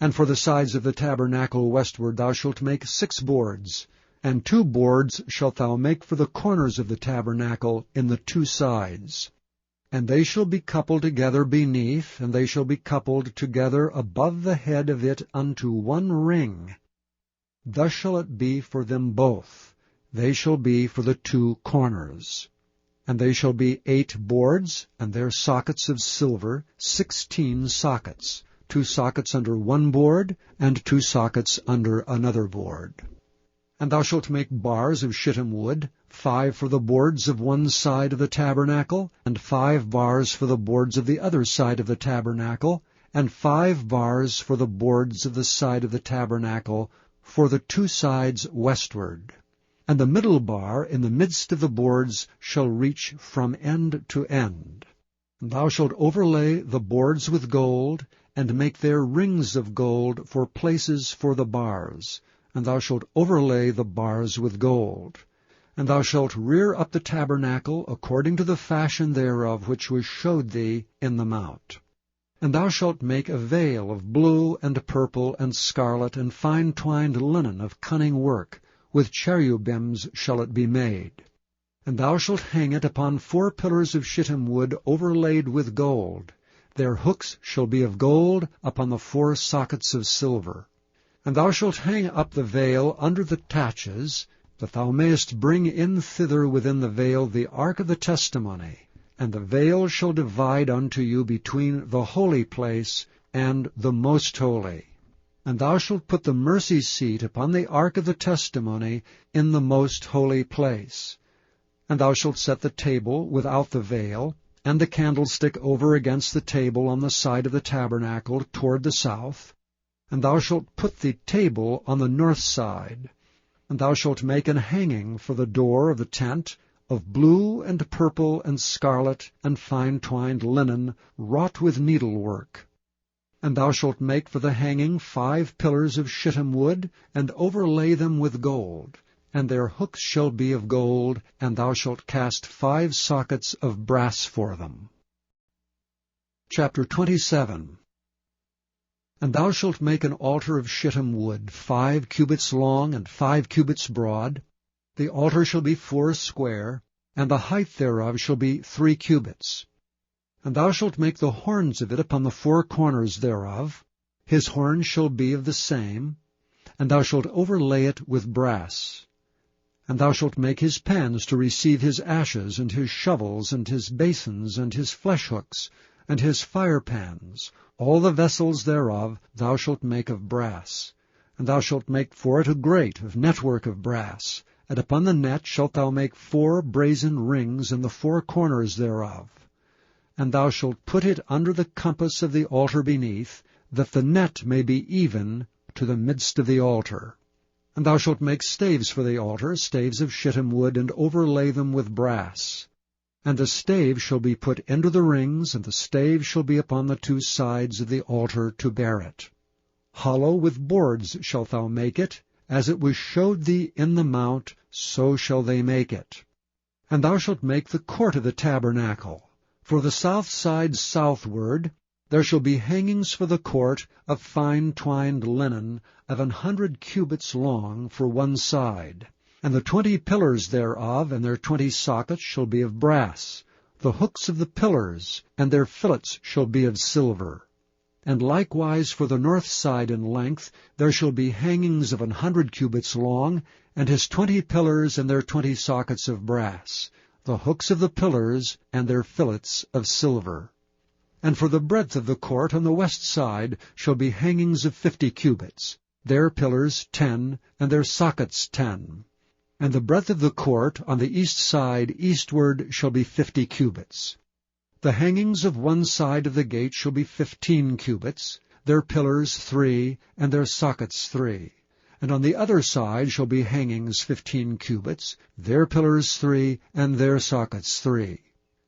And for the sides of the tabernacle westward thou shalt make 6 boards, and 2 boards shalt thou make for the corners of the tabernacle in the 2 sides. And they shall be coupled together beneath, and they shall be coupled together above the head of it unto one ring. Thus shall it be for them both. They shall be for the 2 corners. And they shall be 8 boards, and their sockets of silver, 16 sockets, 2 sockets under one board, and 2 sockets under another board. And thou shalt make bars of shittim wood, 5 for the boards of one side of the tabernacle, and 5 bars for the boards of the other side of the tabernacle, and 5 bars for the boards of the side of the tabernacle, for the 2 sides westward. And the middle bar in the midst of the boards shall reach from end to end. And thou shalt overlay the boards with gold, and make their rings of gold for places for the bars. And thou shalt overlay the bars with gold. And thou shalt rear up the tabernacle according to the fashion thereof which was showed thee in the mount. And thou shalt make a veil of blue and purple and scarlet and fine twined linen of cunning work, with cherubims shall it be made. And thou shalt hang it upon 4 pillars of shittim wood overlaid with gold. Their hooks shall be of gold upon the 4 sockets of silver. And thou shalt hang up the veil under the taches, that thou mayest bring in thither within the veil the ark of the testimony, and the veil shall divide unto you between the holy place and the most holy. And thou shalt put the mercy seat upon the ark of the testimony in the most holy place. And thou shalt set the table without the veil, and the candlestick over against the table on the side of the tabernacle toward the south. And thou shalt put the table on the north side. And thou shalt make an hanging for the door of the tent, of blue and purple and scarlet and fine-twined linen, wrought with needlework. And thou shalt make for the hanging 5 pillars of shittim wood, and overlay them with gold. And their hooks shall be of gold, and thou shalt cast 5 sockets of brass for them. Chapter 27. And thou shalt make an altar of shittim wood, 5 cubits long and 5 cubits broad. The altar shall be 4 square, and the height thereof shall be 3 cubits. And thou shalt make the horns of it upon the 4 corners thereof. His horns shall be of the same, and thou shalt overlay it with brass. And thou shalt make his pans to receive his ashes, and his shovels, and his basins, and his fleshhooks, and his firepans. All the vessels thereof thou shalt make of brass. And thou shalt make for it a grate of network of brass. And upon the net shalt thou make 4 brazen rings in the 4 corners thereof. And thou shalt put it under the compass of the altar beneath, that the net may be even to the midst of the altar. And thou shalt make staves for the altar, staves of shittim wood, and overlay them with brass. And the stave shall be put into the rings, and the stave shall be upon the 2 sides of the altar to bear it. Hollow with boards shalt thou make it, as it was showed thee in the mount, so shall they make it. And thou shalt make the court of the tabernacle. For the south side southward there shall be hangings for the court of fine-twined linen of 100 cubits long for one side. And the 20 pillars thereof and their 20 sockets shall be of brass. The hooks of the pillars and their fillets shall be of silver. And likewise for the north side in length there shall be hangings of 100 cubits long, and his 20 pillars and their 20 sockets of brass, the hooks of the pillars and their fillets of silver. And for the breadth of the court on the west side shall be hangings of 50 cubits, their pillars 10, and their sockets 10. And the breadth of the court on the east side eastward shall be 50 cubits. The hangings of one side of the gate shall be 15 cubits, their pillars 3, and their sockets 3. And on the other side shall be hangings 15 cubits, their pillars 3, and their sockets 3.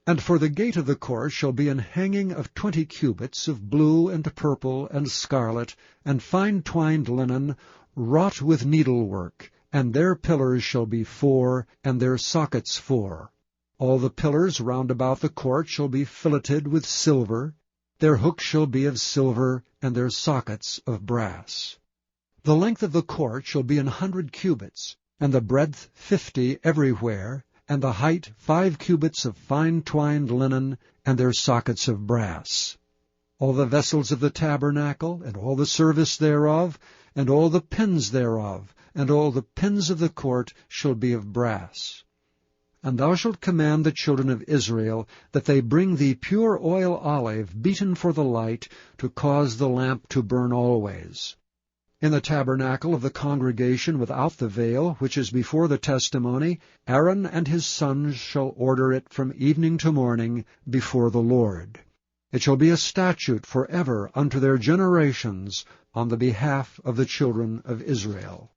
And for the gate of the court shall be an hanging of 20 cubits of blue and purple and scarlet, and fine-twined linen, wrought with needlework, and their pillars shall be 4, and their sockets 4. All the pillars round about the court shall be filleted with silver, their hooks shall be of silver, and their sockets of brass. The length of the court shall be 100 cubits, and the breadth 50 everywhere, and the height 5 cubits of fine-twined linen, and their sockets of brass. All the vessels of the tabernacle, and all the service thereof, and all the pins thereof, and all the pins of the court shall be of brass. And thou shalt command the children of Israel that they bring thee pure oil olive beaten for the light, to cause the lamp to burn always. In the tabernacle of the congregation without the veil, which is before the testimony, Aaron and his sons shall order it from evening to morning before the Lord. It shall be a statute forever unto their generations on the behalf of the children of Israel.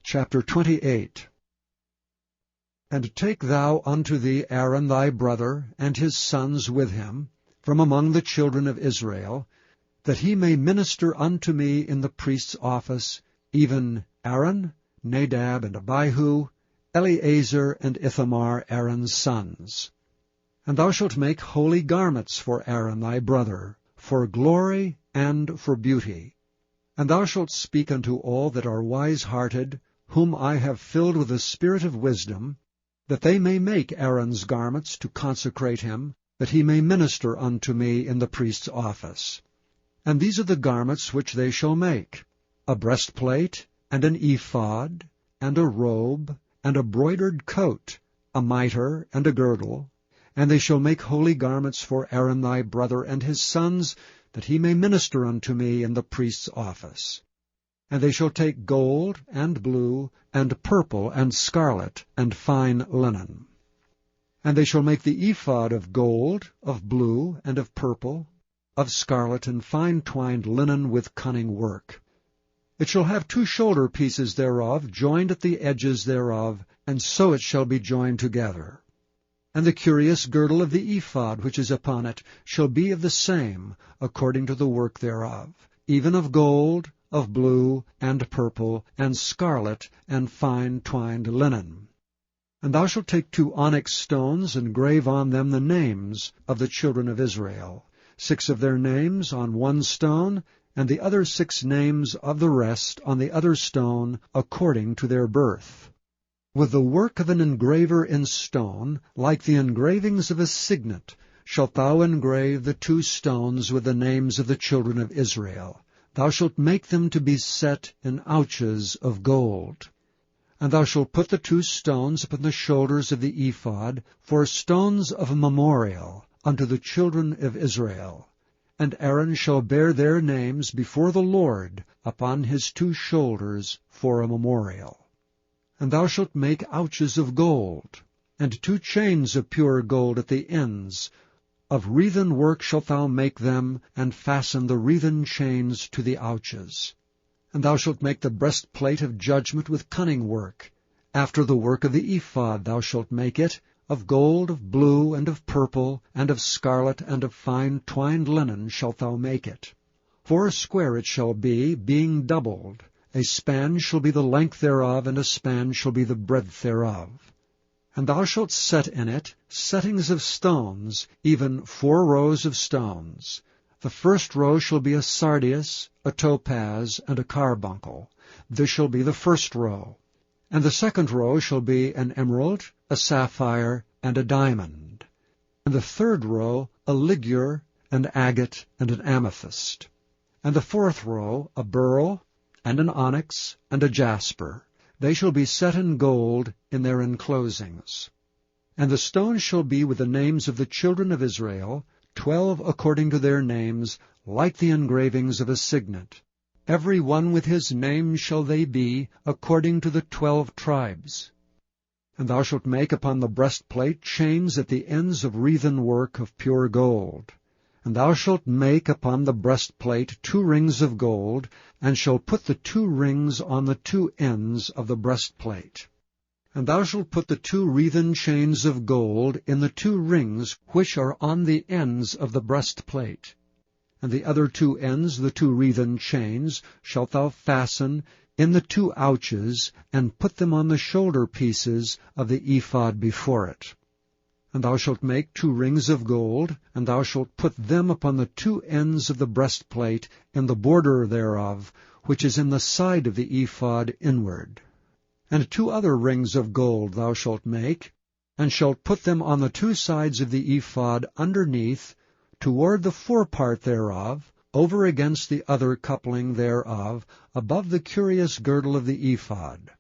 Chapter 28. And take thou unto thee Aaron thy brother, and his sons with him, from among the children of Israel, that he may minister unto me in the priest's office, even Aaron, Nadab, and Abihu, Eleazar, and Ithamar, Aaron's sons. And thou shalt make holy garments for Aaron thy brother, for glory and for beauty. And thou shalt speak unto all that are wise-hearted, whom I have filled with the spirit of wisdom, that they may make Aaron's garments to consecrate him, that he may minister unto me in the priest's office. And these are the garments which they shall make: a breastplate, and an ephod, and a robe, and a broidered coat, a mitre, and a girdle. And they shall make holy garments for Aaron thy brother and his sons, that he may minister unto me in the priest's office. And they shall take gold, and blue, and purple, and scarlet, and fine linen. And they shall make the ephod of gold, of blue, and of purple, of scarlet, and fine twined linen with cunning work. It shall have 2 shoulder pieces thereof, joined at the edges thereof, and so it shall be joined together. And the curious girdle of the ephod which is upon it shall be of the same, according to the work thereof, even of gold, of blue, and purple, and scarlet, and fine twined linen. And thou shalt take 2 onyx stones, and grave on them the names of the children of Israel, 6 of their names on one stone, and the other 6 names of the rest on the other stone, according to their birth. With the work of an engraver in stone, like the engravings of a signet, shalt thou engrave the 2 stones with the names of the children of Israel. Thou shalt make them to be set in ouches of gold. And thou shalt put the 2 stones upon the shoulders of the ephod for stones of memorial unto the children of Israel. And Aaron shall bear their names before the Lord upon his 2 shoulders for a memorial. And thou shalt make ouches of gold, and 2 chains of pure gold at the ends. Of wreathen work shalt thou make them, and fasten the wreathen chains to the ouches. And thou shalt make the breastplate of judgment with cunning work. After the work of the ephod thou shalt make it, of gold, of blue, and of purple, and of scarlet, and of fine twined linen shalt thou make it. 4 square it shall be, being doubled. A span shall be the length thereof, and a span shall be the breadth thereof. And thou shalt set in it settings of stones, even 4 rows of stones. The first row shall be a sardius, a topaz, and a carbuncle. This shall be the first row. And the second row shall be an emerald, a sapphire, and a diamond. And the third row a ligure, an agate, and an amethyst. And the fourth row a beryl, and an onyx, and a jasper. They shall be set in gold in their enclosings. And the stones shall be with the names of the children of Israel, 12 according to their names, like the engravings of a signet. Every one with his name shall they be, according to the 12 tribes. And thou shalt make upon the breastplate chains at the ends of wreathen work of pure gold. And thou shalt make upon the breastplate 2 rings of gold, and shalt put the 2 rings on the 2 ends of the breastplate. And thou shalt put the 2 wreathen chains of gold in the 2 rings which are on the ends of the breastplate. And the other 2 ends, the 2 wreathen chains, shalt thou fasten in the 2 ouches, and put them on the shoulder pieces of the ephod before it. And thou shalt make 2 rings of gold, and thou shalt put them upon the 2 ends of the breastplate in the border thereof, which is in the side of the ephod inward. And 2 other rings of gold thou shalt make, and shalt put them on the 2 sides of the ephod underneath, toward the forepart thereof, over against the other coupling thereof, above the curious girdle of the ephod.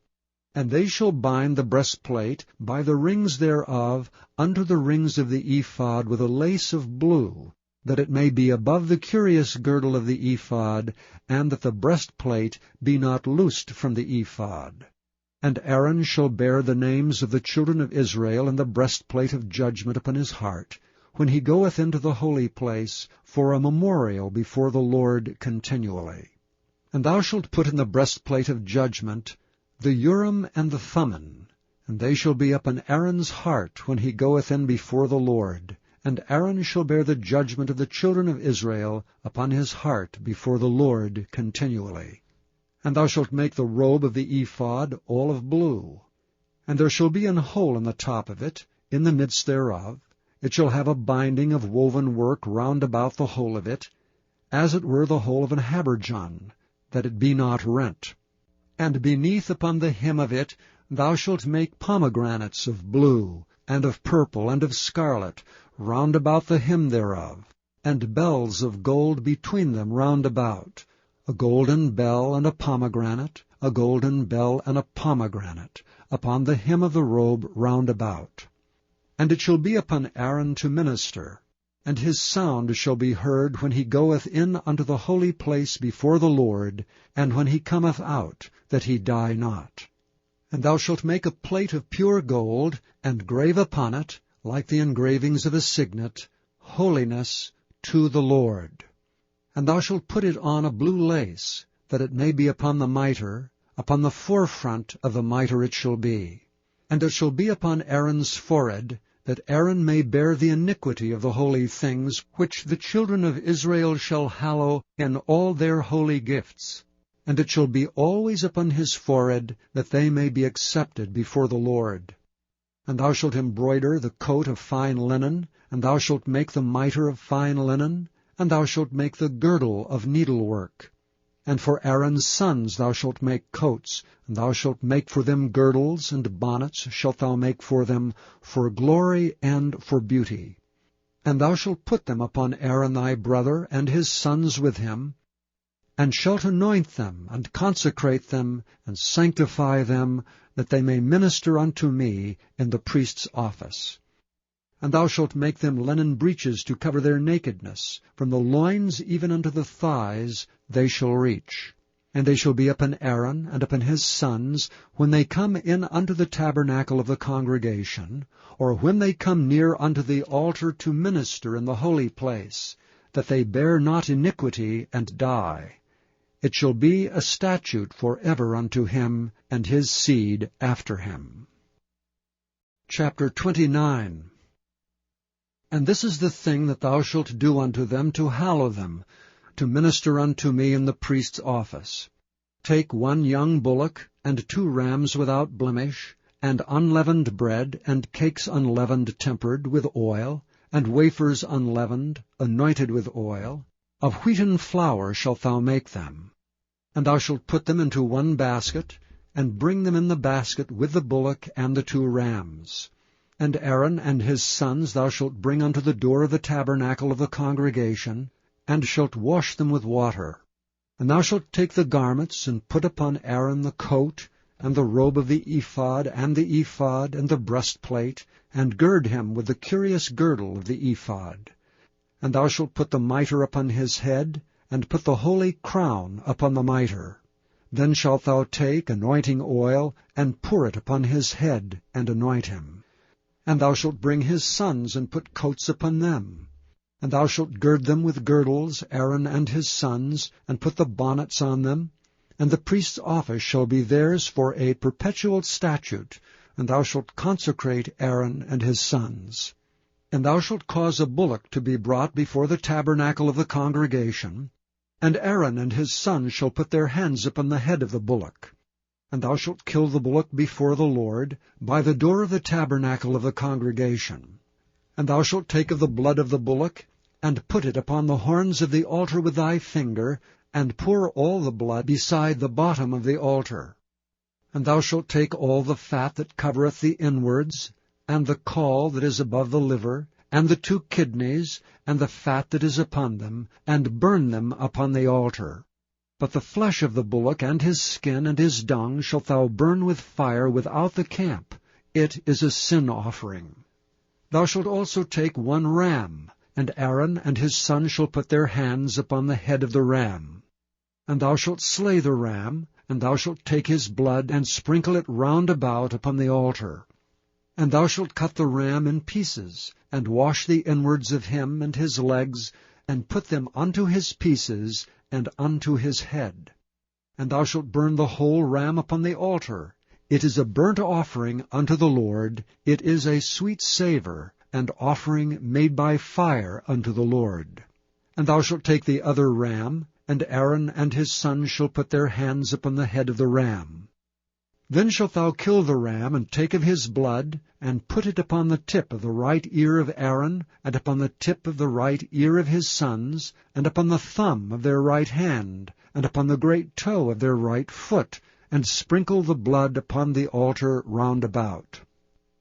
And they shall bind the breastplate by the rings thereof unto the rings of the ephod with a lace of blue, that it may be above the curious girdle of the ephod, and that the breastplate be not loosed from the ephod. And Aaron shall bear the names of the children of Israel in the breastplate of judgment upon his heart, when he goeth into the holy place, for a memorial before the Lord continually. And thou shalt put in the breastplate of judgment the Urim and the Thummim, and they shall be upon Aaron's heart when he goeth in before the Lord. And Aaron shall bear the judgment of the children of Israel upon his heart before the Lord continually. And thou shalt make the robe of the ephod all of blue. And there shall be an hole in the top of it, in the midst thereof. It shall have a binding of woven work round about the hole of it, as it were the hole of an habergeon, that it be not rent. And beneath upon the hem of it thou shalt make pomegranates of blue, and of purple, and of scarlet, round about the hem thereof, and bells of gold between them round about, a golden bell and a pomegranate a golden bell, and a pomegranate, upon the hem of the robe round about. And it shall be upon Aaron to minister, and his sound shall be heard when he goeth in unto the holy place before the Lord, and when he cometh out, that he die not. And thou shalt make a plate of pure gold, and grave upon it, like the engravings of a signet, Holiness to the Lord. And thou shalt put it on a blue lace, that it may be upon the mitre, upon the forefront of the mitre it shall be. And it shall be upon Aaron's forehead, that Aaron may bear the iniquity of the holy things, which the children of Israel shall hallow in all their holy gifts. And it shall be always upon his forehead, that they may be accepted before the Lord. And thou shalt embroider the coat of fine linen, and thou shalt make the mitre of fine linen, and thou shalt make the girdle of needlework. And for Aaron's sons thou shalt make coats, and thou shalt make for them girdles, and bonnets shalt thou make for them, for glory and for beauty. And thou shalt put them upon Aaron thy brother, and his sons with him, and shalt anoint them, and consecrate them, and sanctify them, that they may minister unto me in the priest's office. And thou shalt make them linen breeches to cover their nakedness, from the loins even unto the thighs they shall reach. And they shall be upon Aaron and upon his sons, when they come in unto the tabernacle of the congregation, or when they come near unto the altar to minister in the holy place, that they bear not iniquity and die. It shall be a statute for ever unto him and his seed after him. Chapter 29. And this is the thing that thou shalt do unto them to hallow them, to minister unto me in the priest's office. Take 1 young bullock, and 2 rams without blemish, and unleavened bread, and cakes unleavened tempered with oil, and wafers unleavened, anointed with oil. Of wheaten flour shalt thou make them. And thou shalt put them into 1 basket, and bring them in the basket with the bullock and the 2 rams. And Aaron and his sons thou shalt bring unto the door of the tabernacle of the congregation, and shalt wash them with water. And thou shalt take the garments, and put upon Aaron the coat, and the robe of the ephod, and the breastplate, and gird him with the curious girdle of the ephod. And thou shalt put the mitre upon his head, and put the holy crown upon the mitre. Then shalt thou take anointing oil, and pour it upon his head, and anoint him. And thou shalt bring his sons, and put coats upon them. And thou shalt gird them with girdles, Aaron and his sons, and put the bonnets on them. And the priest's office shall be theirs for a perpetual statute, and thou shalt consecrate Aaron and his sons. And thou shalt cause a bullock to be brought before the tabernacle of the congregation, and Aaron and his sons shall put their hands upon the head of the bullock. And thou shalt kill the bullock before the Lord, by the door of the tabernacle of the congregation. And thou shalt take of the blood of the bullock, and put it upon the horns of the altar with thy finger, and pour all the blood beside the bottom of the altar. And thou shalt take all the fat that covereth the inwards, and the caul that is above the liver, and the 2 kidneys, and the fat that is upon them, and burn them upon the altar. But the flesh of the bullock, and his skin, and his dung, shalt thou burn with fire without the camp. It is a sin offering. Thou shalt also take 1 ram, and Aaron and his sons shall put their hands upon the head of the ram. And thou shalt slay the ram, and thou shalt take his blood, and sprinkle it round about upon the altar. And thou shalt cut the ram in pieces, and wash the inwards of him and his legs, and put them unto his pieces, and unto his head. And thou shalt burn the whole ram upon the altar. It is a burnt offering unto the Lord. It is a sweet savour, and offering made by fire unto the Lord. And thou shalt take the other ram, and Aaron and his sons shall put their hands upon the head of the ram. Then shalt thou kill the ram, and take of his blood, and put it upon the tip of the right ear of Aaron, and upon the tip of the right ear of his sons, and upon the thumb of their right hand, and upon the great toe of their right foot, and sprinkle the blood upon the altar round about.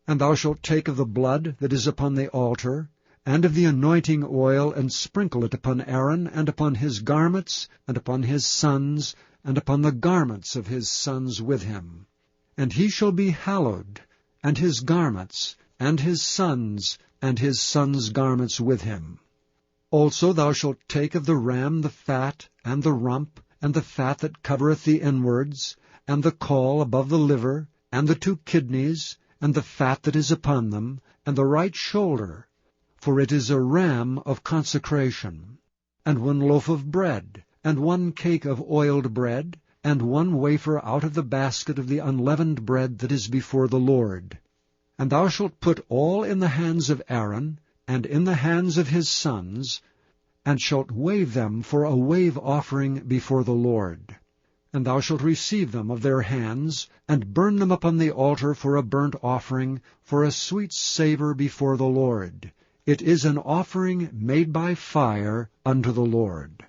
And thou shalt take of the blood that is upon the altar, and of the anointing oil, and sprinkle it upon Aaron, and upon his garments, and upon his sons, and upon the garments of his sons with him. And he shall be hallowed, and his garments, and his sons' garments with him. Also thou shalt take of the ram the fat, and the rump, and the fat that covereth the inwards, and the caul above the liver, and the 2 kidneys, and the fat that is upon them, and the right shoulder, for it is a ram of consecration, and 1 loaf of bread, and 1 cake of oiled bread, and 1 wafer out of the basket of the unleavened bread that is before the Lord. And thou shalt put all in the hands of Aaron, and in the hands of his sons, and shalt wave them for a wave offering before the Lord. And thou shalt receive them of their hands, and burn them upon the altar for a burnt offering, for a sweet savour before the Lord. It is an offering made by fire unto the Lord.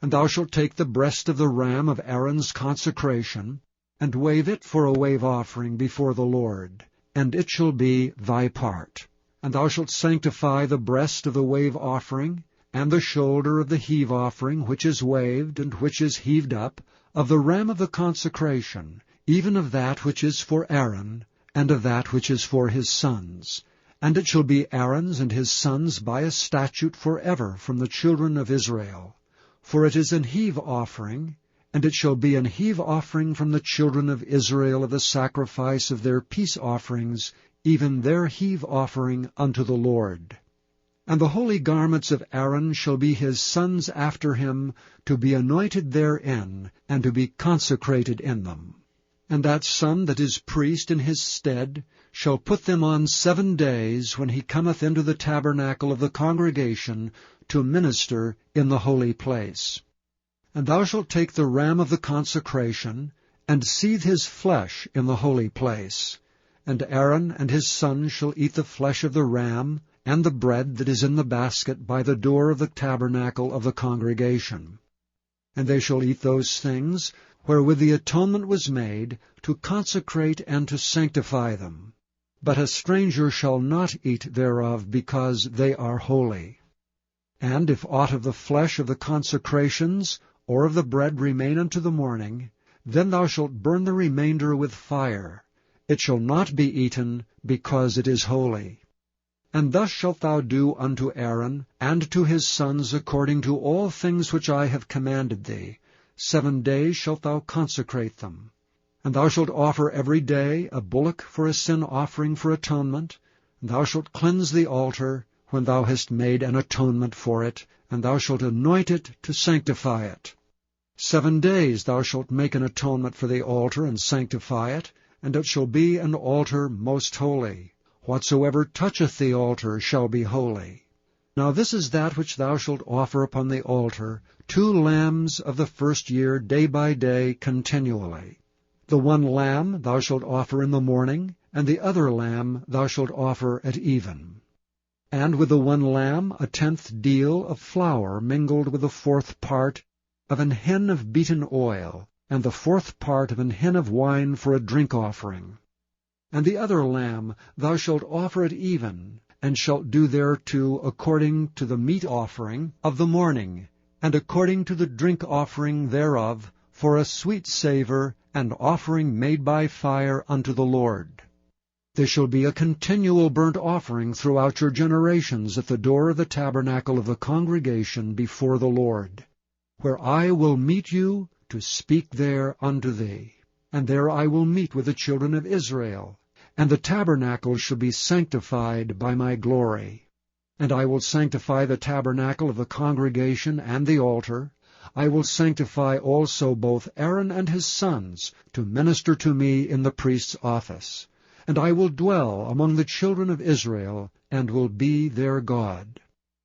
And thou shalt take the breast of the ram of Aaron's consecration, and wave it for a wave offering before the Lord, and it shall be thy part. And thou shalt sanctify the breast of the wave offering, and the shoulder of the heave offering, which is waved, and which is heaved up, of the ram of the consecration, even of that which is for Aaron, and of that which is for his sons. And it shall be Aaron's and his sons by a statute forever from the children of Israel. For it is an heave offering, and it shall be an heave offering from the children of Israel of the sacrifice of their peace offerings, even their heave offering unto the Lord. And the holy garments of Aaron shall be his sons after him, to be anointed therein, and to be consecrated in them. And that son that is priest in his stead shall put them on 7 days, when he cometh into the tabernacle of the congregation, to minister in the holy place. And thou shalt take the ram of the consecration, and seethe his flesh in the holy place. And Aaron and his sons shall eat the flesh of the ram, and the bread that is in the basket by the door of the tabernacle of the congregation. And they shall eat those things wherewith the atonement was made, to consecrate and to sanctify them. But a stranger shall not eat thereof, because they are holy. And if aught of the flesh of the consecrations, or of the bread remain unto the morning, then thou shalt burn the remainder with fire. It shall not be eaten, because it is holy. And thus shalt thou do unto Aaron, and to his sons, according to all things which I have commanded thee. 7 days shalt thou consecrate them. And thou shalt offer every day a bullock for a sin offering for atonement. And thou shalt cleanse the altar, when thou hast made an atonement for it, and thou shalt anoint it to sanctify it. 7 days thou shalt make an atonement for the altar, and sanctify it, and it shall be an altar most holy. Whatsoever toucheth the altar shall be holy. Now this is that which thou shalt offer upon the altar, 2 lambs of the first year, day by day, continually. The 1 lamb thou shalt offer in the morning, and the other lamb thou shalt offer at even. And with the 1 lamb 1/10 deal of flour mingled with the 4th part of an hin of beaten oil, and the 4th part of an hin of wine for a drink offering. And the other lamb thou shalt offer at even, and shalt do thereto according to the meat offering of the morning, and according to the drink offering thereof, for a sweet savour, and offering made by fire unto the Lord. There shall be a continual burnt offering throughout your generations at the door of the tabernacle of the congregation before the Lord, where I will meet you to speak there unto thee. And there I will meet with the children of Israel, and the tabernacle shall be sanctified by my glory. And I will sanctify the tabernacle of the congregation and the altar. I will sanctify also both Aaron and his sons to minister to me in the priest's office. And I will dwell among the children of Israel, and will be their God.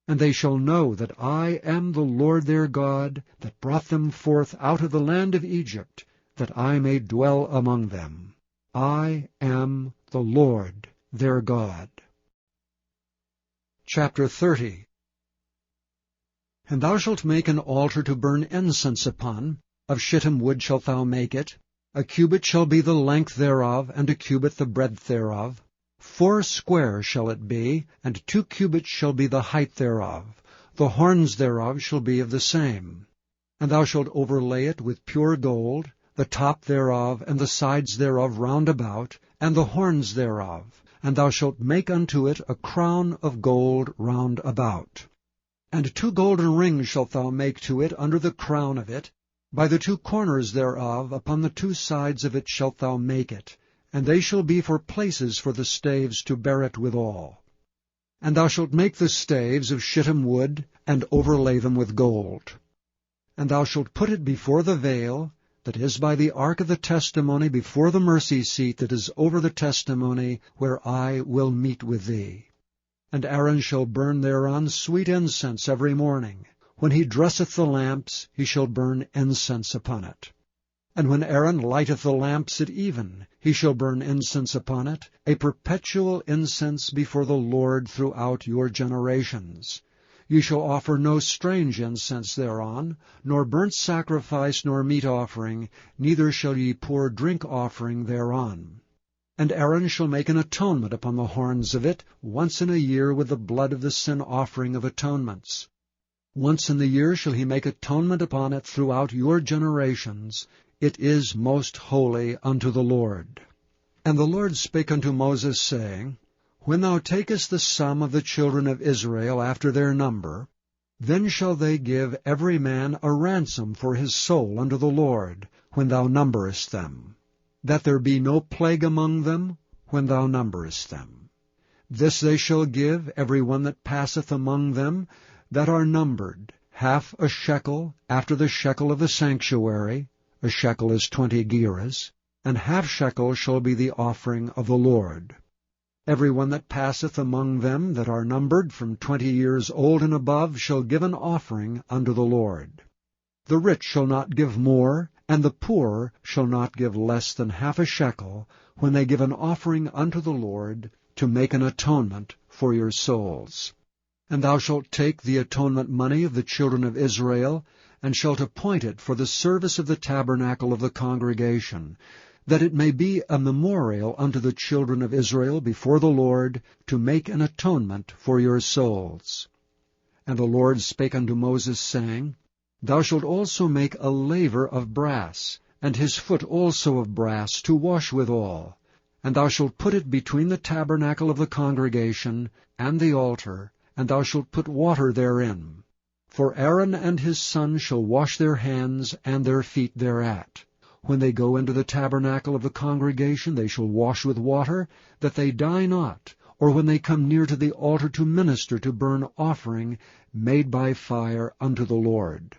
And they shall know that I am the Lord their God, that brought them forth out of the land of Egypt, that I may dwell among them. I am the Lord their God. Chapter 30. And thou shalt make an altar to burn incense upon. Of shittim wood shalt thou make it. A cubit shall be the length thereof, and a cubit the breadth thereof. 4 square shall it be, and 2 cubits shall be the height thereof. The horns thereof shall be of the same. And thou shalt overlay it with pure gold, the top thereof, and the sides thereof round about, and the horns thereof. And thou shalt make unto it a crown of gold round about. And 2 golden rings shalt thou make to it under the crown of it. By the 2 corners thereof, upon the 2 sides of it shalt thou make it, and they shall be for places for the staves to bear it withal. And thou shalt make the staves of shittim wood, and overlay them with gold. And thou shalt put it before the veil, that is by the ark of the testimony, before the mercy seat that is over the testimony, where I will meet with thee. And Aaron shall burn thereon sweet incense every morning. When he dresseth the lamps, he shall burn incense upon it. And when Aaron lighteth the lamps at even, he shall burn incense upon it, a perpetual incense before the Lord throughout your generations. Ye shall offer no strange incense thereon, nor burnt sacrifice, nor meat offering, neither shall ye pour drink offering thereon. And Aaron shall make an atonement upon the horns of it once in a year with the blood of the sin offering of atonements. Once in the year shall he make atonement upon it throughout your generations. It is most holy unto the Lord. And the Lord spake unto Moses, saying, When thou takest the sum of the children of Israel after their number, then shall they give every man a ransom for his soul unto the Lord, when thou numberest them, that there be no plague among them when thou numberest them. This they shall give every one that passeth among them that are numbered, half a shekel after the shekel of the sanctuary, a shekel is 20 gerahs, and half shekel shall be the offering of the Lord. Every one that passeth among them that are numbered from 20 years old and above shall give an offering unto the Lord. The rich shall not give more, and the poor shall not give less than half a shekel, when they give an offering unto the Lord, to make an atonement for your souls. And thou shalt take the atonement money of the children of Israel, and shalt appoint it for the service of the tabernacle of the congregation, that it may be a memorial unto the children of Israel before the Lord, to make an atonement for your souls. And the Lord spake unto Moses, saying, Thou shalt also make a laver of brass, and his foot also of brass, to wash withal. And thou shalt put it between the tabernacle of the congregation and the altar, and thou shalt put water therein. For Aaron and his sons shall wash their hands and their feet thereat. When they go into the tabernacle of the congregation, they shall wash with water, that they die not, or when they come near to the altar to minister to burn offering made by fire unto the Lord.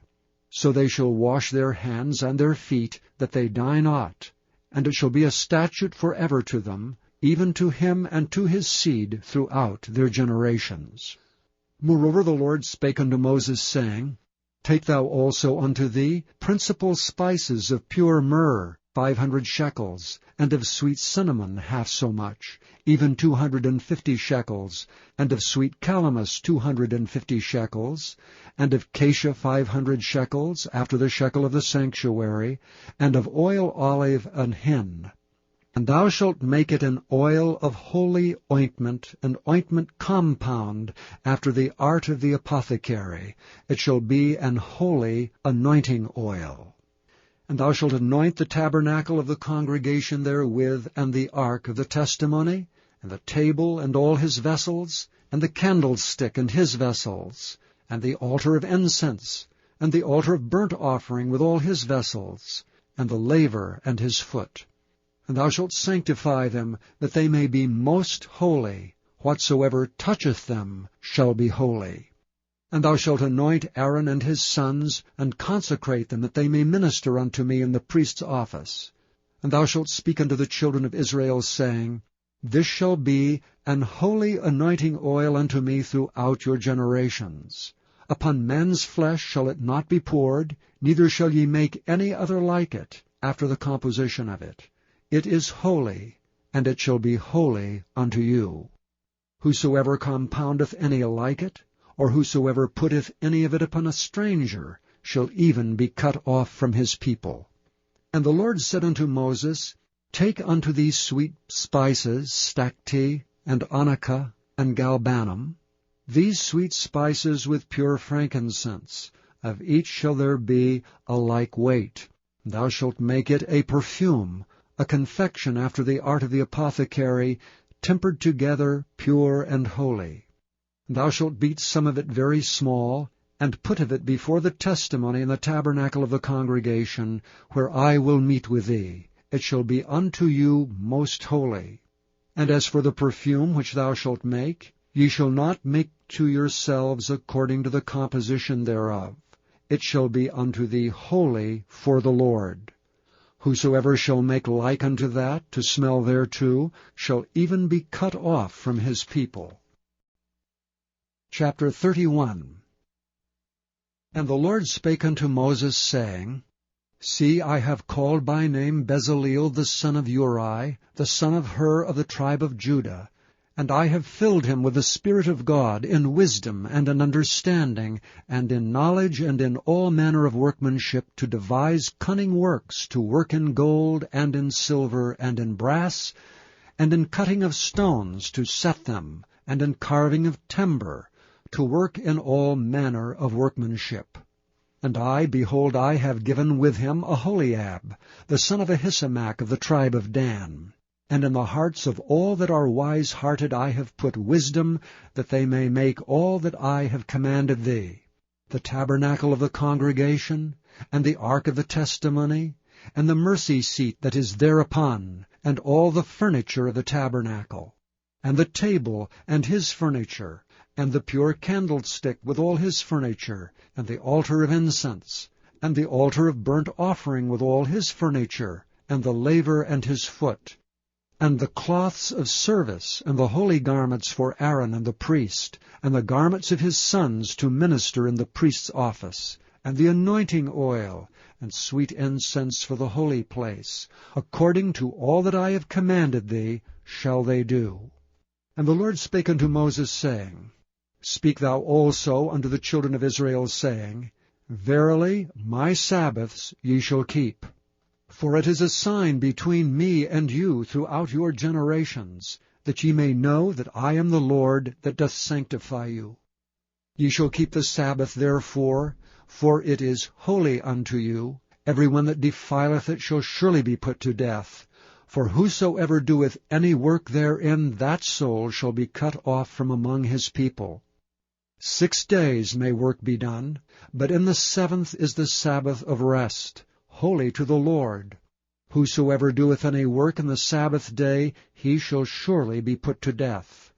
So they shall wash their hands and their feet, that they die not. And it shall be a statute forever to them, even to him and to his seed throughout their generations. Moreover the Lord spake unto Moses, saying, Take thou also unto thee principal spices of pure myrrh, 500 shekels, and of sweet cinnamon half so much, even 250 shekels, and of sweet calamus 250 shekels, and of cassia 500 shekels, after the shekel of the sanctuary, and of oil olive an hin. And thou shalt make it an oil of holy ointment, an ointment compound, after the art of the apothecary. It shall be an holy anointing oil. And thou shalt anoint the tabernacle of the congregation therewith, and the ark of the testimony, and the table and all his vessels, and the candlestick and his vessels, and the altar of incense, and the altar of burnt offering with all his vessels, and the laver and his foot. And thou shalt sanctify them, that they may be most holy. Whatsoever toucheth them shall be holy. And thou shalt anoint Aaron and his sons, and consecrate them, that they may minister unto me in the priest's office. And thou shalt speak unto the children of Israel, saying, This shall be an holy anointing oil unto me throughout your generations. Upon man's flesh shall it not be poured, neither shall ye make any other like it, after the composition of it. It is holy, and it shall be holy unto you. Whosoever compoundeth any like it, or whosoever putteth any of it upon a stranger, shall even be cut off from his people. And the Lord said unto Moses, Take unto thee sweet spices, stacte, and onycha, and galbanum, these sweet spices with pure frankincense, of each shall there be a like weight. Thou shalt make it a perfume, a confection after the art of the apothecary, tempered together, pure and holy. Thou shalt beat some of it very small, and put of it before the testimony in the tabernacle of the congregation, where I will meet with thee. It shall be unto you most holy. And as for the perfume which thou shalt make, ye shall not make to yourselves according to the composition thereof. It shall be unto thee holy for the Lord. Whosoever shall make like unto that, to smell thereto, shall even be cut off from his people. Chapter 31. And the Lord spake unto Moses, saying, See, I have called by name Bezaleel the son of Uri, the son of Hur of the tribe of Judah, and I have filled him with the Spirit of God, in wisdom and in understanding, and in knowledge and in all manner of workmanship, to devise cunning works, to work in gold, and in silver, and in brass, and in cutting of stones, to set them, and in carving of timber, to work in all manner of workmanship. And I, behold, I have given with him Aholiab, the son of Ahisamach of the tribe of Dan. And in the hearts of all that are wise-hearted I have put wisdom, that they may make all that I have commanded thee, the tabernacle of the congregation, and the ark of the testimony, and the mercy seat that is thereupon, and all the furniture of the tabernacle, and the table and his furniture, and the pure candlestick with all his furniture, and the altar of incense, and the altar of burnt offering with all his furniture, and the laver and his foot, and the cloths of service, and the holy garments for Aaron and the priest, and the garments of his sons to minister in the priest's office, and the anointing oil, and sweet incense for the holy place. According to all that I have commanded thee shall they do. And the Lord spake unto Moses, saying, Speak thou also unto the children of Israel, saying, Verily my Sabbaths ye shall keep. For it is a sign between me and you throughout your generations, that ye may know that I am the Lord that doth sanctify you. Ye shall keep the Sabbath therefore, for it is holy unto you. Every one that defileth it shall surely be put to death. For whosoever doeth any work therein, that soul shall be cut off from among his people. 6 days may work be done, but in the 7th is the Sabbath of rest, holy to the Lord. Whosoever doeth any work in the Sabbath day, he shall surely be put to death.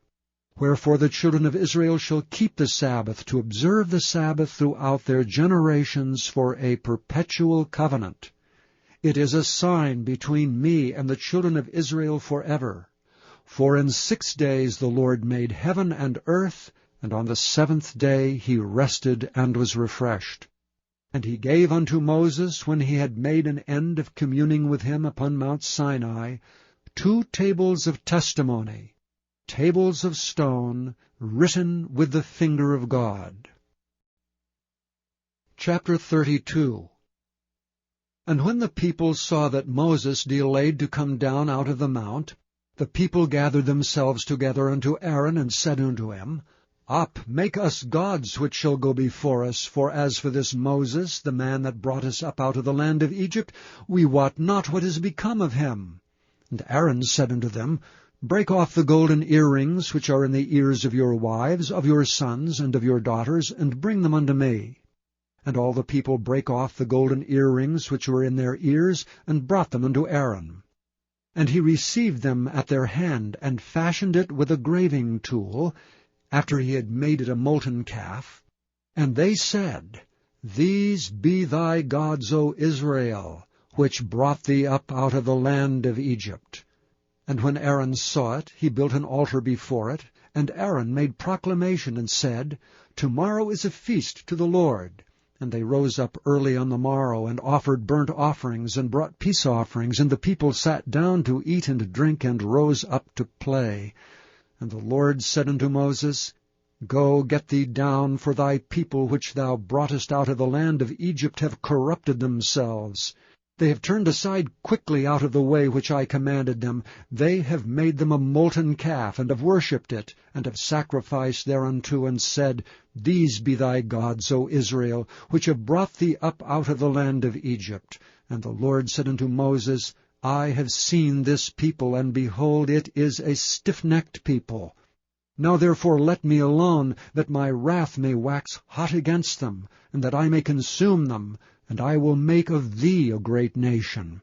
Wherefore the children of Israel shall keep the Sabbath, to observe the Sabbath throughout their generations for a perpetual covenant. It is a sign between me and the children of Israel forever. For in 6 days the Lord made heaven and earth, and on the 7th day he rested and was refreshed. And he gave unto Moses, when he had made an end of communing with him upon Mount Sinai, 2 tables of testimony, tables of stone, written with the finger of God. Chapter 32. And when the people saw that Moses delayed to come down out of the mount, the people gathered themselves together unto Aaron, and said unto him, Up, make us gods which shall go before us, for as for this Moses, the man that brought us up out of the land of Egypt, we wot not what is become of him. And Aaron said unto them, Break off the golden earrings which are in the ears of your wives, of your sons, and of your daughters, and bring them unto me. And all the people brake off the golden earrings which were in their ears, and brought them unto Aaron. And he received them at their hand, and fashioned it with a graving tool, after he had made it a molten calf. And they said, These be thy gods, O Israel, which brought thee up out of the land of Egypt. And when Aaron saw it, he built an altar before it, and Aaron made proclamation, and said, Tomorrow is a feast to the Lord. And they rose up early on the morrow, and offered burnt offerings, and brought peace offerings, and the people sat down to eat and drink, and rose up to play. And the Lord said unto Moses, Go, get thee down, for thy people which thou broughtest out of the land of Egypt have corrupted themselves. They have turned aside quickly out of the way which I commanded them. They have made them a molten calf, and have worshipped it, and have sacrificed thereunto, and said, These be thy gods, O Israel, which have brought thee up out of the land of Egypt. And the Lord said unto Moses, I have seen this people, and behold, it is a stiff-necked people. Now therefore let me alone, that my wrath may wax hot against them, and that I may consume them, and I will make of thee a great nation.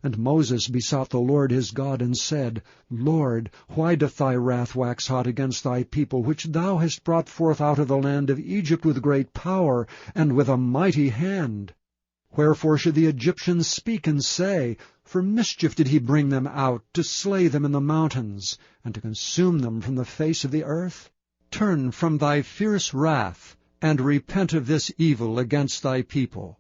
And Moses besought the Lord his God, and said, Lord, why doth thy wrath wax hot against thy people, which thou hast brought forth out of the land of Egypt with great power, and with a mighty hand? Wherefore should the Egyptians speak and say, For mischief did he bring them out, to slay them in the mountains, and to consume them from the face of the earth? Turn from thy fierce wrath, and repent of this evil against thy people.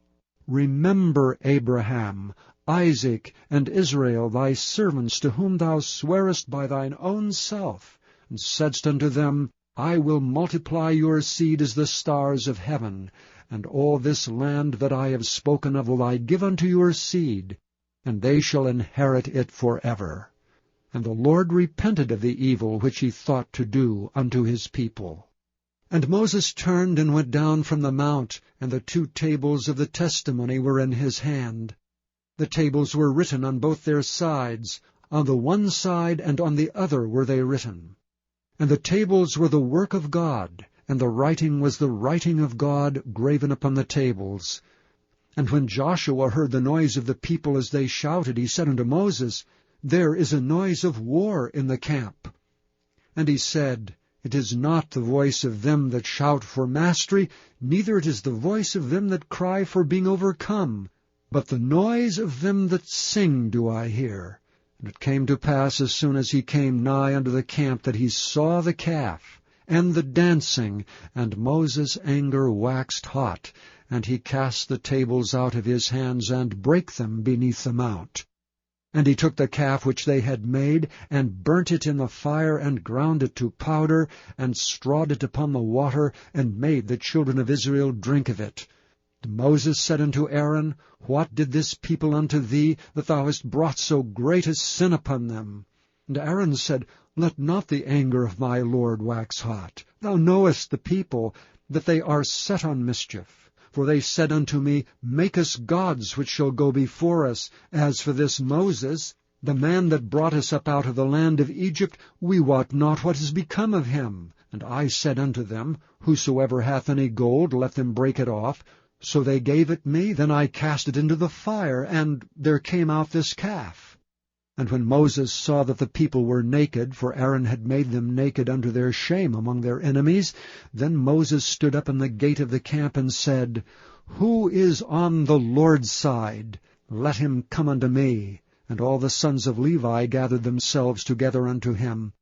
Remember Abraham, Isaac, and Israel, thy servants, to whom thou swarest by thine own self, and saidst unto them, I will multiply your seed as the stars of heaven, and all this land that I have spoken of will I give unto your seed, and they shall inherit it forever. And the Lord repented of the evil which he thought to do unto his people. And Moses turned and went down from the mount, and the 2 tables of the testimony were in his hand. The tables were written on both their sides, on the one side and on the other were they written. And the tables were the work of God, and the writing was the writing of God graven upon the tables. And when Joshua heard the noise of the people as they shouted, he said unto Moses, There is a noise of war in the camp. And he said, It is not the voice of them that shout for mastery, neither it is the voice of them that cry for being overcome, but the noise of them that sing do I hear. And it came to pass, as soon as he came nigh unto the camp, that he saw the calf, and the dancing, and Moses' anger waxed hot, and he cast the tables out of his hands, and brake them beneath the mount. And he took the calf which they had made, and burnt it in the fire, and ground it to powder, and strawed it upon the water, and made the children of Israel drink of it. And Moses said unto Aaron, What did this people unto thee, that thou hast brought so great a sin upon them? And Aaron said, Let not the anger of my Lord wax hot. Thou knowest the people, that they are set on mischief. For they said unto me, Make us gods which shall go before us. As for this Moses, the man that brought us up out of the land of Egypt, we wot not what is become of him. And I said unto them, Whosoever hath any gold, let them break it off. So they gave it me, then I cast it into the fire, and there came out this calf. And when Moses saw that the people were naked, for Aaron had made them naked unto their shame among their enemies, then Moses stood up in the gate of the camp, and said, Who is on the Lord's side? Let him come unto me. And all the sons of Levi gathered themselves together unto him.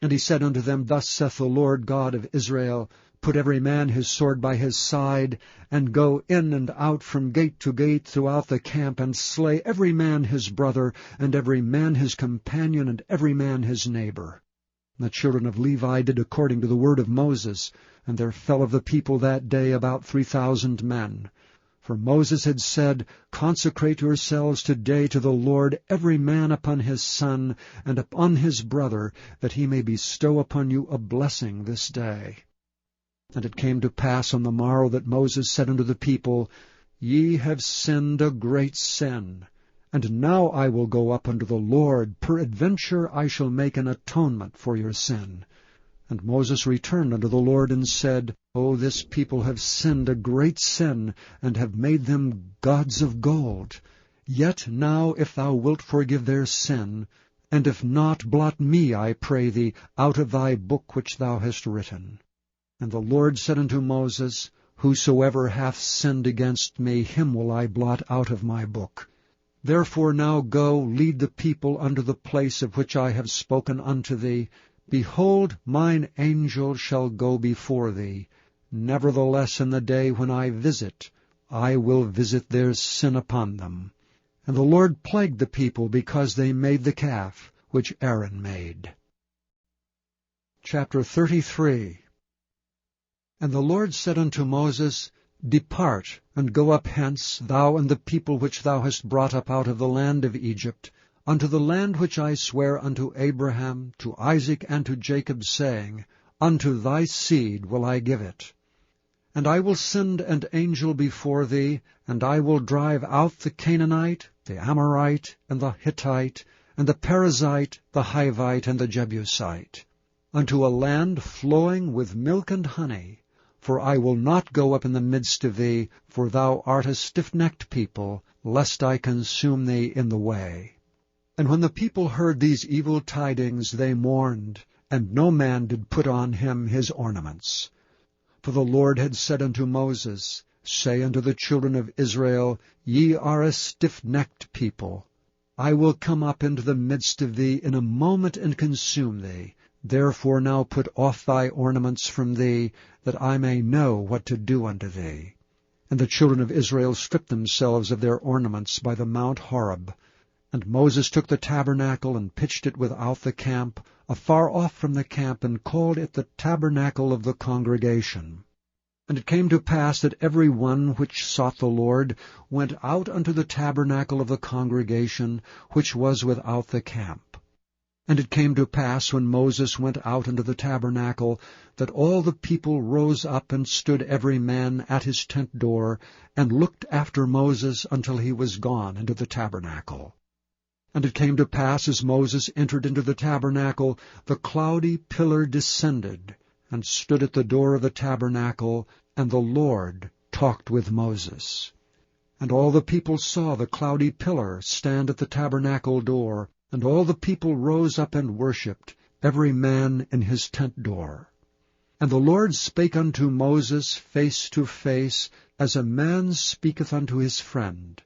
And he said unto them, Thus saith the Lord God of Israel, Put every man his sword by his side, and go in and out from gate to gate throughout the camp, and slay every man his brother, and every man his companion, and every man his neighbor. And the children of Levi did according to the word of Moses, and there fell of the people that day about 3,000 men. For Moses had said, Consecrate yourselves today to the Lord, every man upon his son, and upon his brother, that he may bestow upon you a blessing this day. And it came to pass on the morrow that Moses said unto the people, Ye have sinned a great sin. And now I will go up unto the Lord, peradventure I shall make an atonement for your sin. And Moses returned unto the Lord, and said, O this people have sinned a great sin, and have made them gods of gold. Yet now if thou wilt forgive their sin, and if not, blot me, I pray thee, out of thy book which thou hast written. And the Lord said unto Moses, Whosoever hath sinned against me, him will I blot out of my book. Therefore now go, lead the people unto the place of which I have spoken unto thee. Behold, mine angel shall go before thee. Nevertheless in the day when I visit, I will visit their sin upon them. And the Lord plagued the people because they made the calf which Aaron made. Chapter 33. And the Lord said unto Moses, Depart, and go up hence, thou and the people which thou hast brought up out of the land of Egypt, unto the land which I swear unto Abraham, to Isaac, and to Jacob, saying, Unto thy seed will I give it. And I will send an angel before thee, and I will drive out the Canaanite, the Amorite, and the Hittite, and the Perizzite, the Hivite, and the Jebusite, unto a land flowing with milk and honey. For I will not go up in the midst of thee, for thou art a stiff-necked people, lest I consume thee in the way. And when the people heard these evil tidings, they mourned, and no man did put on him his ornaments. For the Lord had said unto Moses, Say unto the children of Israel, Ye are a stiff-necked people. I will come up into the midst of thee in a moment and consume thee. Therefore now put off thy ornaments from thee, that I may know what to do unto thee. And the children of Israel stripped themselves of their ornaments by the Mount Horeb. And Moses took the tabernacle, and pitched it without the camp, afar off from the camp, and called it the tabernacle of the congregation. And it came to pass that every one which sought the Lord went out unto the tabernacle of the congregation, which was without the camp. And it came to pass, when Moses went out into the tabernacle, that all the people rose up and stood every man at his tent door, and looked after Moses until he was gone into the tabernacle. And it came to pass, as Moses entered into the tabernacle, the cloudy pillar descended, and stood at the door of the tabernacle, and the Lord talked with Moses. And all the people saw the cloudy pillar stand at the tabernacle door, and all the people rose up and worshipped, every man in his tent door. And the Lord spake unto Moses face to face, as a man speaketh unto his friend.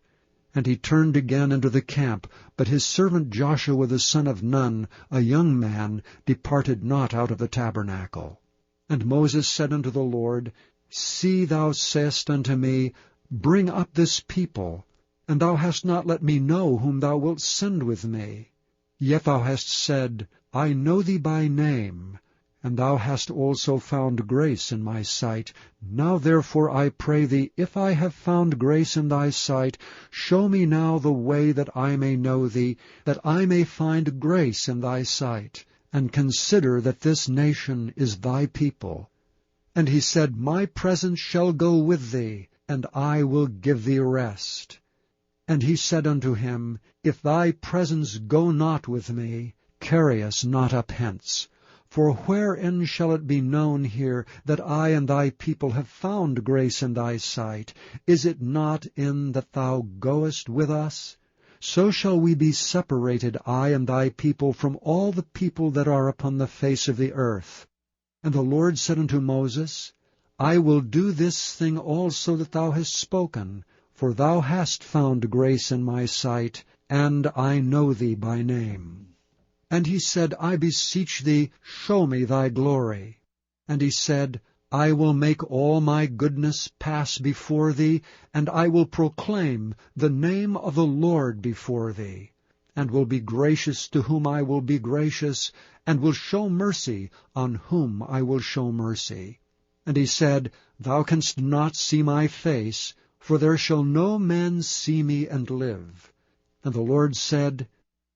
And he turned again into the camp, but his servant Joshua the son of Nun, a young man, departed not out of the tabernacle. And Moses said unto the Lord, See, thou sayest unto me, Bring up this people, and thou hast not let me know whom thou wilt send with me. Yet thou hast said, I know thee by name, and thou hast also found grace in my sight. Now therefore I pray thee, if I have found grace in thy sight, show me now the way that I may know thee, that I may find grace in thy sight, and consider that this nation is thy people. And he said, My presence shall go with thee, and I will give thee rest. And he said unto him, If thy presence go not with me, carry us not up hence. For wherein shall it be known here that I and thy people have found grace in thy sight? Is it not in that thou goest with us? So shall we be separated, I and thy people, from all the people that are upon the face of the earth. And the Lord said unto Moses, I will do this thing also that thou hast spoken, for thou hast found grace in my sight, and I know thee by name. And he said, I beseech thee, show me thy glory. And he said, I will make all my goodness pass before thee, and I will proclaim the name of the Lord before thee, and will be gracious to whom I will be gracious, and will show mercy on whom I will show mercy. And he said, Thou canst not see my face, for there shall no man see me and live. And the Lord said,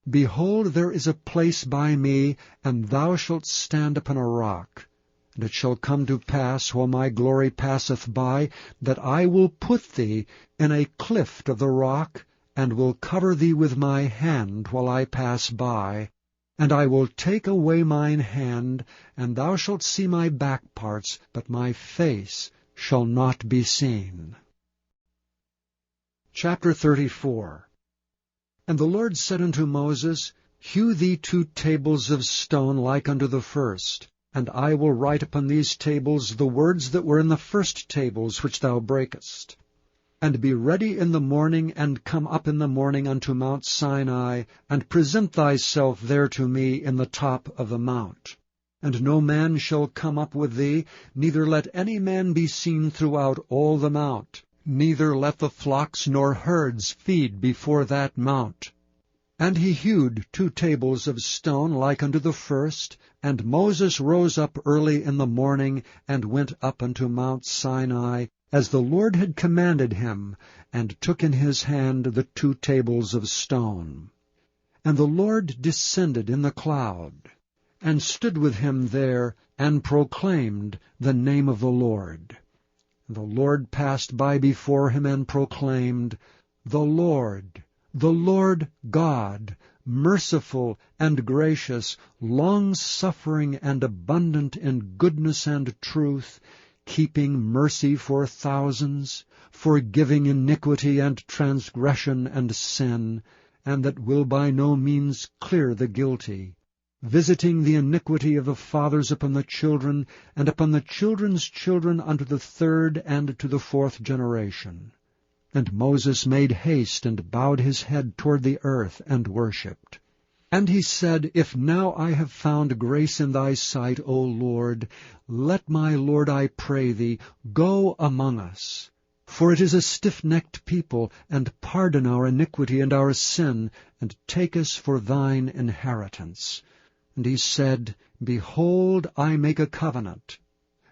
Behold, there is a place by me, and thou shalt stand upon a rock. And it shall come to pass, while my glory passeth by, that I will put thee in a cleft of the rock, and will cover thee with my hand while I pass by. And I will take away mine hand, and thou shalt see my back parts, but my face shall not be seen. Chapter 34. And the Lord said unto Moses, Hew thee 2 tables of stone like unto the first, and I will write upon these tables the words that were in the first tables which thou breakest. And be ready in the morning, and come up in the morning unto Mount Sinai, and present thyself there to me in the top of the mount. And no man shall come up with thee, neither let any man be seen throughout all the mount. Neither let the flocks nor herds feed before that mount. And he hewed 2 tables of stone like unto the first, and Moses rose up early in the morning, and went up unto Mount Sinai, as the Lord had commanded him, and took in his hand the 2 tables of stone. And the Lord descended in the cloud, and stood with him there, and proclaimed the name of the Lord. The Lord passed by before him, and proclaimed, the Lord God, merciful and gracious, long-suffering and abundant in goodness and truth, keeping mercy for thousands, forgiving iniquity and transgression and sin, and that will by no means clear the guilty, visiting the iniquity of the fathers upon the children, and upon the children's children unto the 3rd and to the 4th generation. And Moses made haste, and bowed his head toward the earth, and worshipped. And he said, If now I have found grace in thy sight, O Lord, let my Lord, I pray thee, go among us. For it is a stiff-necked people, and pardon our iniquity and our sin, and take us for thine inheritance. And he said, Behold, I make a covenant.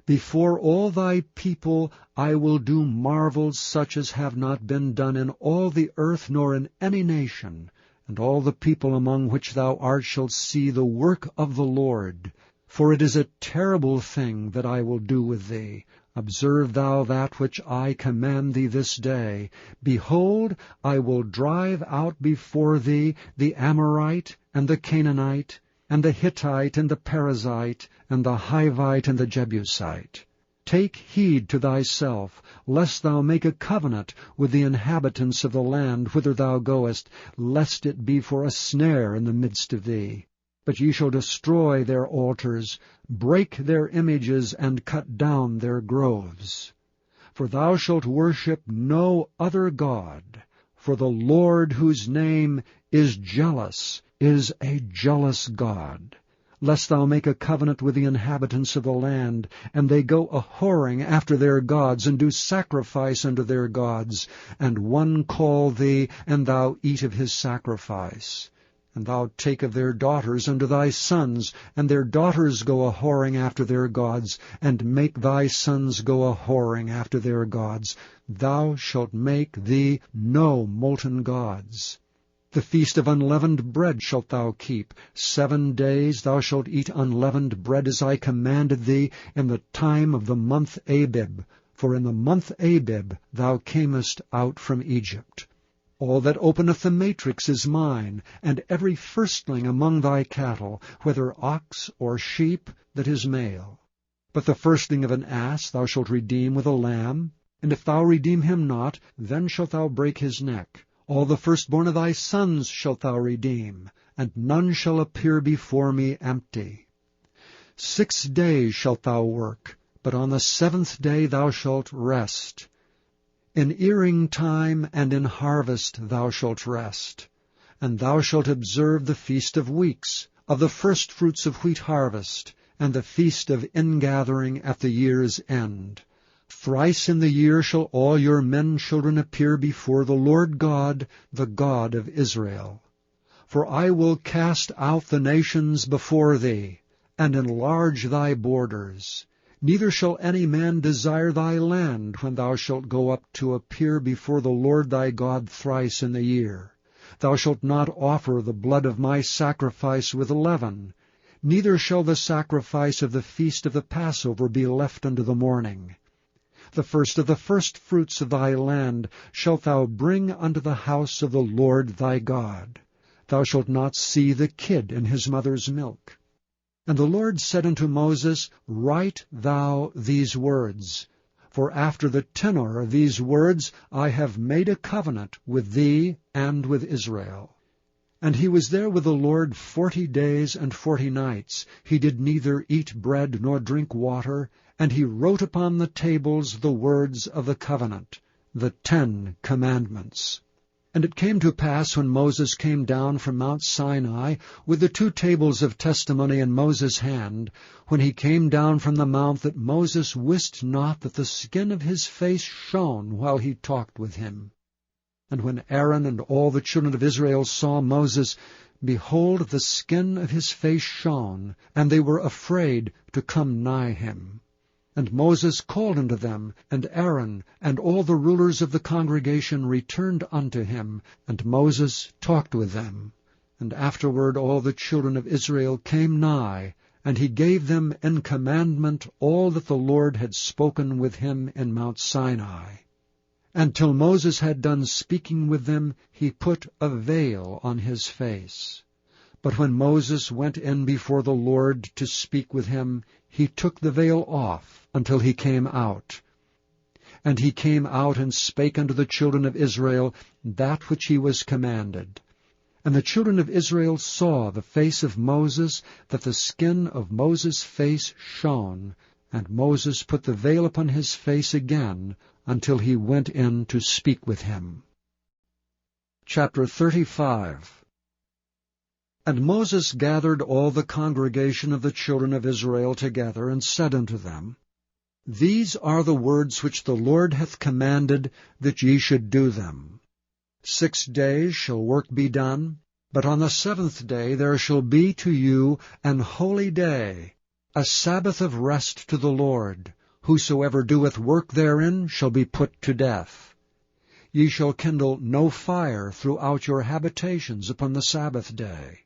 Before all thy people I will do marvels such as have not been done in all the earth nor in any nation, and all the people among which thou art shall see the work of the Lord. For it is a terrible thing that I will do with thee. Observe thou that which I command thee this day. Behold, I will drive out before thee the Amorite, and the Canaanite, and the Hittite, and the Perizzite, and the Hivite, and the Jebusite. Take heed to thyself, lest thou make a covenant with the inhabitants of the land whither thou goest, lest it be for a snare in the midst of thee. But ye shall destroy their altars, break their images, and cut down their groves. For thou shalt worship no other God, for the Lord, whose name is jealous, is a jealous God. Lest thou make a covenant with the inhabitants of the land, and they go a-whoring after their gods, and do sacrifice unto their gods, and one call thee, and thou eat of his sacrifice. And thou take of their daughters unto thy sons, and their daughters go a-whoring after their gods, and make thy sons go a-whoring after their gods. Thou shalt make thee no molten gods. The feast of unleavened bread shalt thou keep. 7 days thou shalt eat unleavened bread, as I commanded thee, in the time of the month Abib. For in the month Abib thou camest out from Egypt. All that openeth the matrix is mine, and every firstling among thy cattle, whether ox or sheep, that is male. But the firstling of an ass thou shalt redeem with a lamb, and if thou redeem him not, then shalt thou break his neck. All the firstborn of thy sons shalt thou redeem, and none shall appear before me empty. 6 days shalt thou work, but on the 7th day thou shalt rest. In earing time and in harvest thou shalt rest. And thou shalt observe the feast of weeks, of the firstfruits of wheat harvest, and the feast of ingathering at the year's end. Thrice in the year shall all your men children appear before the Lord God, the God of Israel. For I will cast out the nations before thee, and enlarge thy borders. Neither shall any man desire thy land when thou shalt go up to appear before the Lord thy God thrice in the year. Thou shalt not offer the blood of my sacrifice with leaven, neither shall the sacrifice of the feast of the Passover be left unto the morning. The first of the firstfruits of thy land shalt thou bring unto the house of the Lord thy God. Thou shalt not see the kid in his mother's milk. And the Lord said unto Moses, Write thou these words, for after the tenor of these words I have made a covenant with thee and with Israel. And he was there with the Lord 40 days and 40 nights. He did neither eat bread nor drink water, and he wrote upon the tables the words of the covenant, the 10 commandments. And it came to pass, when Moses came down from Mount Sinai, with the 2 tables of testimony in Moses' hand, when he came down from the mount, that Moses wist not that the skin of his face shone while he talked with him. And when Aaron and all the children of Israel saw Moses, behold, the skin of his face shone, and they were afraid to come nigh him. And Moses called unto them, and Aaron, and all the rulers of the congregation returned unto him, and Moses talked with them. And afterward all the children of Israel came nigh, and he gave them in commandment all that the Lord had spoken with him in Mount Sinai. And till Moses had done speaking with them, he put a veil on his face. But when Moses went in before the Lord to speak with him, he took the veil off until he came out. And he came out and spake unto the children of Israel that which he was commanded. And the children of Israel saw the face of Moses, that the skin of Moses' face shone, and Moses put the veil upon his face again until he went in to speak with him. Chapter 35. And Moses gathered all the congregation of the children of Israel together, and said unto them, These are the words which the Lord hath commanded, that ye should do them. 6 days shall work be done, but on the 7th day there shall be to you an holy day, a Sabbath of rest to the Lord. Whosoever doeth work therein shall be put to death. Ye shall kindle no fire throughout your habitations upon the Sabbath day.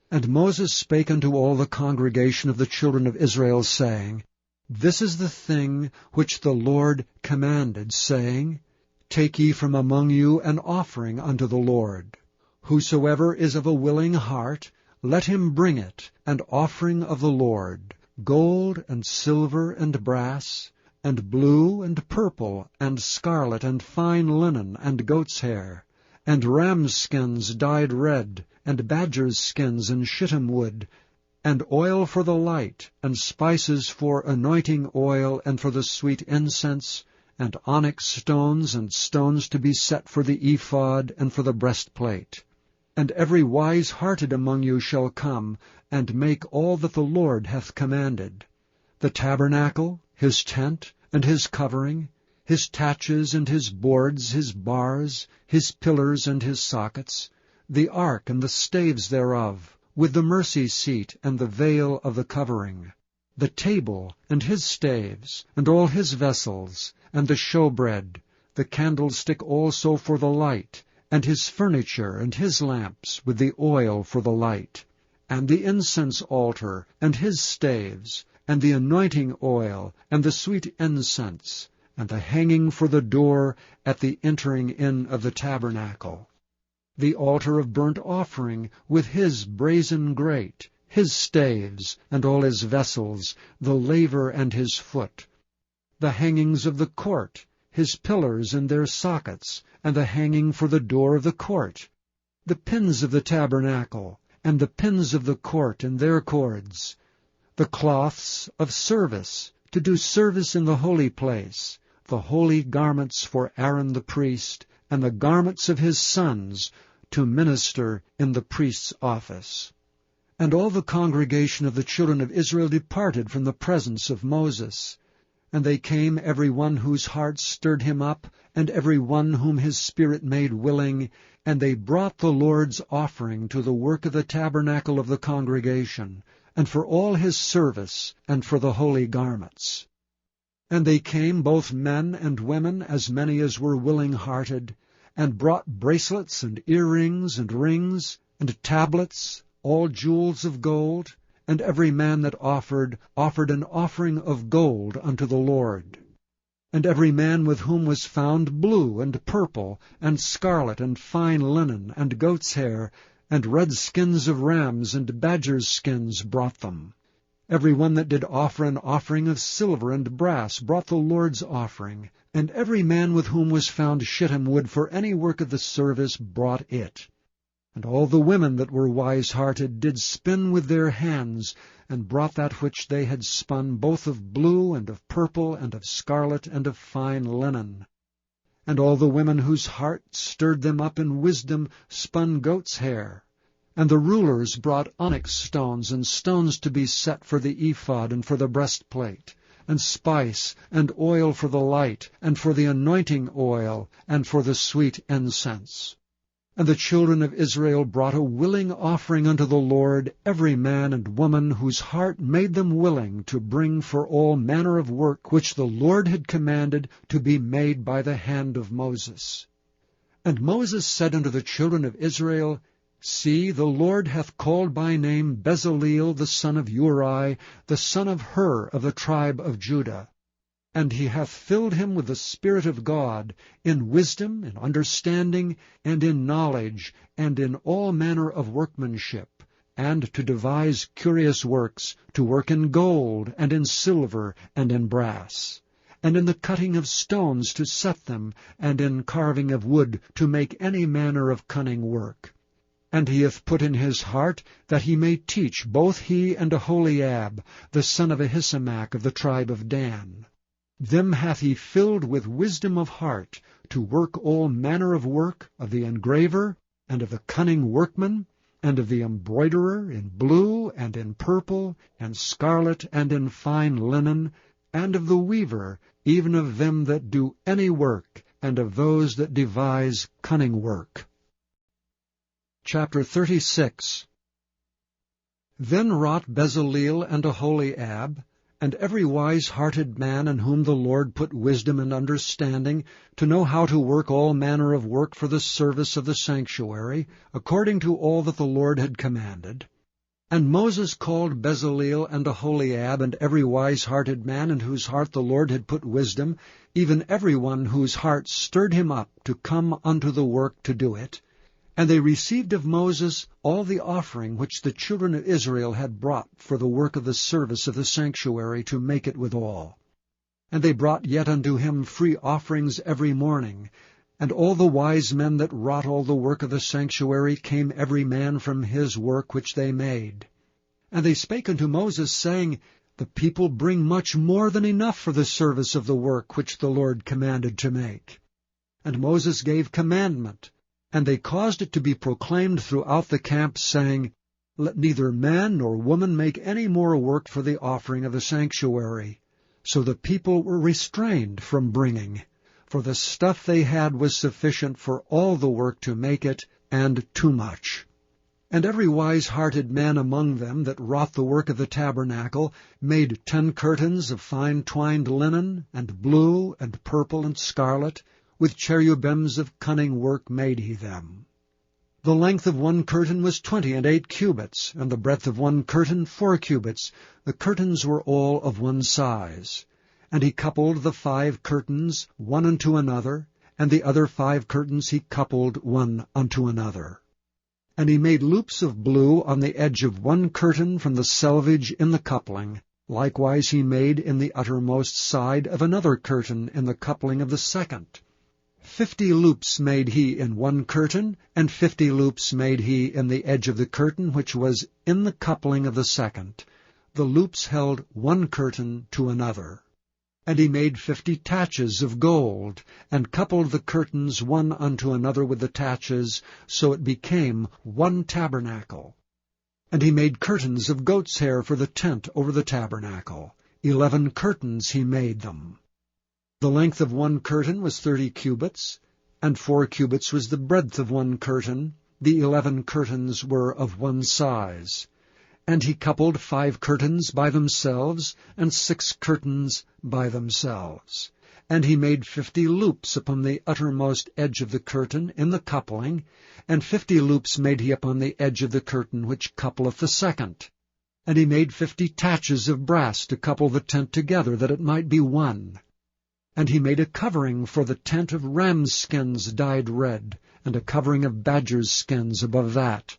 And Moses spake unto all the congregation of the children of Israel, saying, This is the thing which the Lord commanded, saying, Take ye from among you an offering unto the Lord. Whosoever is of a willing heart, let him bring it, an offering of the Lord, gold and silver and brass, and blue and purple and scarlet and fine linen and goat's hair, and rams' skins dyed red, and badgers' skins and shittim wood, and oil for the light, and spices for anointing oil, and for the sweet incense, and onyx stones, and stones to be set for the ephod, and for the breastplate. And every wise-hearted among you shall come, and make all that the Lord hath commanded: the tabernacle, his tent, and his covering, his taches and his boards, his bars, his pillars and his sockets, the ark and the staves thereof, with the mercy seat and the veil of the covering, the table and his staves, and all his vessels, and the showbread, the candlestick also for the light, and his furniture and his lamps, with the oil for the light, and the incense altar, and his staves, and the anointing oil, and the sweet incense, and the hanging for the door at the entering in of the tabernacle, the altar of burnt offering, with his brazen grate, his staves, and all his vessels, the laver and his foot, the hangings of the court, his pillars and their sockets, and the hanging for the door of the court, the pins of the tabernacle, and the pins of the court and their cords, the cloths of service, to do service in the holy place, the holy garments for Aaron the priest, and the garments of his sons, to minister in the priest's office. And all the congregation of the children of Israel departed from the presence of Moses. And they came, every one whose heart stirred him up, and every one whom his spirit made willing, and they brought the Lord's offering to the work of the tabernacle of the congregation, and for all his service, and for the holy garments. And they came, both men and women, as many as were willing-hearted, and brought bracelets and earrings and rings, and tablets, all jewels of gold, and every man that offered an offering of gold unto the Lord. And every man with whom was found blue and purple, and scarlet, and fine linen, and goat's hair, and red skins of rams, and badgers' skins brought them. Every one that did offer an offering of silver and brass brought the Lord's offering, and every man with whom was found shittim wood for any work of the service brought it. And all the women that were wise-hearted did spin with their hands, and brought that which they had spun, both of blue, and of purple, and of scarlet, and of fine linen. And all the women whose heart stirred them up in wisdom spun goat's hair. And the rulers brought onyx stones, and stones to be set for the ephod and for the breastplate, and spice, and oil for the light, and for the anointing oil, and for the sweet incense. And the children of Israel brought a willing offering unto the Lord, every man and woman whose heart made them willing to bring for all manner of work which the Lord had commanded to be made by the hand of Moses. And Moses said unto the children of Israel, See, the Lord hath called by name Bezaleel the son of Uri, the son of Hur of the tribe of Judah. And he hath filled him with the Spirit of God, in wisdom, in understanding, and in knowledge, and in all manner of workmanship, and to devise curious works, to work in gold, and in silver, and in brass, and in the cutting of stones to set them, and in carving of wood to make any manner of cunning work. And he hath put in his heart that he may teach both he and Aholiab, the son of Ahisamach of the tribe of Dan. Them hath he filled with wisdom of heart, to work all manner of work of the engraver, and of the cunning workman, and of the embroiderer, in blue, and in purple, and scarlet, and in fine linen, and of the weaver, even of them that do any work, and of those that devise cunning work. Chapter 36. Then wrought Bezaleel and Aholiab, and every wise-hearted man in whom the Lord put wisdom and understanding, to know how to work all manner of work for the service of the sanctuary, according to all that the Lord had commanded. And Moses called Bezaleel and Aholiab, and every wise-hearted man in whose heart the Lord had put wisdom, even every one whose heart stirred him up to come unto the work to do it. And they received of Moses all the offering which the children of Israel had brought for the work of the service of the sanctuary, to make it withal. And they brought yet unto him free offerings every morning. And all the wise men that wrought all the work of the sanctuary came every man from his work which they made. And they spake unto Moses, saying, The people bring much more than enough for the service of the work which the Lord commanded to make. And Moses gave commandment, and they caused it to be proclaimed throughout the camp, saying, Let neither man nor woman make any more work for the offering of the sanctuary. So the people were restrained from bringing, for the stuff they had was sufficient for all the work to make it, and too much. And every wise-hearted man among them that wrought the work of the tabernacle made 10 curtains of fine twined linen, and blue, and purple, and scarlet, with cherubims of cunning work made he them. The length of one curtain was 28 cubits, and the breadth of one curtain 4 cubits. The curtains were all of one size. And he coupled the 5 curtains one unto another, and the other 5 curtains he coupled one unto another. And he made loops of blue on the edge of one curtain from the selvage in the coupling. Likewise he made in the uttermost side of another curtain in the coupling of the second. 50 loops made he in one curtain, and 50 loops made he in the edge of the curtain which was in the coupling of the second. The loops held one curtain to another. And he made 50 taches of gold, and coupled the curtains one unto another with the taches, so it became one tabernacle. And he made curtains of goat's hair for the tent over the tabernacle. 11 curtains he made them. The length of one curtain was 30 cubits, and 4 cubits was the breadth of one curtain. The 11 curtains were of one size. And he coupled 5 curtains by themselves, and 6 curtains by themselves. And he made 50 loops upon the uttermost edge of the curtain in the coupling, and 50 loops made he upon the edge of the curtain which coupleth the second. And he made 50 taches of brass to couple the tent together, that it might be one. And he made a covering for the tent of rams' skins dyed red, and a covering of badgers' skins above that.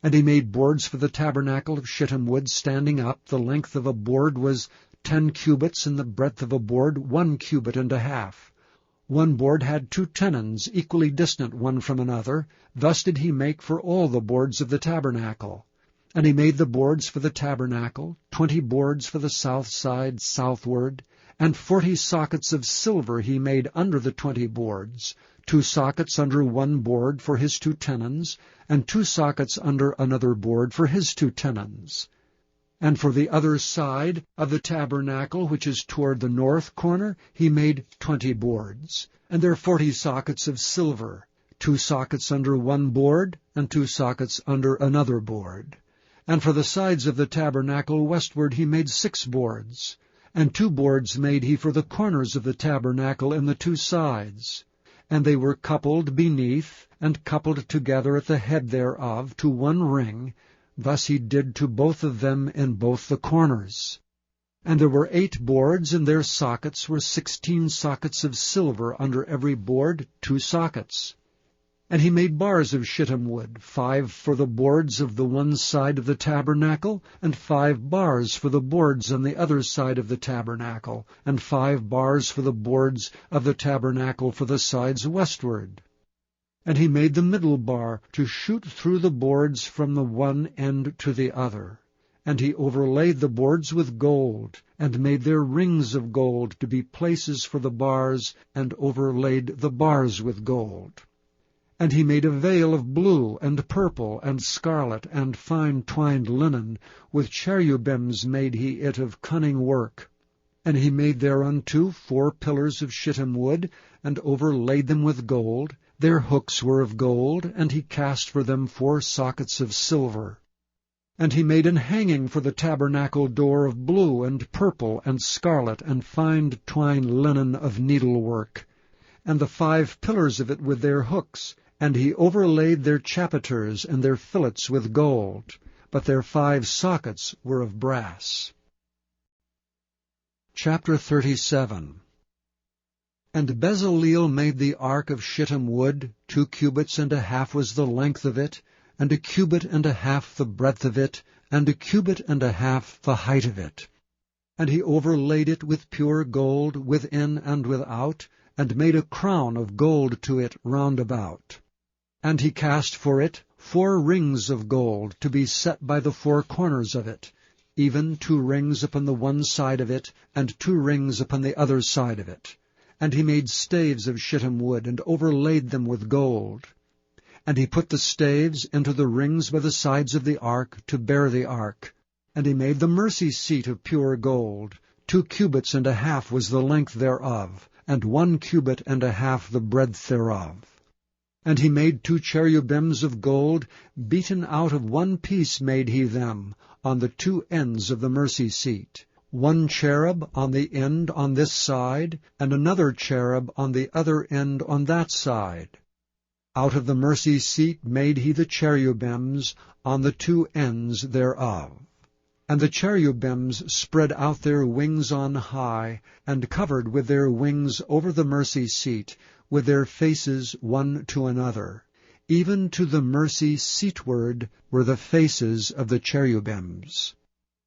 And he made boards for the tabernacle of shittim wood standing up. The length of a board was 10 cubits, and the breadth of a board 1 cubit and a half. One board had 2 tenons, equally distant one from another. Thus did he make for all the boards of the tabernacle. And he made the boards for the tabernacle, 20 boards for the south side southward, and 40 sockets of silver he made under the 20 boards, 2 sockets under one board for his 2 tenons, and 2 sockets under another board for his 2 tenons. And for the other side of the tabernacle, which is toward the north corner, he made 20 boards, and there 40 sockets of silver, 2 sockets under one board, and 2 sockets under another board. And for the sides of the tabernacle westward he made 6 boards, and 2 boards made he for the corners of the tabernacle in the 2 sides. And they were coupled beneath, and coupled together at the head thereof to one ring. Thus he did to both of them in both the corners. And there were 8 boards, and their sockets were 16 sockets of silver, under every board 2 sockets. And he made bars of shittim wood, 5 for the boards of the one side of the tabernacle, and 5 bars for the boards on the other side of the tabernacle, and 5 bars for the boards of the tabernacle for the sides westward. And he made the middle bar to shoot through the boards from the one end to the other. And he overlaid the boards with gold, and made their rings of gold to be places for the bars, and overlaid the bars with gold. And he made a veil of blue, and purple, and scarlet, and fine twined linen. With cherubims made he it of cunning work. And he made thereunto 4 pillars of shittim wood, and overlaid them with gold. Their hooks were of gold, and he cast for them 4 sockets of silver. And he made an hanging for the tabernacle door of blue, and purple, and scarlet, and fine twined linen of needlework, and the 5 pillars of it with their hooks. And he overlaid their chapiters and their fillets with gold, but their 5 sockets were of brass. Chapter 37. And Bezaleel made the ark of shittim wood. 2 cubits and a half was the length of it, and 1 cubit and a half the breadth of it, and 1 cubit and a half the height of it. And he overlaid it with pure gold within and without, and made a crown of gold to it round about. And he cast for it 4 rings of gold, to be set by the 4 corners of it, even 2 rings upon the one side of it, and 2 rings upon the other side of it. And he made staves of shittim wood, and overlaid them with gold. And he put the staves into the rings by the sides of the ark, to bear the ark. And he made the mercy seat of pure gold. 2 cubits and a half was the length thereof, and 1 cubit and a half the breadth thereof. And he made 2 cherubims of gold, beaten out of one piece made he them, on the 2 ends of the mercy seat. 1 cherub on the end on this side, and another cherub on the other end on that side. Out of the mercy seat made he the cherubims on the 2 ends thereof. And the cherubims spread out their wings on high, and covered with their wings over the mercy seat, with their faces one to another. Even to the mercy seatward were the faces of the cherubims.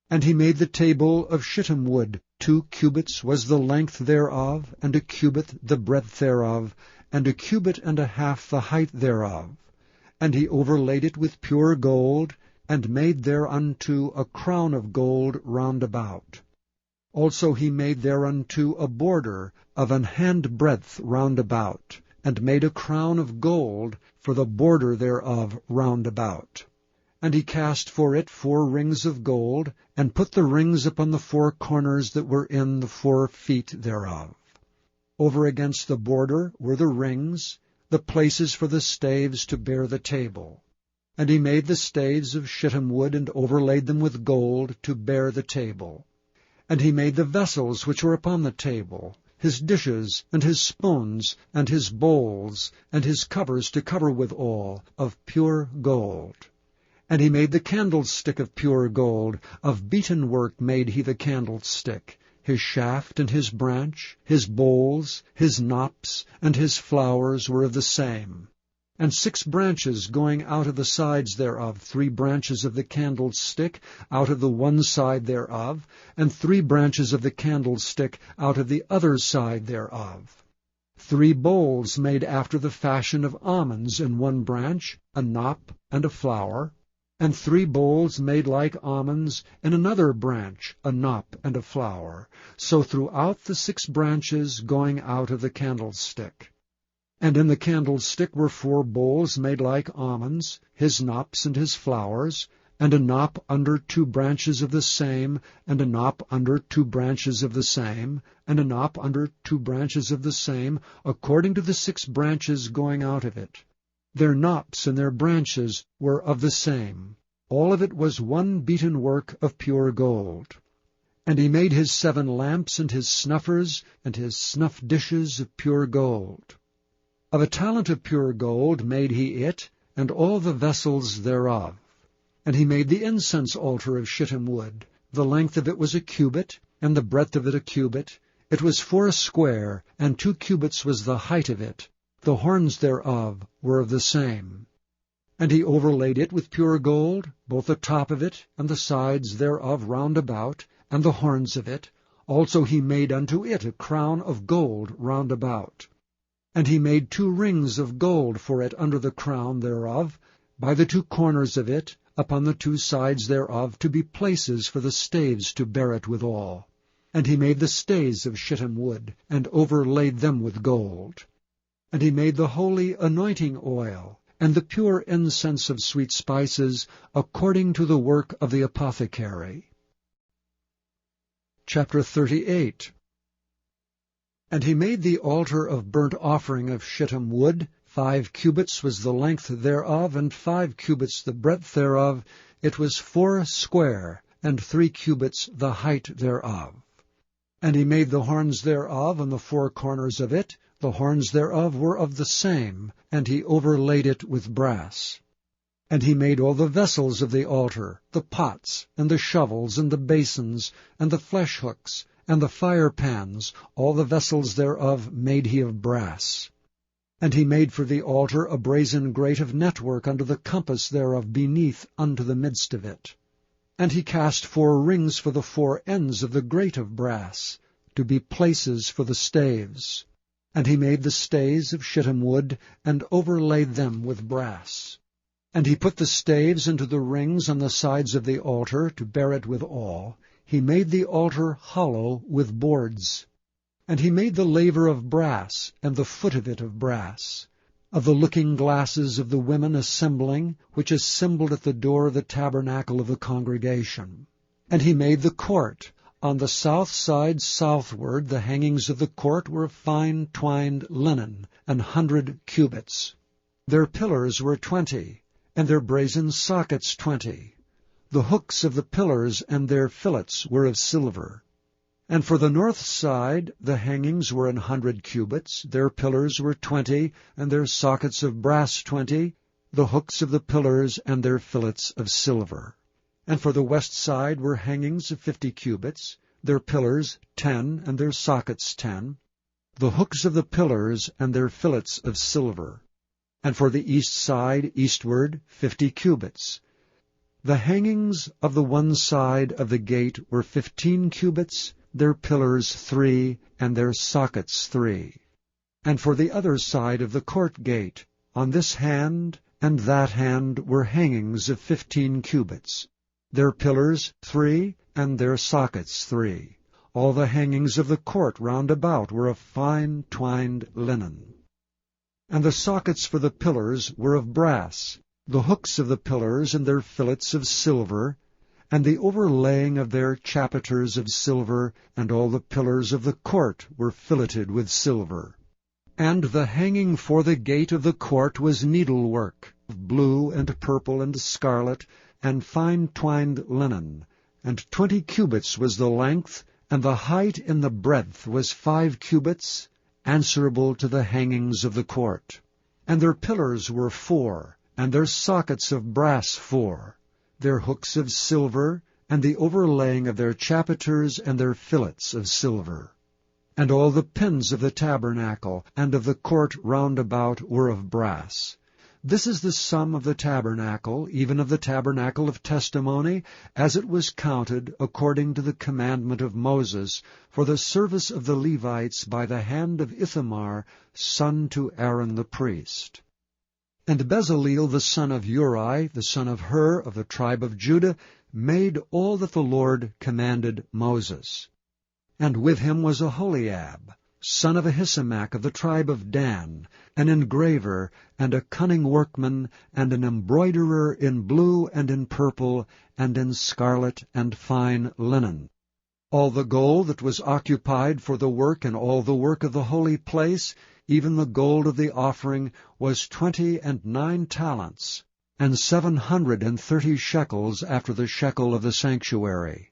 And he made the table of shittim wood. 2 cubits was the length thereof, and 1 cubit the breadth thereof, and 1 cubit and a half the height thereof. And he overlaid it with pure gold, and made thereunto a crown of gold round about. Also he made thereunto a border of an handbreadth round about, and made a crown of gold for the border thereof round about. And he cast for it 4 rings of gold, and put the rings upon the 4 corners that were in the 4 feet thereof. Over against the border were the rings, the places for the staves to bear the table. And he made the staves of shittim wood, and overlaid them with gold to bear the table. And he made the vessels which were upon the table, his dishes, and his spoons, and his bowls, and his covers to cover withal, of pure gold. And he made the candlestick of pure gold, of beaten work made he the candlestick, his shaft and his branch, his bowls, his knops, and his flowers were of the same. And 6 branches going out of the sides thereof, 3 branches of the candlestick out of the one side thereof, and 3 branches of the candlestick out of the other side thereof. 3 bowls made after the fashion of almonds in one branch, a knop and a flower, and 3 bowls made like almonds in another branch, a knop and a flower, so throughout the 6 branches going out of the candlestick. And in the candlestick were 4 bowls made like almonds, his knops and his flowers, and a knop under 2 branches of the same, and a knop under 2 branches of the same, and a knop under 2 branches of the same, according to the 6 branches going out of it. Their knops and their branches were of the same. All of it was one beaten work of pure gold. And he made his 7 lamps and his snuffers and his snuff dishes of pure gold. Of a talent of pure gold made he it, and all the vessels thereof. And he made the incense altar of shittim wood. The length of it was a cubit, and the breadth of it a cubit. It was 4 square, and 2 cubits was the height of it. The horns thereof were of the same. And he overlaid it with pure gold, both the top of it, and the sides thereof round about, and the horns of it. Also he made unto it a crown of gold round about. And he made 2 rings of gold for it under the crown thereof, by the 2 corners of it, upon the 2 sides thereof, to be places for the staves to bear it withal. And he made the stays of shittim wood, and overlaid them with gold. And he made the holy anointing oil, and the pure incense of sweet spices, according to the work of the apothecary. Chapter 38. And he made the altar of burnt offering of shittim wood. 5 cubits was the length thereof, and 5 cubits the breadth thereof. It was 4 square, and 3 cubits the height thereof. And he made the horns thereof and the 4 corners of it. The horns thereof were of the same, and he overlaid it with brass. And he made all the vessels of the altar, the pots, and the shovels, and the basins, and the flesh hooks, and the fire pans, all the vessels thereof made he of brass. And he made for the altar a brazen grate of network under the compass thereof beneath unto the midst of it. And he cast 4 rings for the 4 ends of the grate of brass, to be places for the staves. And he made the stays of shittim wood, and overlaid them with brass. And he put the staves into the rings on the sides of the altar, to bear it withal. He made the altar hollow with boards. And he made the laver of brass, and the foot of it of brass. Of the looking glasses of the women assembling, which assembled at the door of the tabernacle of the congregation. And he made the court. On the south side southward the hangings of the court were of fine twined linen, 100 cubits. Their pillars were 20, and their brazen sockets 20. The hooks of the pillars and their fillets were of silver. And for the north side the hangings were 100 cubits, their pillars were 20, and their sockets of brass 20, the hooks of the pillars and their fillets of silver. And for the west side were hangings of 50 cubits, their pillars 10, and their sockets 10, the hooks of the pillars and their fillets of silver. And for the east side eastward 50 cubits. The hangings of the one side of the gate were 15 cubits, their pillars 3, and their sockets 3. And for the other side of the court gate, on this hand and that hand were hangings of 15 cubits, their pillars 3, and their sockets 3. All the hangings of the court round about were of fine twined linen. And the sockets for the pillars were of brass, the hooks of the pillars and their fillets of silver, and the overlaying of their chapiters of silver, and all the pillars of the court were filleted with silver. And the hanging for the gate of the court was needlework, of blue and purple and scarlet, and fine twined linen, and 20 cubits was the length, and the height in the breadth was 5 cubits, answerable to the hangings of the court. And their pillars were 4, and their sockets of brass 4, their hooks of silver, and the overlaying of their chapiters and their fillets of silver. And all the pins of the tabernacle and of the court round about were of brass. This is the sum of the tabernacle, even of the tabernacle of testimony, as it was counted according to the commandment of Moses, for the service of the Levites by the hand of Ithamar, son to Aaron the priest. And Bezaleel the son of Uri, the son of Hur, of the tribe of Judah, made all that the Lord commanded Moses. And with him was Aholiab, son of Ahisamach of the tribe of Dan, an engraver, and a cunning workman, and an embroiderer in blue and in purple, and in scarlet and fine linen. All the gold that was occupied for the work and all the work of the holy place even the gold of the offering, was 29 talents, and 730 shekels after the shekel of the sanctuary.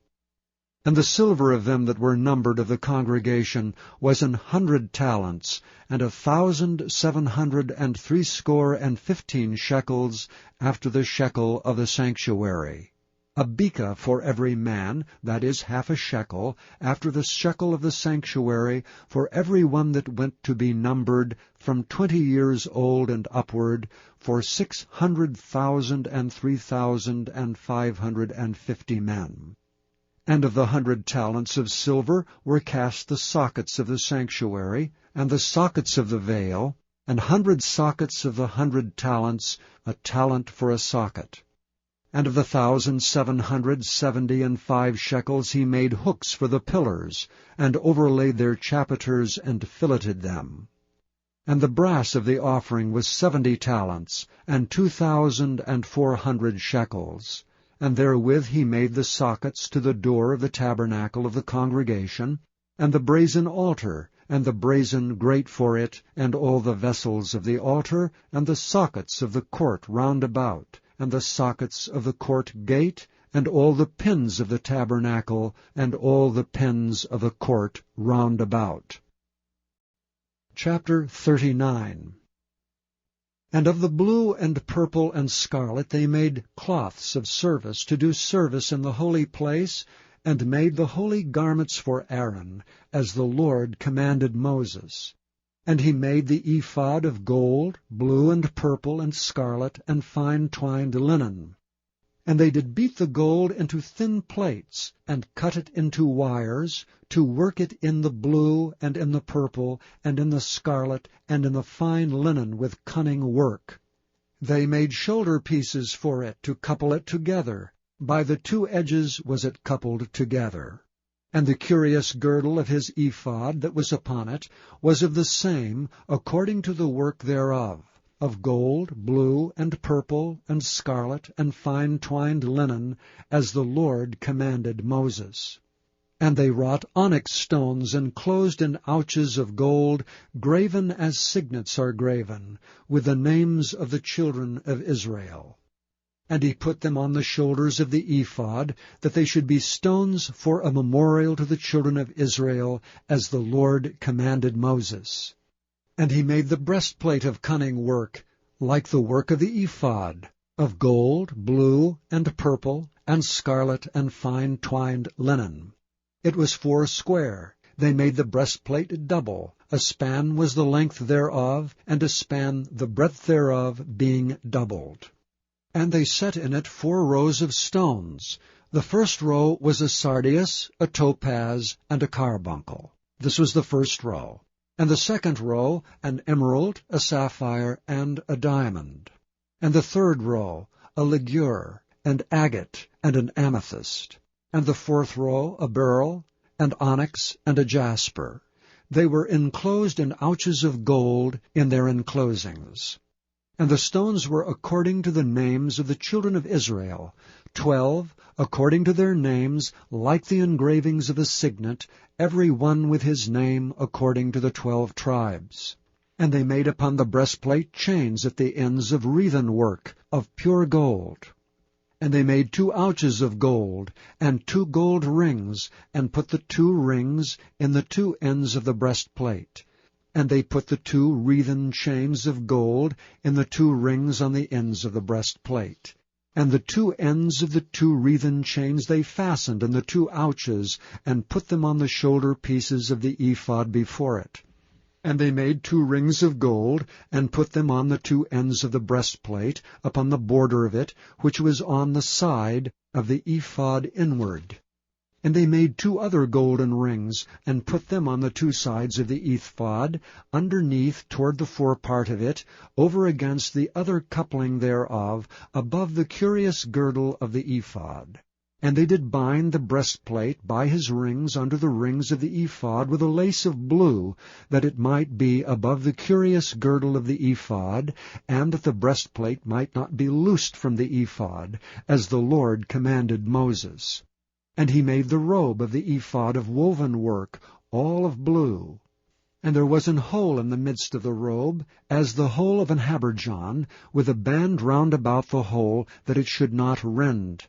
And the silver of them that were numbered of the congregation was 100 talents, and 1,760 shekels after the shekel of the sanctuary. A beka for every man, that is, half a shekel, after the shekel of the sanctuary, for every one that went to be numbered, from 20 years old and upward, for 600,000 and 3,550 men. And of the 100 talents of silver were cast the sockets of the sanctuary, and the sockets of the veil, and 100 sockets of the 100 talents, a talent for a socket. And of the 1,775 shekels he made hooks for the pillars, and overlaid their chapiters, and filleted them. And the brass of the offering was 70 talents, and 2,400 shekels. And therewith he made the sockets to the door of the tabernacle of the congregation, and the brazen altar, and the brazen grate for it, and all the vessels of the altar, and the sockets of the court round about, and the sockets of the court gate, and all the pins of the tabernacle, and all the pins of the court round about. Chapter 39. And of the blue and purple and scarlet they made cloths of service to do service in the holy place, and made the holy garments for Aaron, as the Lord commanded Moses. And he made the ephod of gold, blue and purple and scarlet, and fine twined linen. And they did beat the gold into thin plates, and cut it into wires, to work it in the blue, and in the purple, and in the scarlet, and in the fine linen with cunning work. They made shoulder pieces for it, to couple it together. By the 2 edges was it coupled together. And the curious girdle of his ephod that was upon it was of the same, according to the work thereof, of gold, blue, and purple, and scarlet, and fine twined linen, as the Lord commanded Moses. And they wrought onyx stones enclosed in ouches of gold, graven as signets are graven, with the names of the children of Israel. And he put them on the shoulders of the ephod, that they should be stones for a memorial to the children of Israel, as the Lord commanded Moses. And he made the breastplate of cunning work, like the work of the ephod, of gold, blue, and purple, and scarlet, and fine twined linen. It was 4 square. They made the breastplate double. A span was the length thereof, and a span the breadth thereof, being doubled. And they set in it 4 rows of stones. The first row was a sardius, a topaz, and a carbuncle. This was the first row. And the second row, an emerald, a sapphire, and a diamond. And the third row, a ligure, and agate, and an amethyst. And the fourth row, a beryl, and onyx, and a jasper. They were enclosed in ouches of gold in their enclosings. And the stones were according to the names of the children of Israel, 12, according to their names, like the engravings of a signet, every one with his name according to the 12 tribes. And they made upon the breastplate chains at the ends of wreathen work, of pure gold. And they made 2 ouches of gold, and 2 gold rings, and put the 2 rings in the 2 ends of the breastplate. And they put the 2 wreathen chains of gold in the 2 rings on the ends of the breastplate. And the 2 ends of the 2 wreathen chains they fastened in the 2 ouches, and put them on the shoulder pieces of the ephod before it. And they made 2 rings of gold, and put them on the 2 ends of the breastplate, upon the border of it, which was on the side of the ephod inward. And they made 2 other golden rings, and put them on the 2 sides of the ephod, underneath toward the forepart of it, over against the other coupling thereof, above the curious girdle of the ephod. And they did bind the breastplate by his rings under the rings of the ephod with a lace of blue, that it might be above the curious girdle of the ephod, and that the breastplate might not be loosed from the ephod, as the Lord commanded Moses. And he made the robe of the ephod of woven work, all of blue. And there was an hole in the midst of the robe, as the hole of an habergeon, with a band round about the hole, that it should not rend.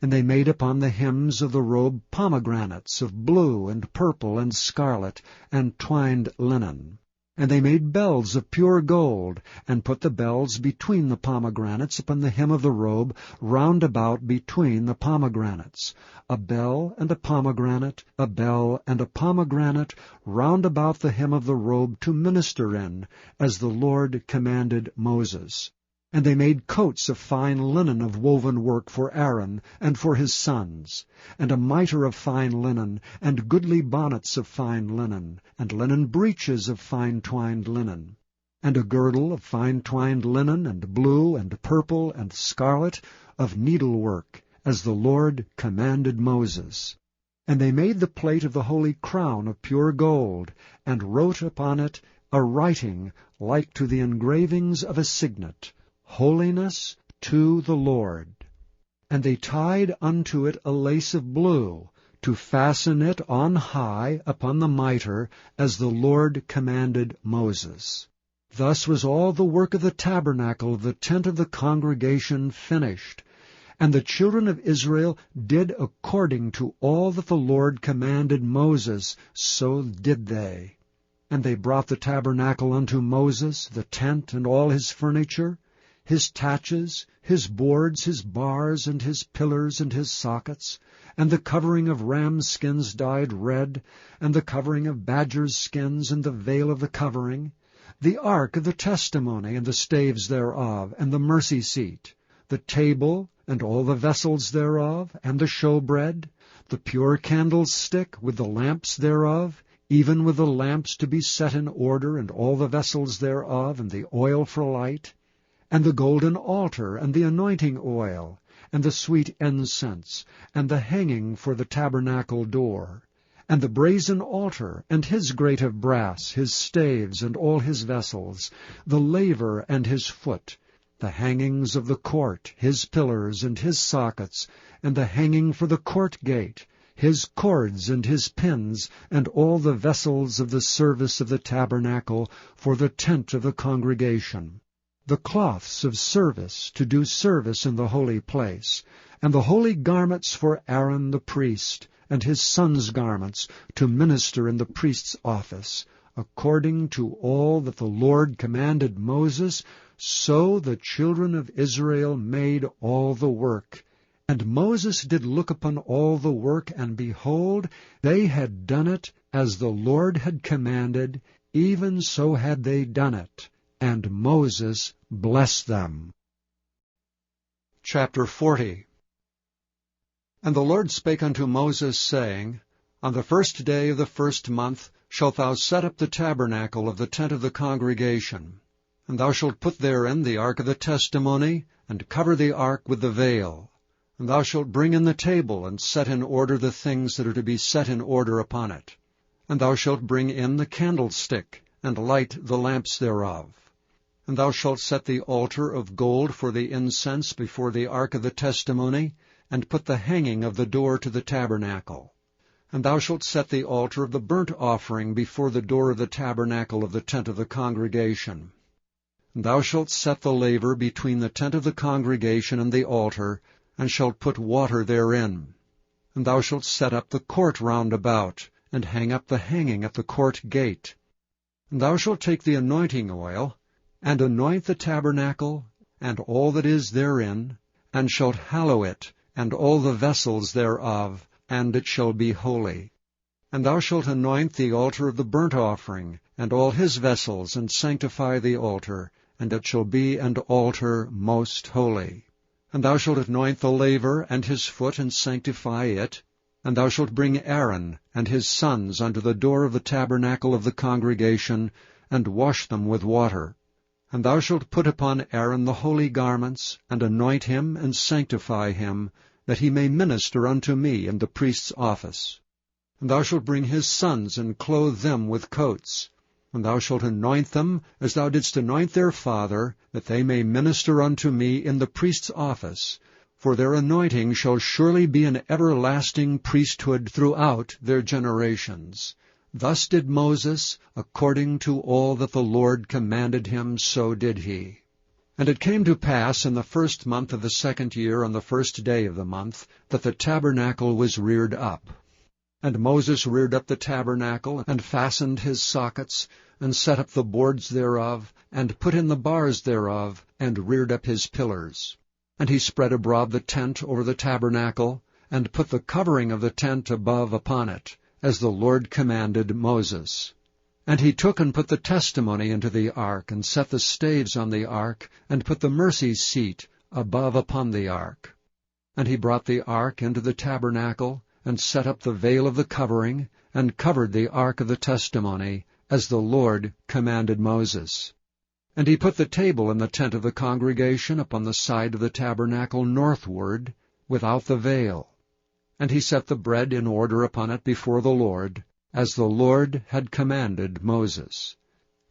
And they made upon the hems of the robe pomegranates of blue and purple and scarlet, and twined linen. And they made bells of pure gold, and put the bells between the pomegranates upon the hem of the robe, round about between the pomegranates. A bell and a pomegranate, a bell and a pomegranate, round about the hem of the robe to minister in, as the Lord commanded Moses. And they made coats of fine linen of woven work for Aaron and for his sons, and a mitre of fine linen, and goodly bonnets of fine linen, and linen breeches of fine twined linen, and a girdle of fine twined linen, and blue, and purple, and scarlet, of needlework, as the Lord commanded Moses. And they made the plate of the holy crown of pure gold, and wrote upon it a writing like to the engravings of a signet, Holiness to the Lord. And they tied unto it a lace of blue, to fasten it on high upon the mitre, as the Lord commanded Moses. Thus was all the work of the tabernacle of the tent of the congregation finished. And the children of Israel did according to all that the Lord commanded Moses, so did they. And they brought the tabernacle unto Moses, the tent and all his furniture, his taches, his boards, his bars, and his pillars, and his sockets, and the covering of rams' skins dyed red, and the covering of badgers' skins, and the veil of the covering, the ark of the testimony, and the staves thereof, and the mercy seat, the table, and all the vessels thereof, and the showbread, the pure candlestick, with the lamps thereof, even with the lamps to be set in order, and all the vessels thereof, and the oil for light, and the golden altar, and the anointing oil, and the sweet incense, and the hanging for the tabernacle door, and the brazen altar, and his grate of brass, his staves, and all his vessels, the laver and his foot, the hangings of the court, his pillars, and his sockets, and the hanging for the court gate, his cords and his pins, and all the vessels of the service of the tabernacle for the tent of the congregation, the cloths of service to do service in the holy place, and the holy garments for Aaron the priest, and his sons' garments to minister in the priest's office, according to all that the Lord commanded Moses, so the children of Israel made all the work. And Moses did look upon all the work, and behold, they had done it as the Lord had commanded, even so had they done it. And Moses blessed them. Chapter 40. And the Lord spake unto Moses, saying, On the 1st day of the 1st month shalt thou set up the tabernacle of the tent of the congregation. And thou shalt put therein the ark of the testimony, and cover the ark with the veil. And thou shalt bring in the table, and set in order the things that are to be set in order upon it. And thou shalt bring in the candlestick, and light the lamps thereof. And thou shalt set the altar of gold for the incense before the ark of the testimony, and put the hanging of the door to the tabernacle. And thou shalt set the altar of the burnt offering before the door of the tabernacle of the tent of the congregation. And thou shalt set the laver between the tent of the congregation and the altar, and shalt put water therein. And thou shalt set up the court round about, and hang up the hanging at the court gate. And thou shalt take the anointing oil, and anoint the tabernacle, and all that is therein, and shalt hallow it, and all the vessels thereof, and it shall be holy. And thou shalt anoint the altar of the burnt offering, and all his vessels, and sanctify the altar, and it shall be an altar most holy. And thou shalt anoint the laver and his foot, and sanctify it. And thou shalt bring Aaron and his sons unto the door of the tabernacle of the congregation, and wash them with water. And thou shalt put upon Aaron the holy garments, and anoint him, and sanctify him, that he may minister unto me in the priest's office. And thou shalt bring his sons, and clothe them with coats. And thou shalt anoint them, as thou didst anoint their father, that they may minister unto me in the priest's office. For their anointing shall surely be an everlasting priesthood throughout their generations. Thus did Moses, according to all that the Lord commanded him, so did he. And it came to pass in the 1st month of the 2nd year, on the 1st day of the month, that the tabernacle was reared up. And Moses reared up the tabernacle, and fastened his sockets, and set up the boards thereof, and put in the bars thereof, and reared up his pillars. And he spread abroad the tent over the tabernacle, and put the covering of the tent above upon it, as the Lord commanded Moses. And he took and put the testimony into the ark, and set the staves on the ark, and put the mercy seat above upon the ark. And he brought the ark into the tabernacle, and set up the veil of the covering, and covered the ark of the testimony, as the Lord commanded Moses. And he put the table in the tent of the congregation upon the side of the tabernacle northward, without the veil. And he set the bread in order upon it before the Lord, as the Lord had commanded Moses.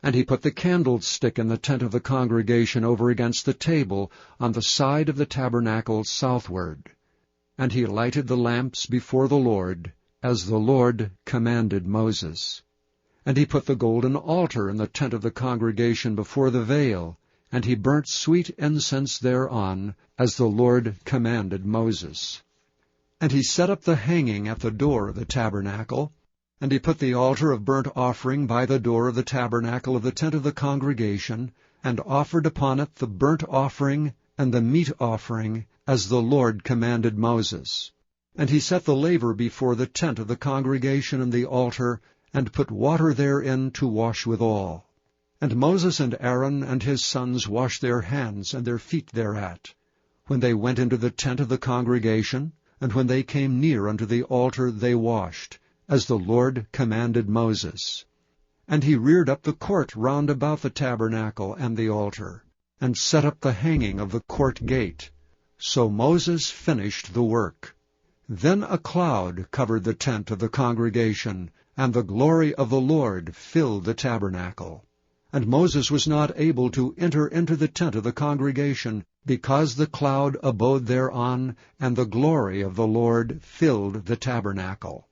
And he put the candlestick in the tent of the congregation over against the table on the side of the tabernacle southward. And he lighted the lamps before the Lord, as the Lord commanded Moses. And he put the golden altar in the tent of the congregation before the veil, and he burnt sweet incense thereon, as the Lord commanded Moses. And he set up the hanging at the door of the tabernacle, and he put the altar of burnt offering by the door of the tabernacle of the tent of the congregation, and offered upon it the burnt offering and the meat offering, as the Lord commanded Moses. And he set the laver before the tent of the congregation and the altar, and put water therein to wash withal. And Moses and Aaron and his sons washed their hands and their feet thereat, when they went into the tent of the congregation, and when they came near unto the altar they washed, as the Lord commanded Moses. And he reared up the court round about the tabernacle and the altar, and set up the hanging of the court gate. So Moses finished the work. Then a cloud covered the tent of the congregation, and the glory of the Lord filled the tabernacle. And Moses was not able to enter into the tent of the congregation, because the cloud abode thereon, and the glory of the Lord filled the tabernacle.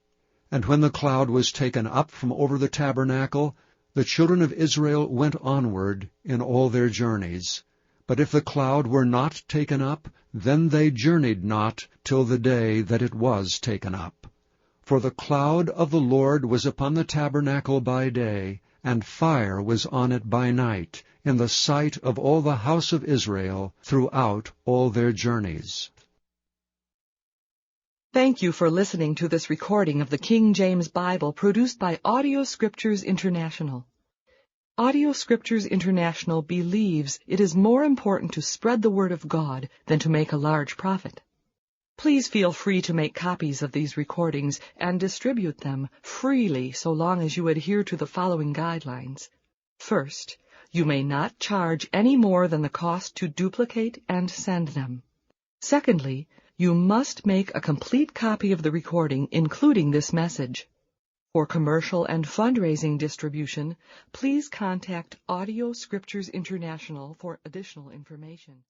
And when the cloud was taken up from over the tabernacle, the children of Israel went onward in all their journeys. But if the cloud were not taken up, then they journeyed not till the day that it was taken up. For the cloud of the Lord was upon the tabernacle by day, and fire was on it by night, in the sight of all the house of Israel throughout all their journeys. Thank you for listening to this recording of the King James Bible produced by Audio Scriptures International. Audio Scriptures International believes it is more important to spread the Word of God than to make a large profit. Please feel free to make copies of these recordings and distribute them freely so long as you adhere to the following guidelines. First, you may not charge any more than the cost to duplicate and send them. Secondly, you must make a complete copy of the recording, including this message. For commercial and fundraising distribution, please contact Audio Scriptures International for additional information.